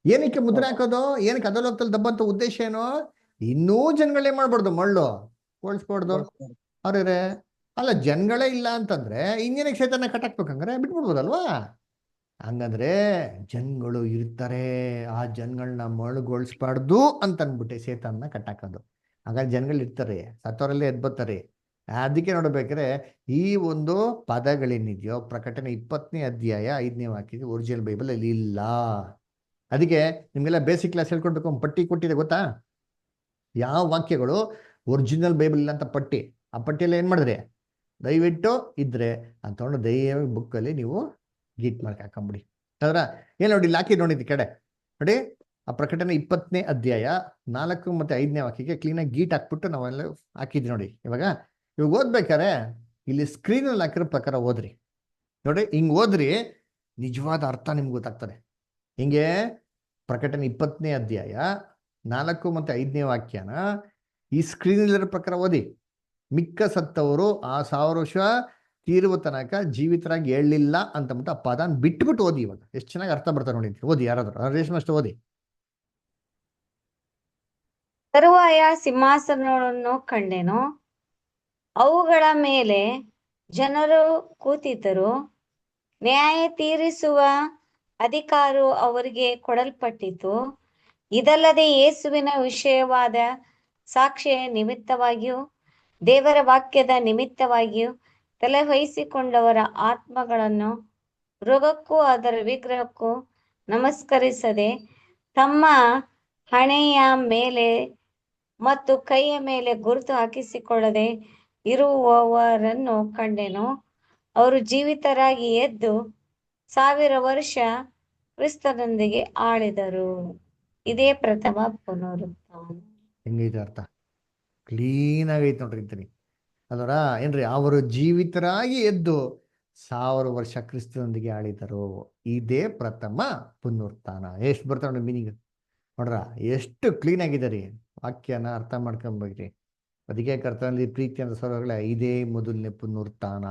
ಏನಕ್ಕೆ ಮುದ್ರೆ ಹಾಕೋದು? ಏನಕ್ಕೆ ಅಧೋಲೋಕದಲ್ಲಿ ದಬ್ಬಂತ ಉದ್ದೇಶ ಏನು? ಇನ್ನೂ ಜನಗಳೇ ಮಾಡ್ಬಾರ್ದು, ಮಳ್ಳು ಹೋಲಿಸ್ಬಾರ್ದು. ಅವ್ರೆ ಅಲ್ಲ, ಜನಗಳೇ ಇಲ್ಲ ಅಂತಂದ್ರೆ ಇನ್ನೇನಕ್ಕೆ ಸೇತಾನ ಕಟ್ಟಾಕ್ಬೇಕಂದ್ರೆ ಬಿಟ್ಬಿಡ್ಬೋದಲ್ವಾ? ಹಂಗಂದ್ರೆ ಜನಗಳು ಇರ್ತಾರೆ, ಆ ಜನಗಳನ್ನ ಮಳುಗೊಳಿಸ್ಬಾರ್ದು ಅಂತ ಅಂದ್ಬಿಟ್ಟೆ ಸೇತಾನ್ನ ಕಟ್ಟಾಕೋದು. ಹಾಗಾದ್ರೆ ಜನಗಳು ಇರ್ತಾರೆ, ಸತ್ತವರಲ್ಲೇ ಎದ್ಬತ್ತಾರೆ. ಅದಕ್ಕೆ ನೋಡ್ಬೇಕಾದ್ರೆ ಈ ಒಂದು ಪದಗಳೇನಿದೆಯೋ ಪ್ರಕಟಣೆ 20ನೇ ಅಧ್ಯಾಯ 5ನೇ ವಾಕ್ಯಕ್ಕೆ ಒರಿಜಿನಲ್ ಬೈಬಲ್ ಅಲ್ಲಿ ಇಲ್ಲ. ಅದಕ್ಕೆ ನಿಮ್ಗೆಲ್ಲ ಬೇಸಿಕ್ ಕ್ಲಾಸ್ ಹೇಳ್ಕೊಡ್ಬೇಕು, ಪಟ್ಟಿ ಕೊಟ್ಟಿದೆ ಗೊತ್ತಾ? ಯಾವ ವಾಕ್ಯಗಳು ಒರಿಜಿನಲ್ ಬೈಬಲ್ ಇಲ್ಲ ಅಂತ ಪಟ್ಟಿ, ಆ ಪಟ್ಟಿಯಲ್ಲಿ ಏನ್ ಮಾಡಿದ್ರಿ, ದಯವಿಟ್ಟು ಇದ್ರೆ ಅಂತ ತಗೊಂಡು ದಯವಿ ಬುಕ್ಕಲ್ಲಿ ನೀವು ಗೀಟ್ ಮಾರ್ಕ್ ಹಾಕೊಂಬಿಡಿ. ಅದರ ಏನ್ ನೋಡಿ, ಇಲ್ಲಿ ಹಾಕಿ ನೋಡಿದ್ ಕಡೆ ನೋಡಿ, ಆ ಪ್ರಕಟಣೆ 20ನೇ ಅಧ್ಯಾಯ 4 ಮತ್ತು 5ನೇ ವಾಕ್ಯಕ್ಕೆ ಕ್ಲೀನಾಗಿ ಗೀಟ್ ಹಾಕ್ಬಿಟ್ಟು ನಾವೆಲ್ಲ ಹಾಕಿದ್ವಿ ನೋಡಿ. ಇವಾಗ ಓದ್ಬೇಕಾರೆ ಇಲ್ಲಿ ಸ್ಕ್ರೀನಲ್ಲಿ ಹಾಕಿರೋ ಪ್ರಕಾರ ಓದ್ರಿ ನೋಡಿ. ಹಿಂಗ್ ಓದ್ರಿ, ನಿಜವಾದ ಅರ್ಥ ನಿಮ್ಗೆ ಗೊತ್ತಾಗ್ತದೆ. ಹಿಂಗೆ ಪ್ರಕಟಣೆ 20ನೇ ಅಧ್ಯಾಯ 4 ಮತ್ತು 5ನೇ ವಾಕ್ಯನ ಈ ಸ್ಕ್ರೀನಲ್ಲಿರೋ ಪ್ರಕಾರ ಓದಿ. ಮಿಕ್ಕ ಸತ್ತವರು ಆ 1000 ವರ್ಷ ತೀರುವ ತನಕ ಜೀವಿತರಾಗಿ ಹೇಳಲಿಲ್ಲ ಅಂತಂದ್ಬಿಟ್ಟು ಆ ಪದನ ಬಿಟ್ಬಿಟ್ಟು ಓದಿ. ಇವಾಗ ಎಷ್ಟು ಚೆನ್ನಾಗಿ ಅರ್ಥ ಬರ್ತಾರೆ ನೋಡಿ. ಓದಿ ಯಾರಾದ್ರು, ರೇಷ್ಮಷ್ಟು ಓದಿ. ತರುವಾಯ ಸಿಂಹಾಸನಗಳನ್ನು ಕಂಡೆನು, ಅವುಗಳ ಮೇಲೆ ಜನರು ಕೂತಿದ್ದರು, ನ್ಯಾಯ ತೀರಿಸುವ ಅಧಿಕಾರವು ಅವರಿಗೆ ಕೊಡಲ್ಪಟ್ಟಿತು. ಇದಲ್ಲದೆ ಯೇಸುವಿನ ವಿಷಯವಾದ ಸಾಕ್ಷಿಯ ನಿಮಿತ್ತವಾಗಿಯೂ ದೇವರ ವಾಕ್ಯದ ನಿಮಿತ್ತವಾಗಿಯೂ ತಲೆವಹಿಸಿಕೊಂಡವರ ಆತ್ಮಗಳನ್ನು ಮೃಗಕ್ಕೂ ಅದರ ವಿಗ್ರಹಕ್ಕೂ ನಮಸ್ಕರಿಸದೆ ತಮ್ಮ ಹಣೆಯ ಮೇಲೆ ಮತ್ತು ಕೈಯ ಮೇಲೆ ಗುರುತು ಹಾಕಿಸಿಕೊಳ್ಳದೆ ಇರುವವರನ್ನು ಕಂಡೆನು. ಅವರು ಜೀವಿತರಾಗಿ ಎದ್ದು 1000 ವರ್ಷ ಕ್ರಿಸ್ತನೊಂದಿಗೆ ಆಳಿದರು. ಇದೇ ಪ್ರಥಮ ಪುನರುತ್ಥಾನ. ಹೆಂಗೈತೆ ಅರ್ಥ? ಕ್ಲೀನ್ ಆಗೈತೆ ನೋಡ್ರಿ ಅಂತೀನಿ ಅದರ ಏನ್ರಿ, ಅವರು ಜೀವಿತರಾಗಿ ಎದ್ದು 1000 ವರ್ಷ ಕ್ರಿಸ್ತನೊಂದಿಗೆ ಆಳಿದರು. ಇದೇ ಪ್ರಥಮ ಪುನರುತ್ಥಾನ. ಎಷ್ಟು ಬರ್ತಾವ ನೋಡಿ ಮೀನಿಂಗ್ ನೋಡ್ರ, ಎಷ್ಟು ಕ್ಲೀನ್ ಆಗಿದ್ದಾರೆ. ವಾಕ್ಯನ ಅರ್ಥ ಮಾಡ್ಕೊಂಬೇಕ್ರಿ. ಅದಕ್ಕೆ ಕರ್ತನಲ್ಲಿ ಪ್ರೀತಿ ಅಂತ ಸರೋಗಳೇ, ಇದೇ ಮೊದಲನೇ ಪುನರುತ್ಥಾನ.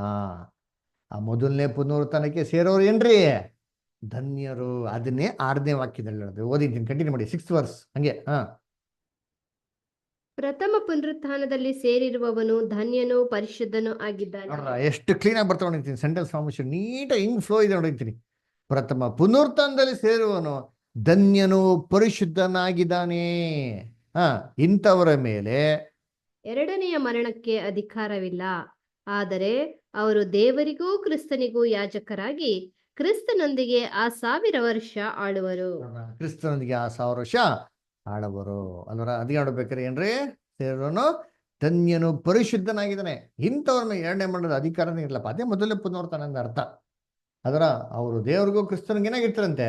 ಆ ಮೊದಲನೇ ಪುನರುತ್ಥಾನಕ್ಕೆ ಸೇರೋರು ಏನ್ರಿ, ಧನ್ಯರು. ಅದನ್ನೇ 6ನೇ ವಾಕ್ಯದಲ್ಲಿ ಹೇಳಿದ್ರೆ ಓದಿದ್ದೀನಿ, ಕಂಟಿನ್ಯೂ ಮಾಡಿ 6th ವರ್ಸ್ ಹಂಗೆ. ಪ್ರಥಮ ಪುನರುತ್ಥಾನದಲ್ಲಿ ಸೇರಿರುವವನು ಧನ್ಯನು ಪರಿಶುದ್ಧನೂ ಆಗಿದ್ದಾನೆ. ನೋಡ್ರ ಎಷ್ಟು ಕ್ಲೀನ್ ಆಗಿ ಬರ್ತಾ ನೋಡಿರ್ತೀನಿ. ಸೆಂಟೆನ್ಸ್ ಫಾರ್ಮೇಶನ್ ನೀಟಾಗಿ ಹಿಂಗ್ ಫ್ಲೋ ಇದೆ ನೋಡಿರ್ತೀನಿ. ಪ್ರಥಮ ಪುನರುತ್ಥಾನದಲ್ಲಿ ಸೇರುವವನು ಧನ್ಯನು ಪರಿಶುದ್ಧನಾಗಿದ್ದಾನೆ. ಇಂಥವರ ಮೇಲೆ ಎರಡನೆಯ ಮರಣಕ್ಕೆ ಅಧಿಕಾರವಿಲ್ಲ, ಆದರೆ ಅವರು ದೇವರಿಗೂ ಕ್ರಿಸ್ತನಿಗೂ ಯಾಜಕರಾಗಿ ಕ್ರಿಸ್ತನೊಂದಿಗೆ ಆ 1000 ವರ್ಷ ಆಳುವರು. ಕ್ರಿಸ್ತನೊಂದಿಗೆ ಆ 1000 ವರ್ಷ ಆಳುವರು ಅಲ್ವರ. ಅದಕ್ಕೆ ನೋಡ್ಬೇಕಾರೆ ಏನ್ರಿ, ಸೇರೋನು ಧನ್ಯನು ಪರಿಶುದ್ಧನಾಗಿದ್ದಾನೆ. ಇಂಥವ್ರ ಮೇಲೆ ಎರಡನೇ ಮರಣದ ಅಧಿಕಾರನೇ ಇರ್ಲಪ್ಪ. ಅದೇ ಮೊದಲೇ ಪುನರುತ್ಥಾನ ಅಂದ ಅರ್ಥ. ಅದರ ಅವರು ದೇವ್ರಿಗೂ ಕ್ರಿಸ್ತನಿಗೆ ಏನಾಗಿರ್ತಾರಂತೆ,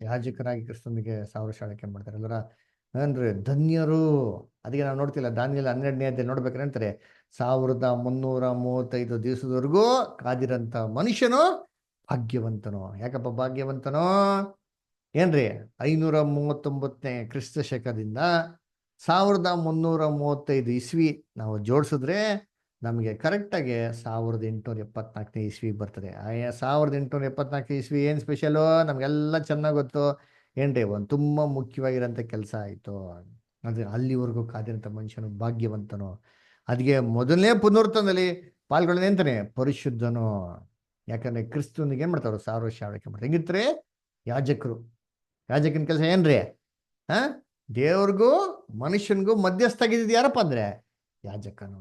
ಯಾಜಕರಾಗಿ ಕ್ರಿಸ್ತನಿಗೆ 1000 ವರ್ಷ ಆಳ್ವಿಕೆ ಮಾಡ್ತಾರೆ ಅಲ್ವರ. ಏನ್ರಿ ಧನ್ಯರು. ಅದಕ್ಕೆ ನಾವು ನೋಡ್ತಿಲ್ಲ, ದಾನಿಯೇಲ 12ನೇ ಅಧ್ಯಾಯ ನೋಡ್ಬೇಕಾರೆ ಅಂತಾರೆ 1335 ದಿವಸದವರೆಗೂ ಕಾದಿರಂತ ಮನುಷ್ಯನು ಭಾಗ್ಯವಂತನು. ಯಾಕಪ್ಪ ಭಾಗ್ಯವಂತನು? ಏನ್ರಿ 539ನೇ ಕ್ರಿಸ್ತ ಶಕದಿಂದ 1335 ಇಸ್ವಿ ನಾವು ಜೋಡಿಸಿದ್ರೆ ನಮಗೆ ಕರೆಕ್ಟಾಗಿ 1874ನೇ ಇಸ್ವಿ ಬರ್ತದೆ. 1874 ಇಸ್ವಿ ಏನು ಸ್ಪೆಷಲು ನಮಗೆಲ್ಲ ಚೆನ್ನಾಗಿ ಗೊತ್ತು. ಏನ್ರಿ, ಒಂದು ತುಂಬ ಮುಖ್ಯವಾಗಿರೋಂಥ ಕೆಲಸ ಆಯಿತು. ಅದು ಅಲ್ಲಿವರೆಗೂ ಕಾದಿರೋಂಥ ಮನುಷ್ಯನು ಭಾಗ್ಯವಂತನು. ಅದಕ್ಕೆ ಮೊದಲನೇ ಪುನರುತ್ಥಾನದಲ್ಲಿ ಪಾಲ್ಗೊಳ್ಳೋದು ಅಂತಾನೆ ಪರಿಶುದ್ಧನು. ಯಾಕಂದ್ರೆ ಕ್ರಿಸ್ತನಿಗೆ ಏನು ಮಾಡ್ತಾರೆ, 1000 ವರ್ಷ ಆಳ್ವಿಕೆ ಮಾಡ್ತಾರೆ. ಹೆಂಗಿರ್ತಾರೆ ಯಾಜಕರು. ಯಾಜಕನ ಕೆಲಸ ಏನ್ರಿ, ದೇವ್ರಿಗೂ ಮನುಷ್ಯನಿಗೂ ಮಧ್ಯಸ್ಥ ಆಗಿದ್ದು ಯಾರಪ್ಪ ಅಂದ್ರೆ ಯಾಜಕನು.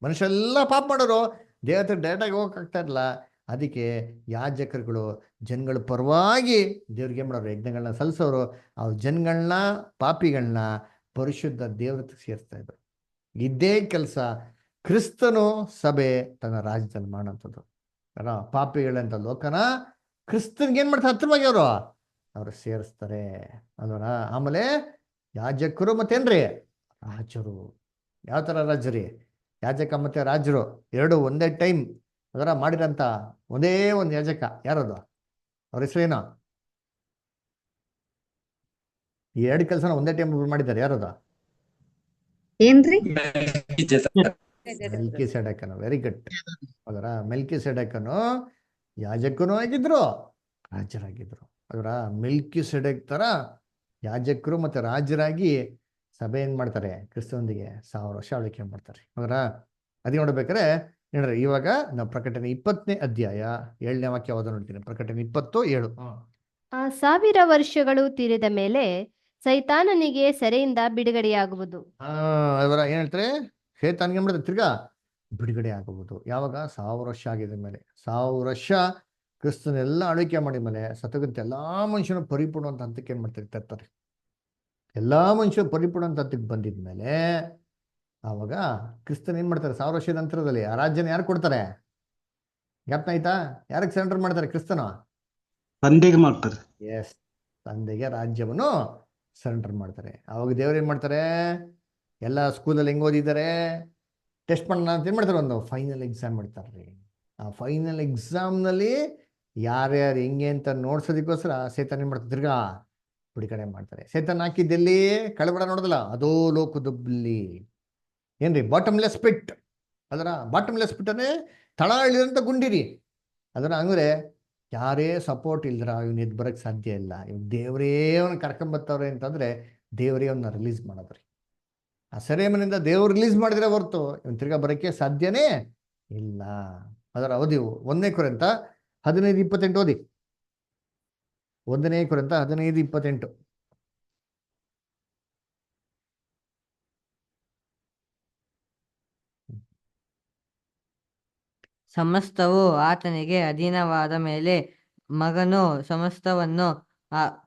ಮನುಷ್ಯರೆಲ್ಲ ಪಾಪ ಮಾಡೋರು, ದೇವತೆ ಡೈರೆಕ್ಟಾಗಿ ಹೋಗಕ್ಕಾಗ್ತಾ ಇರಲ್ಲ. ಅದಕ್ಕೆ ಯಾಜಕರುಗಳು ಜನಗಳ ಪರವಾಗಿ ದೇವ್ರಿಗೆ ಏನು ಮಾಡೋರು, ಯಜ್ಞಗಳನ್ನ ಸಲ್ಲಿಸೋರು. ಅವ್ರ ಜನಗಳನ್ನ, ಪಾಪಿಗಳನ್ನ ಪರಿಶುದ್ಧ ದೇವ್ರ ಸೇರಿಸ್ತಾ ಇದ್ರು. ಇದೇ ಕೆಲಸ ಕ್ರಿಸ್ತನು ಸಭೆ ತನ್ನ ರಾಜ್ಯದಲ್ಲಿ ಮಾಡೋಂಥದ್ದು. ಪಾಪಿಗಳಂತ ಲೋಕನ ಕ್ರಿಸ್ತನ್ಗೆ ಏನ್ ಮಾಡ್ತಾರೆ, ಹತ್ರವಾಗಿ ಅವರು ಸೇರಿಸ್ತಾರೆ ಅಲ್ವರ. ಆಮೇಲೆ ಯಾಜಕರು ಮತ್ತೇನ್ರಿ, ರಾಜರು. ಯಾವ ತರ ರಾಜರಿ, ಯಾಜಕ ಮತ್ತೆ ರಾಜರು ಎರಡು ಒಂದೇ ಟೈಮ್ ಅದರ ಮಾಡಿರಂತ ಒಂದೇ ಒಂದು ಯಾಜಕ ಯಾರದು, ಅವ್ರ ಹೆಸರೇನು? ಈ ಎರಡು ಕೆಲಸನ ಒಂದೇ ಟೈಮ್ ಮಾಡಿದ್ದಾರೆ, ಯಾರದ? ಏನ್ರಿ? ಮೆಲ್ಕಿ ಸೆಡೆಕನು. Very good. ಅದರ ಮೆಲ್ಕಿ ಸೆಡೆಕನು ಯಾಜಕನೂ ಆಗಿದ್ರು, ರಾಜರಾಗಿದ್ರು. ಅದರ ಮೆಲ್ಕಿ ಸೆಡೆಕ್ ತರ ಯಾಜಕರು ಮತ್ತೆ ರಾಜರಾಗಿ ಸಭೆ ಏನ್ ಮಾಡ್ತಾರೆ, ಕ್ರಿಸ್ತನೊಂದಿಗೆ 1000 ವರ್ಷ ಆಳ್ವಿಕೆ ಮಾಡ್ತಾರೆ. ಅದರ ಅದೇ ನೋಡ್ಬೇಕಾರೆ ನೋಡ್ರಿ, ಇವಾಗ ನಾವು ಪ್ರಕಟಣೆ 20ನೇ ಅಧ್ಯಾಯ 7ನೇ ವಾಕ್ಯ ಓದ ನೋಡ್ತೀನಿ. ಪ್ರಕಟಣೆ 20:7. ಆ 1000 ವರ್ಷಗಳು ತೀರಿದ ಮೇಲೆ ಸೈತಾನನಿಗೆ ಸೆರೆಯಿಂದ ಬಿಡುಗಡೆಯಾಗುವುದು. ಅದರ ಏನ್ ಹೇಳ್ತಾರೆ, ಶೇತಾನ್ಗೆ ಮಾಡಿದ್ರೆ ತಿರ್ಗಾ ಬಿಡುಗಡೆ ಆಗುವುದು. ಯಾವಾಗ? 1000 ವರ್ಷ ಆಗಿದ ಮೇಲೆ. 1000 ವರ್ಷ ಕ್ರಿಸ್ತನೆಲ್ಲ ಆಳ್ವಿಕೆ ಮಾಡಿದ ಮೇಲೆ ಸತ್ತಗಂತ ಎಲ್ಲಾ ಮನುಷ್ಯನು ಪರಿಪೂರ್ಣ ಅಂತ ಹಂತಕ್ಕೆ ಏನ್ ಮಾಡ್ತಾರೆ, ತರ್ತಾರೆ. ಎಲ್ಲಾ ಮನುಷ್ಯರು ಪರಿಪೂರ್ಣ ಅಂತ ಹಂತಕ್ಕೆ ಬಂದಿದ್ಮೇಲೆ ಆವಾಗ ಕ್ರಿಸ್ತನ್ ಏನ್ ಮಾಡ್ತಾರೆ, 1000 ವರ್ಷದ ನಂತರದಲ್ಲಿ ಆ ರಾಜ್ಯನ ಯಾರು ಕೊಡ್ತಾರೆ? ಜ್ಞಾಪನ ಆಯ್ತಾ? ಯಾರಿಗೆ ಸರೆಂಡರ್ ಮಾಡ್ತಾರೆ ಕ್ರಿಸ್ತನ? ತಂದೆಗೆ ಮಾಡ್ತಾರೆ. ಎಸ್, ತಂದೆಗೆ ರಾಜ್ಯವನ್ನು ಸರೆಂಡರ್ ಮಾಡ್ತಾರೆ. ಅವಾಗ ದೇವ್ರು ಏನ್ ಮಾಡ್ತಾರೆ, ಎಲ್ಲ ಸ್ಕೂಲಲ್ಲಿ ಹೆಂಗ್ ಓದಿದ್ದಾರೆ, ಟೆಸ್ಟ್ ಮಾಡೋಣ ಅಂತ ಏನ್ ಮಾಡ್ತಾರೆ, ಒಂದು ಫೈನಲ್ ಎಕ್ಸಾಮ್ ಮಾಡ್ತಾರ್ರಿ. ಆ ಫೈನಲ್ ಎಕ್ಸಾಮ್ನಲ್ಲಿ ಯಾರ್ಯಾರು ಹೆಂಗೆ ಅಂತ ನೋಡ್ಸೋದಕ್ಕೋಸ್ಕರ ಸೇತನ್ ಏನ್ ಮಾಡ್ತಾರೆ, ತಿರ್ಗಾ ಬಿಡುಗಡೆ ಮಾಡ್ತಾರೆ. ಸೇತನ್ ಹಾಕಿದ್ದೆಲ್ಲಿ ಕಳಬಡ ನೋಡೋದಲ್ಲ, ಅದೋ ಲೋಕದಲ್ಲಿ ಏನ್ರಿ, ಬಾಟಮ್ಲೆಸ್ ಪಿಟ್. ಅದರ ಬಾಟಮ್ಲೆಸ್ ಪಿಟ್ ಅಂದ್ರೆ ತಳ ಇಳಿದಂತ ಗುಂಡಿರಿ. ಅದರ ಅಂದ್ರೆ ಯಾರೇ ಸಪೋರ್ಟ್ ಇಲ್ದ್ರ ಇವ್ನ ಎದ್ದು ಬರಕ್ ಸಾಧ್ಯ ಇಲ್ಲ. ಇವ್ ದೇವರೇ ಅವನ್ನ ಕರ್ಕೊಂಬತ್ತವ್ರೆ ಅಂತಂದ್ರೆ ದೇವರೇ ಅವನ್ನ ರಿಲೀಸ್ ಮಾಡೋದ್ರಿ. ಆ ಸೆರೆಮನಿಂದ ದೇವ್ರು ರಿಲೀಸ್ ಮಾಡಿದ್ರೆ ಹೊರತು ಇವನ್ ತಿರ್ಗಾ ಬರೋಕ್ಕೆ ಸಾಧ್ಯನೇ ಇಲ್ಲ. ಅದರ ಓದಿ 1ನೇ ಕೊರಿಂಥ 15:28 ಓದಿ. 1ನೇ ಕೊರಿಂಥ 15:28. ಸಮಸ್ತವು ಆತನಿಗೆ ಅಧೀನವಾದ ಮೇಲೆ ಮಗನು ಸಮಸ್ತವನ್ನು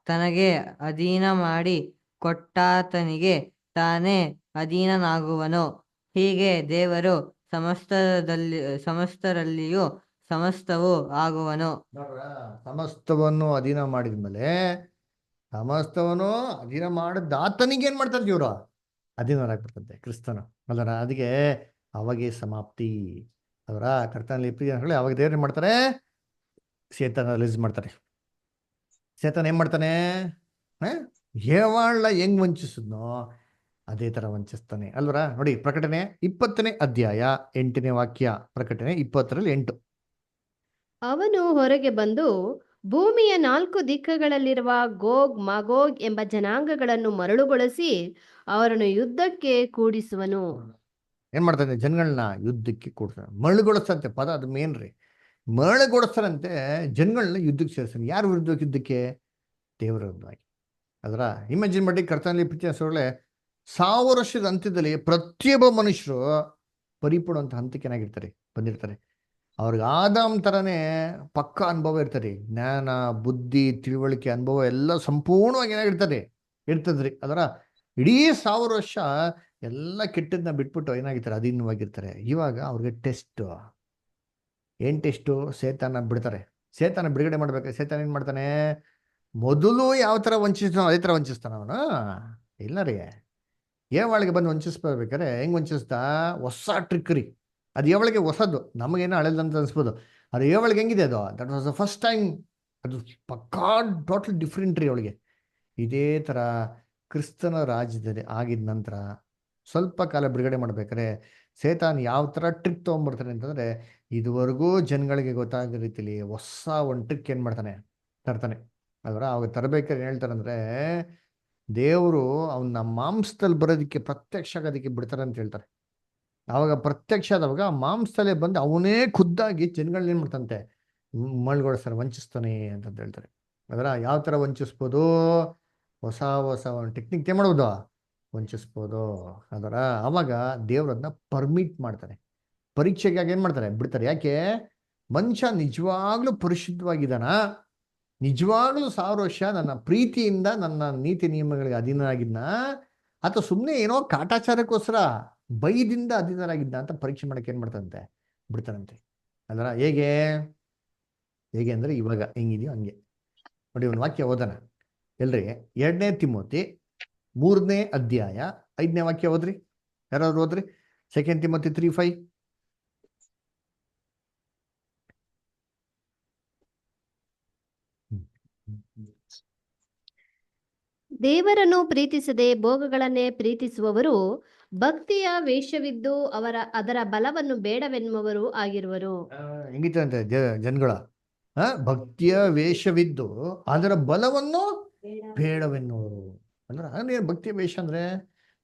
ತನಗೆ ಅಧೀನ ಮಾಡಿ ಕೊಟ್ಟಾತನಿಗೆ ತಾನೇ ಅಧೀನನಾಗುವನು. ಹೀಗೆ ದೇವರು ಸಮಸ್ತರಲ್ಲಿಯೂ ಸಮಸ್ತವೂ ಆಗುವನು. ಸಮಸ್ತವನ್ನು ಅಧೀನ ಮಾಡಿದ್ಮೇಲೆ ಸಮಸ್ತವನ್ನು ಅಧೀನ ಮಾಡಿದ ಆತನಿಗೆ ಏನ್ ಮಾಡ್ತಾರೆ ಇವರು, ಅಧೀನರಾಗ್ಬಿಡ್ತಂತೆ ಕ್ರಿಸ್ತನು. ಅಲ್ಲರ ಅದಕ್ಕೆ ಅವಾಗೆ ಸಮಾಪ್ತಿ. ಅವರ ಕರ್ತನಲ್ಲಿ ಪ್ರಿಯಗಳು ಅವಾಗ ದೇವ್ರು ಏನ್ ಮಾಡ್ತಾರೆ, ಸೇತನ ರಿಲೀಸ್ ಮಾಡ್ತಾರೆ. ಸೇತನ ಏನ್ ಮಾಡ್ತಾನೆ, ಹೇವಾಳ ಹೆಂಗ್ ವಂಚಿಸಿದ್ನೋ ಅದೇ ತರ ವಂಚಿಸ್ತಾನೆ ಅಲ್ವರ. ನೋಡಿ ಪ್ರಕಟಣೆ 20ನೇ ಅಧ್ಯಾಯ 8ನೇ ವಾಕ್ಯ. ಪ್ರಕಟಣೆ 20:8. ಅವನು ಹೊರಗೆ ಬಂದು ಭೂಮಿಯ 4 ದಿಕ್ಕುಗಳಲ್ಲಿರುವ ಗೋಗ್ ಮಗೋಗ್ ಎಂಬ ಜನಾಂಗಗಳನ್ನು ಮರಳುಗೊಳಿಸಿ ಅವರನ್ನು ಯುದ್ಧಕ್ಕೆ ಕೂಡಿಸುವನು. ಏನ್ ಮಾಡ್ತಾನೆ, ಜನಗಳನ್ನ ಯುದ್ಧಕ್ಕೆ ಕೂಡ್ತಾನೆ. ಮರಳುಗೊಳಿಸ್ತಂತೆ ಪದ, ಅದು ಮೇನ್ ರೀ. ಮರಳುಗೊಳಿಸ್ತಾರಂತೆ ಜನಗಳನ್ನ ಯುದ್ಧಕ್ಕೆ ಸೇರಿಸ್ತಾನೆ. ಯಾರು ವಿರುದ್ಧ ಯುದ್ಧಕ್ಕೆ? ದೇವರ ವಿರುದ್ಧವಾಗಿ. ಅದರ ಇಮ್ಯಾಜಿನ್ ಮಾಡಿ, ಕರ್ತನಲ್ಲಿ ಪ್ರೀತಿಸೋಳೆ 1000 ವರ್ಷದ ಅಂತ್ಯದಲ್ಲಿ ಪ್ರತಿಯೊಬ್ಬ ಮನುಷ್ಯರು ಪರಿಪೂರ್ಣ ಅಂತ ಹಂತಕ್ಕೆ ಏನಾಗಿರ್ತಾರೆ, ಬಂದಿರ್ತಾರೆ. ಅವ್ರಿಗೆ ಆದಾಮ್ ಥರನೇ ಪಕ್ಕ ಅನುಭವ ಇರ್ತಾರೆ. ಜ್ಞಾನ, ಬುದ್ಧಿ, ತಿಳುವಳಿಕೆ, ಅನುಭವ ಎಲ್ಲ ಸಂಪೂರ್ಣವಾಗಿ ಏನಾಗಿರ್ತಾರೆ, ಇರ್ತದ್ರಿ. ಅದರ ಇಡೀ 1000 ವರ್ಷ ಎಲ್ಲ ಕೆಟ್ಟದನ್ನ ಬಿಟ್ಬಿಟ್ಟು ಏನಾಗಿರ್ತಾರೆ, ಅಧೀನವಾಗಿರ್ತಾರೆ. ಇವಾಗ ಅವ್ರಿಗೆ ಟೆಸ್ಟ್. ಏನ್ ಟೆಸ್ಟು? ಸೇತಾನ ಬಿಡ್ತಾರೆ. ಸೇತಾನ ಬಿಡುಗಡೆ ಮಾಡ್ಬೇಕು. ಸೇತಾನ ಏನ್ ಮಾಡ್ತಾನೆ, ಮೊದಲು ಯಾವ ಥರ ವಂಚಿಸ್ತಾನೋ ಅದೇ ಥರ ವಂಚಿಸ್ತಾನ ಅವನು. ಇಲ್ಲ ರೀ, ಏವಳಿಗೆ ಬಂದು ವಂಚಿಸ್ಬೇಕಾರೆ ಹೆಂಗ್ ವಂಚಿಸ್ತಾ, ಹೊಸ ಟ್ರಿಕ್ ರೀ. ಅದು ಏವಳಿಗೆ ಹೊಸದು, ನಮಗೇನೋ ಹಳೆದಂತ ಅನ್ಸ್ಬೋದು. ಅದು ಏವಳಿಗೆ ಹೆಂಗಿದೆ, ಅದು that was the first time. ಅದು ಪಕ್ಕಾ ಟೋಟಲ್ ಡಿಫ್ರೆಂಟ್ ರೀ ಅವಳಿಗೆ. ಇದೇ ಥರ ಕ್ರಿಸ್ತನ ರಾಜ್ಯದಲ್ಲಿ ಆಗಿದ ನಂತರ ಸ್ವಲ್ಪ ಕಾಲ ಬಿಡುಗಡೆ ಮಾಡ್ಬೇಕಾರೆ ಸೇತಾನ್ ಯಾವ ಥರ ಟ್ರಿಕ್ ತೊಗೊಂಡ್ಬರ್ತಾನೆ ಅಂತಂದರೆ, ಇದುವರೆಗೂ ಜನಗಳಿಗೆ ಗೊತ್ತಾಗದ ರೀತಿಲಿ ಹೊಸ ಒಂದು ಟ್ರಿಕ್ ಏನು ಮಾಡ್ತಾನೆ, ತರ್ತಾನೆ. ಅದರ ಅವಾಗ ತರಬೇಕಾದ್ರೆ ಏನು ಹೇಳ್ತಾರೆ ಅಂದರೆ, ದೇವರು ಅವನ್ನ ಮಾಂಸದಲ್ಲಿ ಬರೋದಕ್ಕೆ ಪ್ರತ್ಯಕ್ಷ ಆಗೋದಕ್ಕೆ ಬಿಡ್ತಾರೆ ಅಂತ ಹೇಳ್ತಾರೆ. ಆವಾಗ ಪ್ರತ್ಯಕ್ಷ ಆದವಾಗ ಮಾಂಸದಲ್ಲೇ ಬಂದು ಅವನೇ ಖುದ್ದಾಗಿ ಜನಗಳನ್ನ ಏನು ಮಾಡ್ತಂತೆ, ಮಳ್ಗೊಳಿಸ್ತಾರೆ, ವಂಚಿಸ್ತಾನೆ ಅಂತಂತ ಹೇಳ್ತಾರೆ. ಅದರ ಯಾವ ಥರ ವಂಚಿಸ್ಬೋದು, ಹೊಸ ಹೊಸ ಒಂದು ಟೆಕ್ನಿಕ್ ಮಾಡ್ಬೋದು, ವಂಚಿಸ್ಬೋದು. ಅದರ ಆವಾಗ ದೇವ್ರನ್ನ ಪರ್ಮಿಟ್ ಮಾಡ್ತಾರೆ, ಪರೀಕ್ಷೆಗಾಗಿ ಏನು ಮಾಡ್ತಾರೆ, ಬಿಡ್ತಾರೆ. ಯಾಕೆ? ಮನುಷ್ಯ ನಿಜವಾಗ್ಲೂ ಪರಿಶುದ್ಧವಾಗಿದ್ದಾನ, ನಿಜವಾಗ್ಲೂ 1000 ವರ್ಷ ನನ್ನ ಪ್ರೀತಿಯಿಂದ ನನ್ನ ನೀತಿ ನಿಯಮಗಳಿಗೆ ಅಧೀನರಾಗಿದ್ನ, ಅಥವಾ ಸುಮ್ಮನೆ ಏನೋ ಕಾಟಾಚಾರಕ್ಕೋಸ್ಕರ ಬೈದಿಂದ ಅಧೀನರಾಗಿದ್ದ ಅಂತ ಪರೀಕ್ಷೆ ಮಾಡಕ್ಕೆ ಏನು ಮಾಡ್ತಾರಂತೆ, ಬಿಡ್ತಾರಂತೆ. ಅದರ ಹೇಗೆ ಹೇಗೆ ಅಂದರೆ ಇವಾಗ ಹೆಂಗಿದೆಯೋ ಹಂಗೆ. ನೋಡಿ ಒಂದು ವಾಕ್ಯ ಓದೋಣ ಎಲ್ರಿ. 2ನೇ ತಿಮೋತಿ 3ನೇ ಅಧ್ಯಾಯ 5ನೇ ವಾಕ್ಯ ಓದ್ರಿ. ಯಾರಾದ್ರು ಓದ್ರಿ. 2 ತಿಮೋತಿ 3:5. ದೇವರನ್ನು ಪ್ರೀತಿಸದೆ ಭೋಗಗಳನ್ನೇ ಪ್ರೀತಿಸುವವರು ಭಕ್ತಿಯ ವೇಷವಿದ್ದು ಅದರ ಬಲವನ್ನು ಬೇಡವೆನ್ನುವರು ಆಗಿರುವರು. ಹೆಂಗಿತ್ತಂತೆ ಜನಗಳ ಭಕ್ತಿಯ ವೇಷವಿದ್ದು ಅದರ ಬಲವನ್ನು ಬೇಡವೆನ್ನುವರು. ಅಂದ್ರೆ ಅಂದ್ರೆ ಭಕ್ತಿಯ ವೇಷ ಅಂದ್ರೆ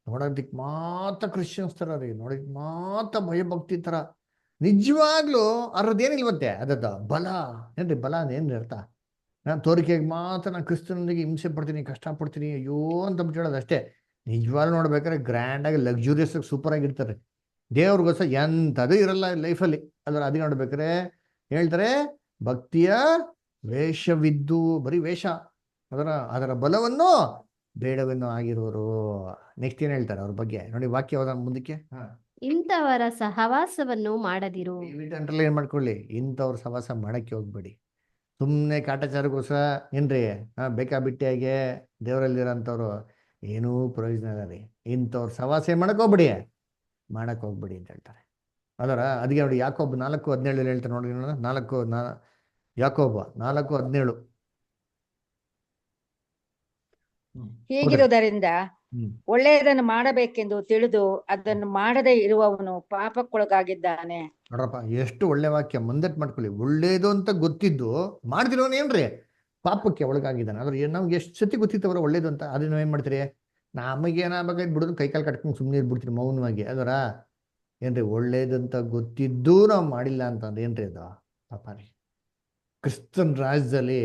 ನೋಡೋದಿಕ್ ಮಾತ್ರ ಕ್ರಿಶ್ಚಿಯನ್ಸ್ ತರ ರೀ, ನೋಡೋದಿಕ್ ಮಾತ್ರ ಭಯಭಕ್ತಿ ತರ. ನಿಜವಾಗ್ಲೂ ಅದ್ರದ್ದೇನಿಲ್ವಂತೆ ಅದದ ಬಲ. ಏನ್ರಿ ಬಲ ಅಂದ್ರೆ ಏನ್ರಿ ಅರ್ಥ? ನಾನು ತೋರಿಕೆಗೆ ಮಾತ್ರ ನಾನು ಕ್ರಿಸ್ತನೊಂದಿಗೆ ಹಿಂಸೆ ಪಡ್ತೀನಿ, ಕಷ್ಟಪಡ್ತೀನಿ, ಅಯ್ಯೋ ಅಂತ ಬಿಟ್ಟು ಹೇಳೋದು ಅಷ್ಟೇ. ನಿಜವಾಗ್ಲೂ ನೋಡ್ಬೇಕಾದ್ರೆ ಗ್ರ್ಯಾಂಡ್ ಆಗಿ ಲಕ್ಸುರಿಯಸ್ ಆಗಿ ಸೂಪರ್ ಆಗಿರ್ತಾರೆ. ದೇವ್ರಿಗೋಸ್ಕರ ಎಂಥದ್ದು ಇರಲ್ಲ ಲೈಫಲ್ಲಿ. ಅದ್ರ ಅದೇ ನೋಡ್ಬೇಕಾರೆ ಹೇಳ್ತಾರೆ ಭಕ್ತಿಯ ವೇಷವಿದ್ದು, ಬರೀ ವೇಷ, ಅದರ ಬಲವನ್ನು ಬೇಡವೆನ್ನು ಆಗಿರುವರು. ನೆಕ್ಸ್ಟ್ ಏನ್ ಹೇಳ್ತಾರೆ ಅವ್ರ ಬಗ್ಗೆ ನೋಡಿ, ವಾಕ್ಯ ಯಾವ್ದ ಮುಂದಕ್ಕೆ. ಇಂಥವರ ಸಹವಾಸವನ್ನು ಮಾಡದಿರು. ಏನ್ ಮಾಡ್ಕೊಳ್ಳಿ, ಇಂಥವ್ರ ಸಹವಾಸ ಮಾಡಕ್ಕೆ ಹೋಗ್ಬೇಡಿ. ಸುಮ್ಮನೆ ಕಾಟಾಚಾರಗೋಸ್ಕರ ಏನ್ರಿ ಬೇಕಾಬಿಟ್ಟಿಯಾಗೆ ದೇವರಲ್ಲಿರೋಂಥವ್ರು ಏನೂ ಪ್ರಯೋಜನ ಇಲ್ಲ ರೀ. ಇಂಥವ್ರ ಸಹವಾಸ ಏನ್ ಮಾಡಕ್ ಹೋಗ್ಬೇಡಿ ಅಂತ ಹೇಳ್ತಾರೆ. ಅದರ ಅದಕ್ಕೆ ನೋಡಿ ಯಾಕೋಬ್ 4:17 ಹೇಳ್ತಾರೆ ನೋಡಿ. ಯಾಕೋಬ 4:17. ಹೀಗಿರುವುದರಿಂದ ಹ್ಮ್ ಒಳ್ಳೆಯದನ್ನು ಮಾಡಬೇಕೆಂದು ತಿಳಿದು ಅದನ್ನು ಮಾಡದೇ ಇರುವವನು ಪಾಪಕ್ಕೊಳಗಾಗಿದ್ದಾನೆ. ನೋಡ್ರಪ್ಪ ಎಷ್ಟು ಒಳ್ಳೆ ವಾಕ್ಯ. ಮುಂದಟ್ ಮಾಡ್ಕೊಳ್ಳಿ. ಒಳ್ಳೇದು ಅಂತ ಗೊತ್ತಿದ್ದು ಮಾಡ್ತಿರೋನ್ ಏನ್ರಿ ಪಾಪಕ್ಕೆ ಒಳಗಾಗಿದ್ದಾನೆ. ಅದ್ರ ನಮ್ಗೆ ಎಷ್ಟು ಸತಿ ಗೊತ್ತಿತ್ತವ್ರ ಒಳ್ಳೇದು ಅಂತ. ಅದನ್ನ ನಾವ್ ಏನ್ ಮಾಡ್ತೀರಿ, ನಮಗೆ ಏನಾಗಬೇಕಾಗಿ ಬಿಡೋದು ಕೈಕಾಲು ಕಟ್ಕೊಂಡು ಸುಮ್ಮನೆ ಇರ್ಬಿಡ್ತೀರಿ ಮೌನವಾಗಿ. ಅದರ ಏನ್ರಿ ಒಳ್ಳೇದಂತ ಗೊತ್ತಿದ್ದು ನಾವು ಮಾಡಿಲ್ಲ ಅಂತಂದ್ರೆ ಏನ್ರಿ ಅದು ಪಾಪ ರೀ. ಕ್ರಿಸ್ತನ್ ರಾಜ್ಯದಲ್ಲಿ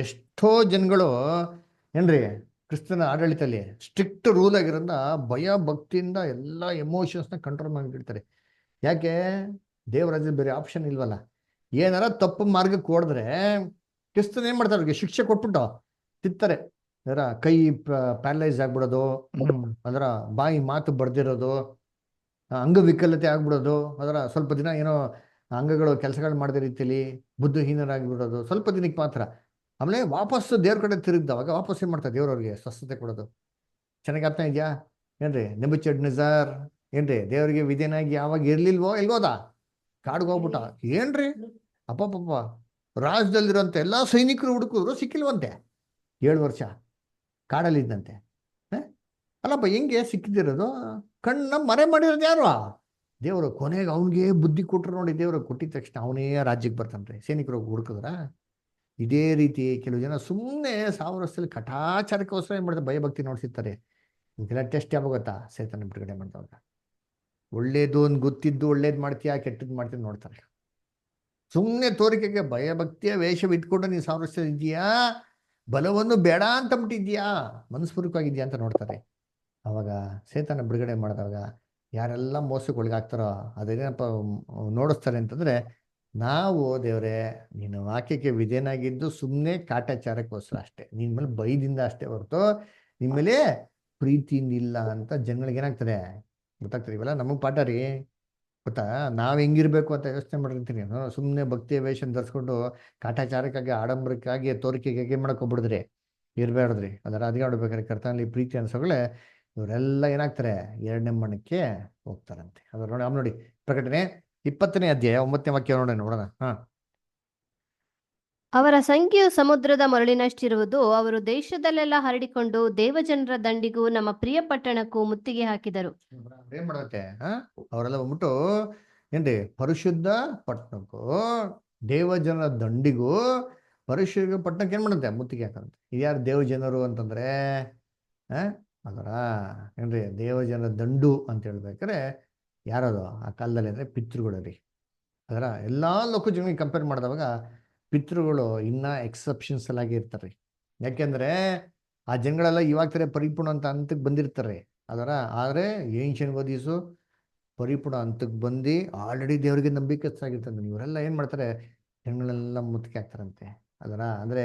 ಎಷ್ಟೋ ಜನಗಳು ಏನ್ರಿ ಕ್ರಿಸ್ತನ ಆಡಳಿತದಲ್ಲಿ ಸ್ಟ್ರಿಕ್ಟ್ ರೂಲ್ ಆಗಿರೋದ್ರಿಂದ ಭಯ ಭಕ್ತಿಯಿಂದ ಎಲ್ಲ ಎಮೋಷನ್ಸ್ನ ಕಂಟ್ರೋಲ್ ಮಾಡಿಬಿಡ್ತಾರೆ. ಯಾಕೆ? ದೇವ್ರ ರಾಜ್ಯದಲ್ಲಿ ಬೇರೆ ಆಪ್ಷನ್ ಇಲ್ವಲ್ಲ. ಏನಾರ ತಪ್ಪು ಮಾರ್ಗಕ್ಕೆ ಹೊಡೆದ್ರೆ ಕ್ರಿಸ್ತನ್ ಏನ್ ಮಾಡ್ತಾರೆ, ಅವ್ರಿಗೆ ಶಿಕ್ಷೆ ಕೊಟ್ಬಿಟ್ಟು ತಿತ್ತಾರೆ. ಅದರ ಕೈ ಪ್ಯಾರಲೈಸ್ ಆಗ್ಬಿಡೋದು, ಅದರ ಬಾಯಿ ಮಾತು ಬರ್ದಿರೋದು, ಅಂಗವಿಕಲತೆ ಆಗ್ಬಿಡೋದು, ಅದರ ಸ್ವಲ್ಪ ದಿನ ಏನೋ ಅಂಗಗಳು ಕೆಲಸಗಳು ಮಾಡದ ರೀತಿಯಲ್ಲಿ ಬುದ್ಧಿಹೀನರಾಗಿಬಿಡೋದು ಸ್ವಲ್ಪ ದಿನಕ್ಕೆ ಮಾತ್ರ. ಆಮೇಲೆ ವಾಪಸ್ಸು ದೇವ್ರ ಕಡೆ ತಿರುಗಿದವಾಗ ವಾಪಸ್ ಏನ್ ಮಾಡ್ತಾರೆ, ದೇವ್ರವ್ರಿಗೆ ಸ್ವಸ್ಥತೆ ಕೊಡೋದು. ಚೆನ್ನಾಗಿ ಅರ್ಥ ಇದೆಯಾ ಏನ್ರಿ? ನೆಬೂಕದ್ನೆಚ್ಚರ್ ಏನ್ರಿ ದೇವ್ರಿಗೆ ವಿಧೇಯನಾಗಿ ಯಾವಾಗ ಇರ್ಲಿಲ್ವೋ ಇಲ್ವೋದ ಕಾಡ್ಗೆ ಹೋಗ್ಬಿಟ್ಟ. ಏನ್ರಿ ಅಪ್ಪಪ್ಪ, ರಾಜ್ಯದಲ್ಲಿರೋಂಥ ಎಲ್ಲಾ ಸೈನಿಕರು ಹುಡುಕಿದ್ರು ಸಿಕ್ಕಿಲ್ವಂತೆ. 7 ವರ್ಷ ಕಾಡಲ್ಲಿ ಇದ್ದಂತೆ. ಅಲ್ಲಪ್ಪ ಹೆಂಗೆ ಸಿಕ್ಕಿದಿರೋದು? ಕಣ್ಣ ಮರೆ ಮಾಡಿರೋದು ಯಾರು? ದೇವರು. ಕೊನೆಗೆ ಅವನಿಗೆ ಬುದ್ಧಿ ಕೊಟ್ರು ನೋಡಿ. ದೇವರು ಕೊಟ್ಟಿದ ತಕ್ಷಣ ಅವನೇ ರಾಜ್ಯಕ್ಕೆ ಬರ್ತಾನ್ರಿ. ಸೈನಿಕರು ಹುಡುಕಿದ್ರ ಇದೇ ರೀತಿ ಕೆಲವು ಜನ ಸುಮ್ಮನೆ 1000 ವರ್ಷದಲ್ಲಿ ಕಟಾಚಾರಕ್ಕೋಸ್ಕರ ಏನ್ ಮಾಡ್ತಾರೆ, ಭಯಭಕ್ತಿ ನೋಡ್ಸಿರ್ತಾರೆ. ಇದೆಲ್ಲ ಟೆಸ್ಟ್ ಯಾವಾಗ ಗೊತ್ತಾ? ಸೈತಾನ ಬಿಡುಗಡೆ ಮಾಡಿದವಾಗ. ಒಳ್ಳೇದು ಒಂದು ಗೊತ್ತಿದ್ದು ಒಳ್ಳೇದು ಮಾಡ್ತೀಯಾ ಕೆಟ್ಟದ್ದು ಮಾಡ್ತೀಯ ನೋಡ್ತಾರೆ. ಸುಮ್ಮನೆ ತೋರಿಕೆಗೆ ಭಯಭಕ್ತಿಯ ವೇಷವಿದ್ಕೊಂಡು ನೀನು 1000 ವರ್ಷ ಇದೆಯಾ, ಬಲವನ್ನು ಬೇಡ ಅಂತ ಬಿಟ್ಟಿದ್ಯಾ, ಮನಸ್ಪೂರ್ವಕವಾಗಿದ್ಯಾ ಅಂತ ನೋಡ್ತಾರೆ. ಅವಾಗ ಸೈತಾನ ಬಿಡುಗಡೆ ಮಾಡಿದಾಗ ಯಾರೆಲ್ಲ ಮೋಸಕ್ಕೆ ಒಳಗಾಗ್ತಾರೋ ಅದೇನಪ್ಪ ನೋಡಿಸ್ತಾರೆ ಅಂತಂದ್ರೆ, ನಾವು ದೇವ್ರೆ ನೀನು ವಾಕ್ಯಕ್ಕೆ ವಿಧೇಯನಾಗಿದ್ದು ಸುಮ್ಮನೆ ಕಾಟಾಚಾರಕ್ಕೋಸ್ಕರ ಅಷ್ಟೇ, ನಿನ್ ಮೇಲೆ ಭಯದಿಂದ ಅಷ್ಟೇ ಹೊರತು ನಿಮ್ಮಲ್ಲಿ ಪ್ರೀತಿಯಿಂದ ಇಲ್ಲ ಅಂತ ಜನಗಳಿಗೆ ಏನಾಗ್ತದೆ ಗೊತ್ತಾಗ್ತದೆ. ಇವೆಲ್ಲ ನಮಗೆ ಪಾಠ ರೀ ಗೊತ್ತಾ. ನಾವ್ ಹೆಂಗಿರ್ಬೇಕು ಅಂತ ಯೋಚನೆ ಮಾಡಿರ್ತೀನಿ. ಸುಮ್ಮನೆ ಭಕ್ತಿಯ ವೇಷ ಧರಿಸ್ಕೊಂಡು ಕಾಟಾಚಾರಕ್ಕಾಗಿ ಆಡಂಬರಕ್ಕಾಗಿ ತೋರಿಕೆಗೆ ಹೇಗೆ ಮಾಡ್ಕೊಬಿಡಿದ್ರಿ ಇರ್ಬೇಡ್ರಿ. ಅದರ ಅದಿಗೆ ನೋಡ್ಬೇಕಾದ್ರೆ ಕರ್ತನಲ್ಲಿ ಪ್ರೀತಿ ಅನ್ಸೋಗಳೇ ಇವರೆಲ್ಲ ಏನಾಗ್ತಾರೆ, 2ನೇ ಮರಣಕ್ಕೆ ಹೋಗ್ತಾರಂತೆ. ಅದ್ರ ನೋಡಿ ನೋಡಿ ಪ್ರಕಟಣೆ 20ನೇ ಅಧ್ಯಾಯ 9ನೇ ವಾಕ್ಯ ನೋಡೋಣ. ಅವರ ಸಂಖ್ಯೆಯು ಸಮುದ್ರದ ಮರಳಿನಷ್ಟಿರುವುದು. ಅವರು ದೇಶದಲ್ಲೆಲ್ಲ ಹರಡಿಕೊಂಡು ದೇವಜನರ ದಂಡಿಗೂ ನಮ್ಮ ಪ್ರಿಯ ಪಟ್ಟಣಕ್ಕೂ ಮುತ್ತಿಗೆ ಹಾಕಿದರು. ಏನ್ ಮಾಡತ್ತೆ ಅವರೆಲ್ಲ ಬಂದ್ಬಿಟ್ಟು ಏನ್ರಿ ಪರಿಶುದ್ಧ ಪಟ್ಟಣಕ್ಕೂ ದೇವಜನರ ದಂಡಿಗೂ ಪರಿಶುದ್ಧ ಪಟ್ಟಣಕ್ಕೆ ಏನ್ ಮಾಡಂತೆ ಮುತ್ತಿಗೆ ಹಾಕಂತೆ. ಇದ್ಯಾರು ದೇವಜನರು ಅಂತಂದ್ರೆ ಅದರ ಏನ್ರಿ ದೇವಜನರ ದಂಡು ಅಂತ ಹೇಳ್ಬೇಕಾರೆ ಯಾರದು ಆ ಕಾಲದಲ್ಲಿ ಅಂದ್ರೆ ಪಿತೃಗಳು ರೀ. ಅದರ ಎಲ್ಲಾ ಲೋಕ ಜನಗಳಿಗೆ ಕಂಪೇರ್ ಮಾಡಿದವಾಗ ಪಿತೃಗಳು ಇನ್ನ ಎಕ್ಸೆಪ್ಷನ್ಸ್ ಆಗಿ ಇರ್ತಾರೆ. ಯಾಕೆಂದ್ರೆ ಆ ಜನಗಳೆಲ್ಲ ಇವಾಗ ತರ ಪರಿಪೂರ್ಣ ಅಂತ ಹಂತಕ್ಕೆ ಬಂದಿರ್ತಾರೆ. ಅದರ ಆದ್ರೆ ಏನ್ಷಿಯನ್ ವದೀಸು ಪರಿಪೂರ್ಣ ಹಂತಕ್ಕೆ ಬಂದು ಆಲ್ರೆಡಿ ದೇವರಿಗೆ ನಂಬಿಕೆಸ್ತಾಗಿರ್ತದೆ. ಇವರೆಲ್ಲ ಏನ್ ಮಾಡ್ತಾರೆ, ಜನಗಳೆಲ್ಲ ಮುತ್ತಿಗೆ ಹಾಕ್ತಾರಂತೆ. ಅದರ ಅಂದ್ರೆ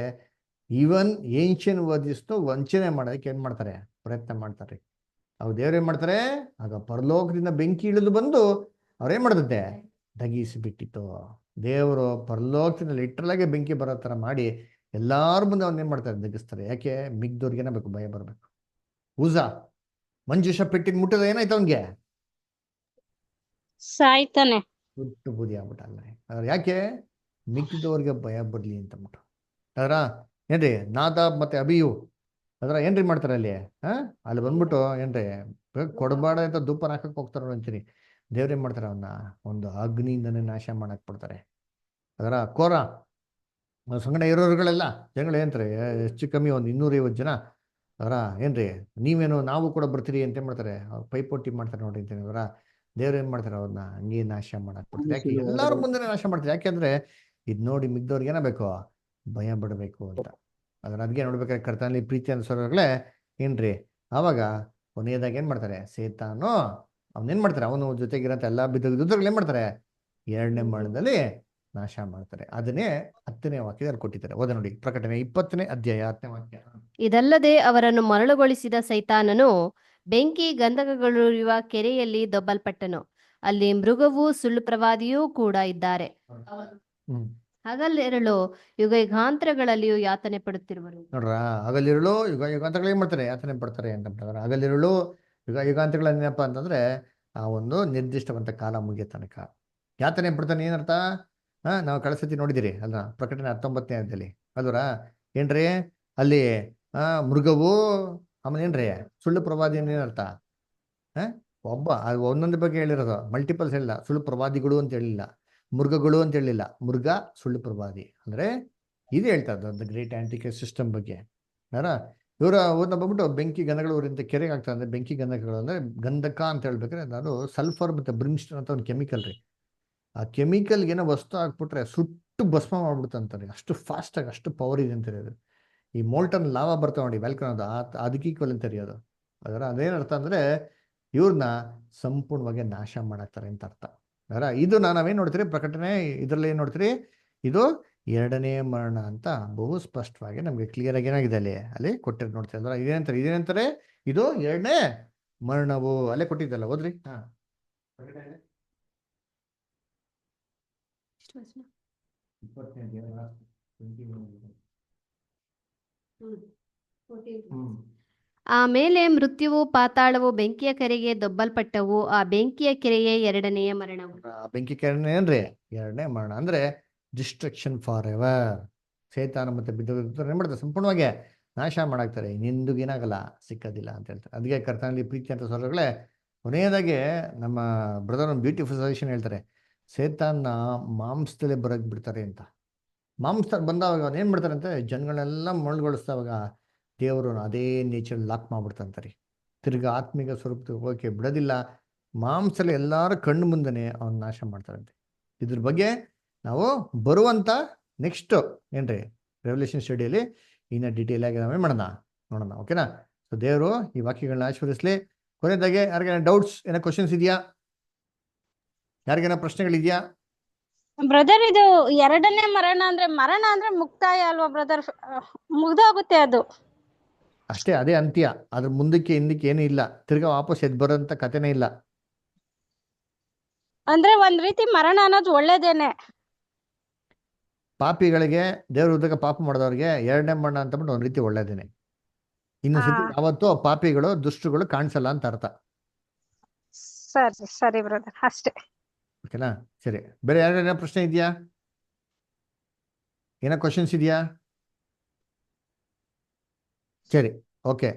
ಈವನ್ ಏನ್ಷಿಯನ್ ವದೀಸ್ನು ವಂಚನೆ ಮಾಡೋದಕ್ಕೆ ಏನ್ ಮಾಡ್ತಾರೆ, ಪ್ರಯತ್ನ ಮಾಡ್ತಾರೆ. ಅವು ದೇವ್ರೇನ್ ಮಾಡ್ತಾರೆ, ಆಗ ಪರಲೋಕದಿಂದ ಬೆಂಕಿ ಇಳಿದು ಬಂದು ಅವ್ರೇನ್ ಮಾಡ್ತದೆ ದಗಿಸಿ ಬಿಟ್ಟಿತ್ತು. ದೇವರು ಪರಲೋಕದಿಂದ ಲಿಟ್ರಲ್ ಆಗಿ ಬೆಂಕಿ ಬರೋ ತರ ಮಾಡಿ ಎಲ್ಲಾರ ಮುಂದೆ ಅವ್ನ ಏನ್ ಮಾಡ್ತಾರೆ, ದಗಿಸ್ತಾರೆ. ಯಾಕೆ? ಮಿಗ್ದವ್ರಿಗೇನ ಬೇಕು, ಭಯ ಬರ್ಬೇಕು. ಉಜಾ ಮಂಜುಷ ಪೆಟ್ಟಿನ ಮುಟ್ಟದ ಏನಾಯ್ತು ಅವನ್ಗೆ, ಸಾಯ್ತಾನೆ, ಹುಟ್ಟು ಬೂದಿ ಆಗ್ಬಿಟ್ಟ. ಅಲ್ಲ ಯಾಕೆ? ಮಿಕ್ಕಿದವ್ರಿಗೆ ಭಯ ಬರ್ಲಿ ಅಂತ ಅಂದ್ಬಿಟ್ಟು. ಅದರ ಏನ್ರಿ ನಾದಾಬ್ ಮತ್ತೆ ಅಬಿಯು ಅದರ ಏನ್ರಿ ಮಾಡ್ತಾರೆ ಅಲ್ಲಿ ಅಲ್ಲಿ ಬಂದ್ಬಿಟ್ಟು ಏನ್ರಿ ಕೊಡಬಾಡ ಅಂತ ಧೂಪನ ಹಾಕಕ್ ಹೋಗ್ತಾರ ಅಂತೀನಿ. ದೇವ್ರೇನ್ ಮಾಡ್ತಾರೆ ಅವನ್ನ ಒಂದು ಅಗ್ನಿಯಿಂದನೇ ನಾಶ ಮಾಡಕ್ ಬಿಡ್ತಾರೆ. ಅದರ ಕೋರ ಸಂಗಡ ಇರೋರುಗಳೆಲ್ಲ ಜನಗಳು ಏನ್ರಿ ಹೆಚ್ಚು ಕಮ್ಮಿ ಒಂದು 250 ಜನ. ಅದರ ಏನ್ರಿ ನೀವೇನು ನಾವು ಕೂಡ ಬರ್ತೀರಿ ಅಂತ ಏನ್ ಮಾಡ್ತಾರೆ, ಪೈಪೋಟಿ ಮಾಡ್ತಾರೆ ನೋಡಿ ಅಂತೀನಿ. ಅದರ ದೇವ್ರು ಏನ್ ಮಾಡ್ತಾರೆ, ಅವ್ರನ್ನ ಹಂಗೆ ನಾಶ ಮಾಡಕ್ ಬಿಡ್ತಾರೆ. ಯಾಕೆ ಎಲ್ಲಾರು ಮುಂದೆ ನಾಶ ಮಾಡ್ತಾರೆ? ಯಾಕೆಂದ್ರೆ ಇದ್ ನೋಡಿ ಮಿಗ್ದವ್ರಿಗೆ ಏನಾಗಬೇಕು, ಭಯ ಬಿಡಬೇಕು ಅಂತ. ಅದನ್ನ ಅದಕ್ಕೆ ನೋಡ್ಬೇಕಾದ್ರೆ ಕರ್ತನಲ್ಲಿ ಪ್ರೀತಿ ಅನ್ಸೋರ್ಗಳೇ ಏನ್ರಿ, ಆವಾಗ ಕೊನೆಯದಾಗ ಏನ್ ಮಾಡ್ತಾರೆ, ಸೇತಾನು ಅವನೇನ್ ಮಾಡ್ತಾರೆ, ಅವನು ಜೊತೆಗಿರಂತ ಎಲ್ಲಾ ಬಿದ್ದರು ಏನ್ ಮಾಡ್ತಾರೆ, 2ನೇ ಮರಣದಲ್ಲಿ ನಾಶ ಮಾಡ್ತಾರೆ. ಅದನ್ನೇ 10ನೇ ವಾಕ್ಯದಲ್ಲಿ ಕೊಟ್ಟಿದ್ದಾರೆ. ಓದ ನೋಡಿ, ಪ್ರಕಟಣೆ 20ನೇ ಅಧ್ಯಾಯ 10ನೇ ವಾಕ್ಯ. ಇದಲ್ಲದೆ ಅವರನ್ನು ಮರಳುಗೊಳಿಸಿದ ಸೈತಾನನು ಬೆಂಕಿ ಗಂಧಕಗಳಿರುವ ಕೆರೆಯಲ್ಲಿ ದೊಬ್ಬಲ್ಪಟ್ಟನು. ಅಲ್ಲಿ ಮೃಗವೂ ಸುಳ್ಳು ಪ್ರವಾದಿಯೂ ಕೂಡ ಇದ್ದಾರೆ. ಹ್ಮ್ ಹಗಲಿರುಳು ಯುಗ ಯುಗಾಂತರಗಳಲ್ಲಿಯೂ ಯಾತನೆ ಪಡುತ್ತಿರುವರು. ನೋಡ್ರ, ಹಗಲಿರುಳು ಯುಗ ಯುಗಾಂತಗಳು ಏನ್ ಮಾಡ್ತಾರೆ, ಯಾತನೆ ಪಡ್ತಾರೆ ಅಂತ ಹೇಳ್ತಾರೆ. ಹಗಲಿರುಳು ಯುಗ ಯುಗಾಂತಗಳು ಏನಪ್ಪ ಅಂತಂದ್ರೆ ಆ ಒಂದು ನಿರ್ದಿಷ್ಟವಂತ ಕಾಲ ಮುಗಿಯ ತನಕ ಯಾತನೆ ಪಡ್ತಾನೆ. ಏನರ್ಥ? ನಾವು ಕಳಸತಿ ನೋಡಿದಿರಿ ಅಲ್ಲ, ಪ್ರಕಟಣೆ 19ನೇ ಅಧ್ಯಾಯದಲ್ಲಿ ಅಲ್ವರ ಏನ್ರಿ, ಅಲ್ಲಿ ಮೃಗವು ಆಮೇಲೆ ಏನ್ರಿ ಸುಳ್ಳು ಪ್ರವಾದಿ ಏನರ್ಥ? ಒಬ್ಬ ಒಂದೊಂದು ಬಗ್ಗೆ ಹೇಳಿರೋದು, ಮಲ್ಟಿಪಲ್ಸ್ ಹೇಳಿಲ್ಲ. ಸುಳ್ಳು ಪ್ರವಾದಿಗಳು ಅಂತ ಹೇಳಿಲ್ಲ, ಮೃಗಗಳು ಅಂತ ಹೇಳಿಲ್ಲ, ಮೃಗ ಸುಳ್ಳು ಪ್ರವಾದಿ ಅಂದ್ರೆ ಇದು ಹೇಳ್ತಾ ಇದ್ದು ಗ್ರೇಟ್ ಆಂಟಿಕ್ರೈಸ್ಟ್ ಸಿಸ್ಟಮ್ ಬಗ್ಗೆ. ಇವರ ಊರ್ನ ಬಂದ್ಬಿಟ್ಟು ಬೆಂಕಿ ಗಂಧಗಳು ಊರಿಂದ ಕೆರೆಗೆ ಆಗ್ತಾ ಅಂದ್ರೆ ಬೆಂಕಿ ಗಂಧಕಗಳು ಅಂದ್ರೆ ಗಂಧಕ ಅಂತ ಹೇಳ್ಬೇಕಾದ್ರೆ ನಾನು ಸಲ್ಫರ್ ಮತ್ತೆ ಬ್ರಿಮ್ಸ್ಟೋನ್ ಅಂತ ಒಂದು ಕೆಮಿಕಲ್ ರೀ. ಆ ಕೆಮಿಕಲ್ಗೆ ಏನೋ ವಸ್ತು ಹಾಕ್ಬಿಟ್ರೆ ಸುಟ್ಟು ಭಸ್ಮ ಮಾಡ್ಬಿಡ್ತಂತಾರೆ. ಅಷ್ಟು ಫಾಸ್ಟ್ ಆಗಿ ಅಷ್ಟು ಪವರ್ ಇದೆ ಅಂತಾರೆ ಅದು. ಈ ಮೋಲ್ಟನ್ ಲಾವಾ ಬರ್ತಾವ ನೋಡಿ, ವ್ಯಾಲ್ಕನ್ ಅದಕ್ಕೆ ಈಕ್ವಲ್ ಅಂತ ಅದು. ಅದೇನರ್ಥ ಅಂದ್ರೆ ಇವ್ರನ್ನ ಸಂಪೂರ್ಣವಾಗಿ ನಾಶ ಮಾಡಾಕ್ತಾರೆ ಅಂತ ಅರ್ಥ. ಇದು ನಾವೇನ್ ನೋಡ್ತೀರಿ ಪ್ರಕಟಣೆ ಇದ್ರಲ್ಲಿ ಏನ್ ನೋಡ್ತೀರಿ, ಇದು 2ನೇ ಮರಣ ಅಂತ ಬಹು ಸ್ಪಷ್ಟವಾಗಿ ನಮ್ಗೆ ಕ್ಲಿಯರ್ ಆಗಿ ಏನಾಗಿದೆ ಅಲ್ಲಿ ಕೊಟ್ಟಿರೋದು ನೋಡ್ತೀವಿ. ಅಂದ್ರೆ ಇದೇನಂತಾರೆ ಇದು 2ನೇ ಮರಣವು ಅಲ್ಲೇ ಕೊಟ್ಟಿದ್ದಲ್ಲ. ಓದ್ರಿ. ಪ್ರಕಟಣೆ 20ನೇ ಅಧ್ಯಾಯ 21. ಆಮೇಲೆ ಮೃತ್ಯುವು ಪಾತಾಳವು ಬೆಂಕಿಯ ಕೆರೆಗೆ ದೊಬ್ಬಲ್ಪಟ್ಟವು. ಆ ಬೆಂಕಿಯ ಕೆರೆಯೇ 2ನೆಯ ಮರಣವು. ಬೆಂಕಿ ಕೆರೆ ಏನ್ರಿ 2ನೇ ಮರಣ ಅಂದ್ರೆ ಡಿಸ್ಟ್ರಕ್ಷನ್ ಫಾರ್ ಎವರ್. ಸೇತಾನ ಮತ್ತೆ ಬಿದ್ದು ಏನ್ ಮಾಡ್ತಾರೆ, ಸಂಪೂರ್ಣವಾಗಿ ನಾಶ ಮಾಡಾಕ್ತಾರೆ. ಇನ್ನೆಂದಿಗೂ ಏನಾಗಲ್ಲ, ಸಿಕ್ಕೋದಿಲ್ಲ ಅಂತ ಹೇಳ್ತಾರೆ. ಅದಕ್ಕೆ ಕರ್ತನಲ್ಲಿ ಪ್ರೀತಿ ಅಂತ ಸೋದರಗಳೇ, ಕೊನೆಯದಾಗಿ ನಮ್ಮ ಬ್ರದರ್ ಒಂದು ಬ್ಯೂಟಿಫುಲ್ ಸಜೆಷನ್ ಹೇಳ್ತಾರೆ, ಸೇತಾನ್ನ ಮಾಂಸದಲ್ಲೇ ಬರಕ್ ಬಿಡ್ತಾರೆ ಅಂತ. ಮಾಂಸದಲ್ಲಿ ಬಂದವಾಗ ಏನ್ ಮಾಡ್ತಾರೆ ಅಂತ ಜನಗಳೆಲ್ಲ ಮರಳುಗೊಳಿಸ್ತಾವಾಗ ದೇವರು ಅದೇ ನೇಚರ್ ಲಾಕ್ ಮಾಡ್ಬಿಡ್ತಂತಾರೆ. ತಿರ್ಗಾ ಆತ್ಮಿಕ ಸ್ವರೂಪ ಹೋಗಕ್ಕೆ ಬಿಡೋದಿಲ್ಲ. ಮಾಂಸದಲ್ಲಿ ಎಲ್ಲಾರ ಕಣ್ಣು ಮುಂದೆನೆ ಅವನ್ನ ನಾಶ ಮಾಡ್ತಾರಂತೆ. ಇದ್ರ ಬಗ್ಗೆ ನಾವು ಬರುವಂತ ನೆಕ್ಸ್ಟ್ ಏನ್ರಿ ರೆವಲ್ಯೂಷನ್ ಸ್ಟಡಿಯಲ್ಲಿ ಇನ್ನ ಡೀಟೇಲ್ ಆಗಿ ನಾವೇ ಮಾಡೋಣ, ನೋಡೋಣ. ಓಕೆನಾ? ಸೊ ದೇವರು ಈ ವಾಕ್ಯಗಳನ್ನ ಆಶೀರ್ವದಿಸ್ಲಿ. ಕೊನೆಯದಾಗೆ ಯಾರಿಗೇನ ಡೌಟ್ಸ್, ಏನೋ ಕ್ವಶನ್ಸ್ ಇದೆಯಾ? ಯಾರಿಗೇನ ಪ್ರಶ್ನೆಗಳಿದೆಯಾ? ಬ್ರದರ್, ಇದು 2ನೇ ಮರಣ ಅಂದ್ರೆ ಮುಕ್ತಾಯ ಅಲ್ವಾ ಬ್ರದರ್? ಮುಗ್ದೋಗುತ್ತೆ ಅದು. ಅಷ್ಟೇ, ಅದೇ ಅಂತ್ಯ. ಅದ್ರ ಮುಂದಕ್ಕೆ ಹಿಂದಕ್ಕೆ ಏನೂ ಇಲ್ಲ. ತಿರ್ಗಾ ವಾಪಸ್ ಎದ್ದು ಬರೋಂಥ ಕಥೆನೇ ಇಲ್ಲ. ಅಂದ್ರೆ ಒಂದ್ ರೀತಿ ಮರಣ ಅನ್ನೋದು ಒಳ್ಳೇದೇನೆ. ಪಾಪಿಗಳಿಗೆ, ದೇವ್ರ ಉದ್ದಕ ಪಾಪ ಮಾಡಿದವ್ರಿಗೆ 2ನೇ ಮರಣ ಅಂತ ಬಿಟ್ಟು ಒಂದ್ ರೀತಿ ಒಳ್ಳೇದೇನೆ. ಇನ್ನು ಸತಿ ಯಾವತ್ತೂ ಪಾಪಿಗಳು ದುಷ್ಟರುಗಳು ಕಾಣಿಸಲ್ಲ ಅಂತ ಅರ್ಥ. ಸರಿ ಬ್ರದರ್, ಅಷ್ಟೇ. ಓಕೆನಾ? ಸರಿ, ಬೇರೆ ಯಾರ್ಯಾರ ಪ್ರಶ್ನೆ ಇದೆಯಾ? ಏನೋ ಕ್ವಶನ್ಸ್ ಇದೆಯಾ? ಸರಿ, ಓಕೆ.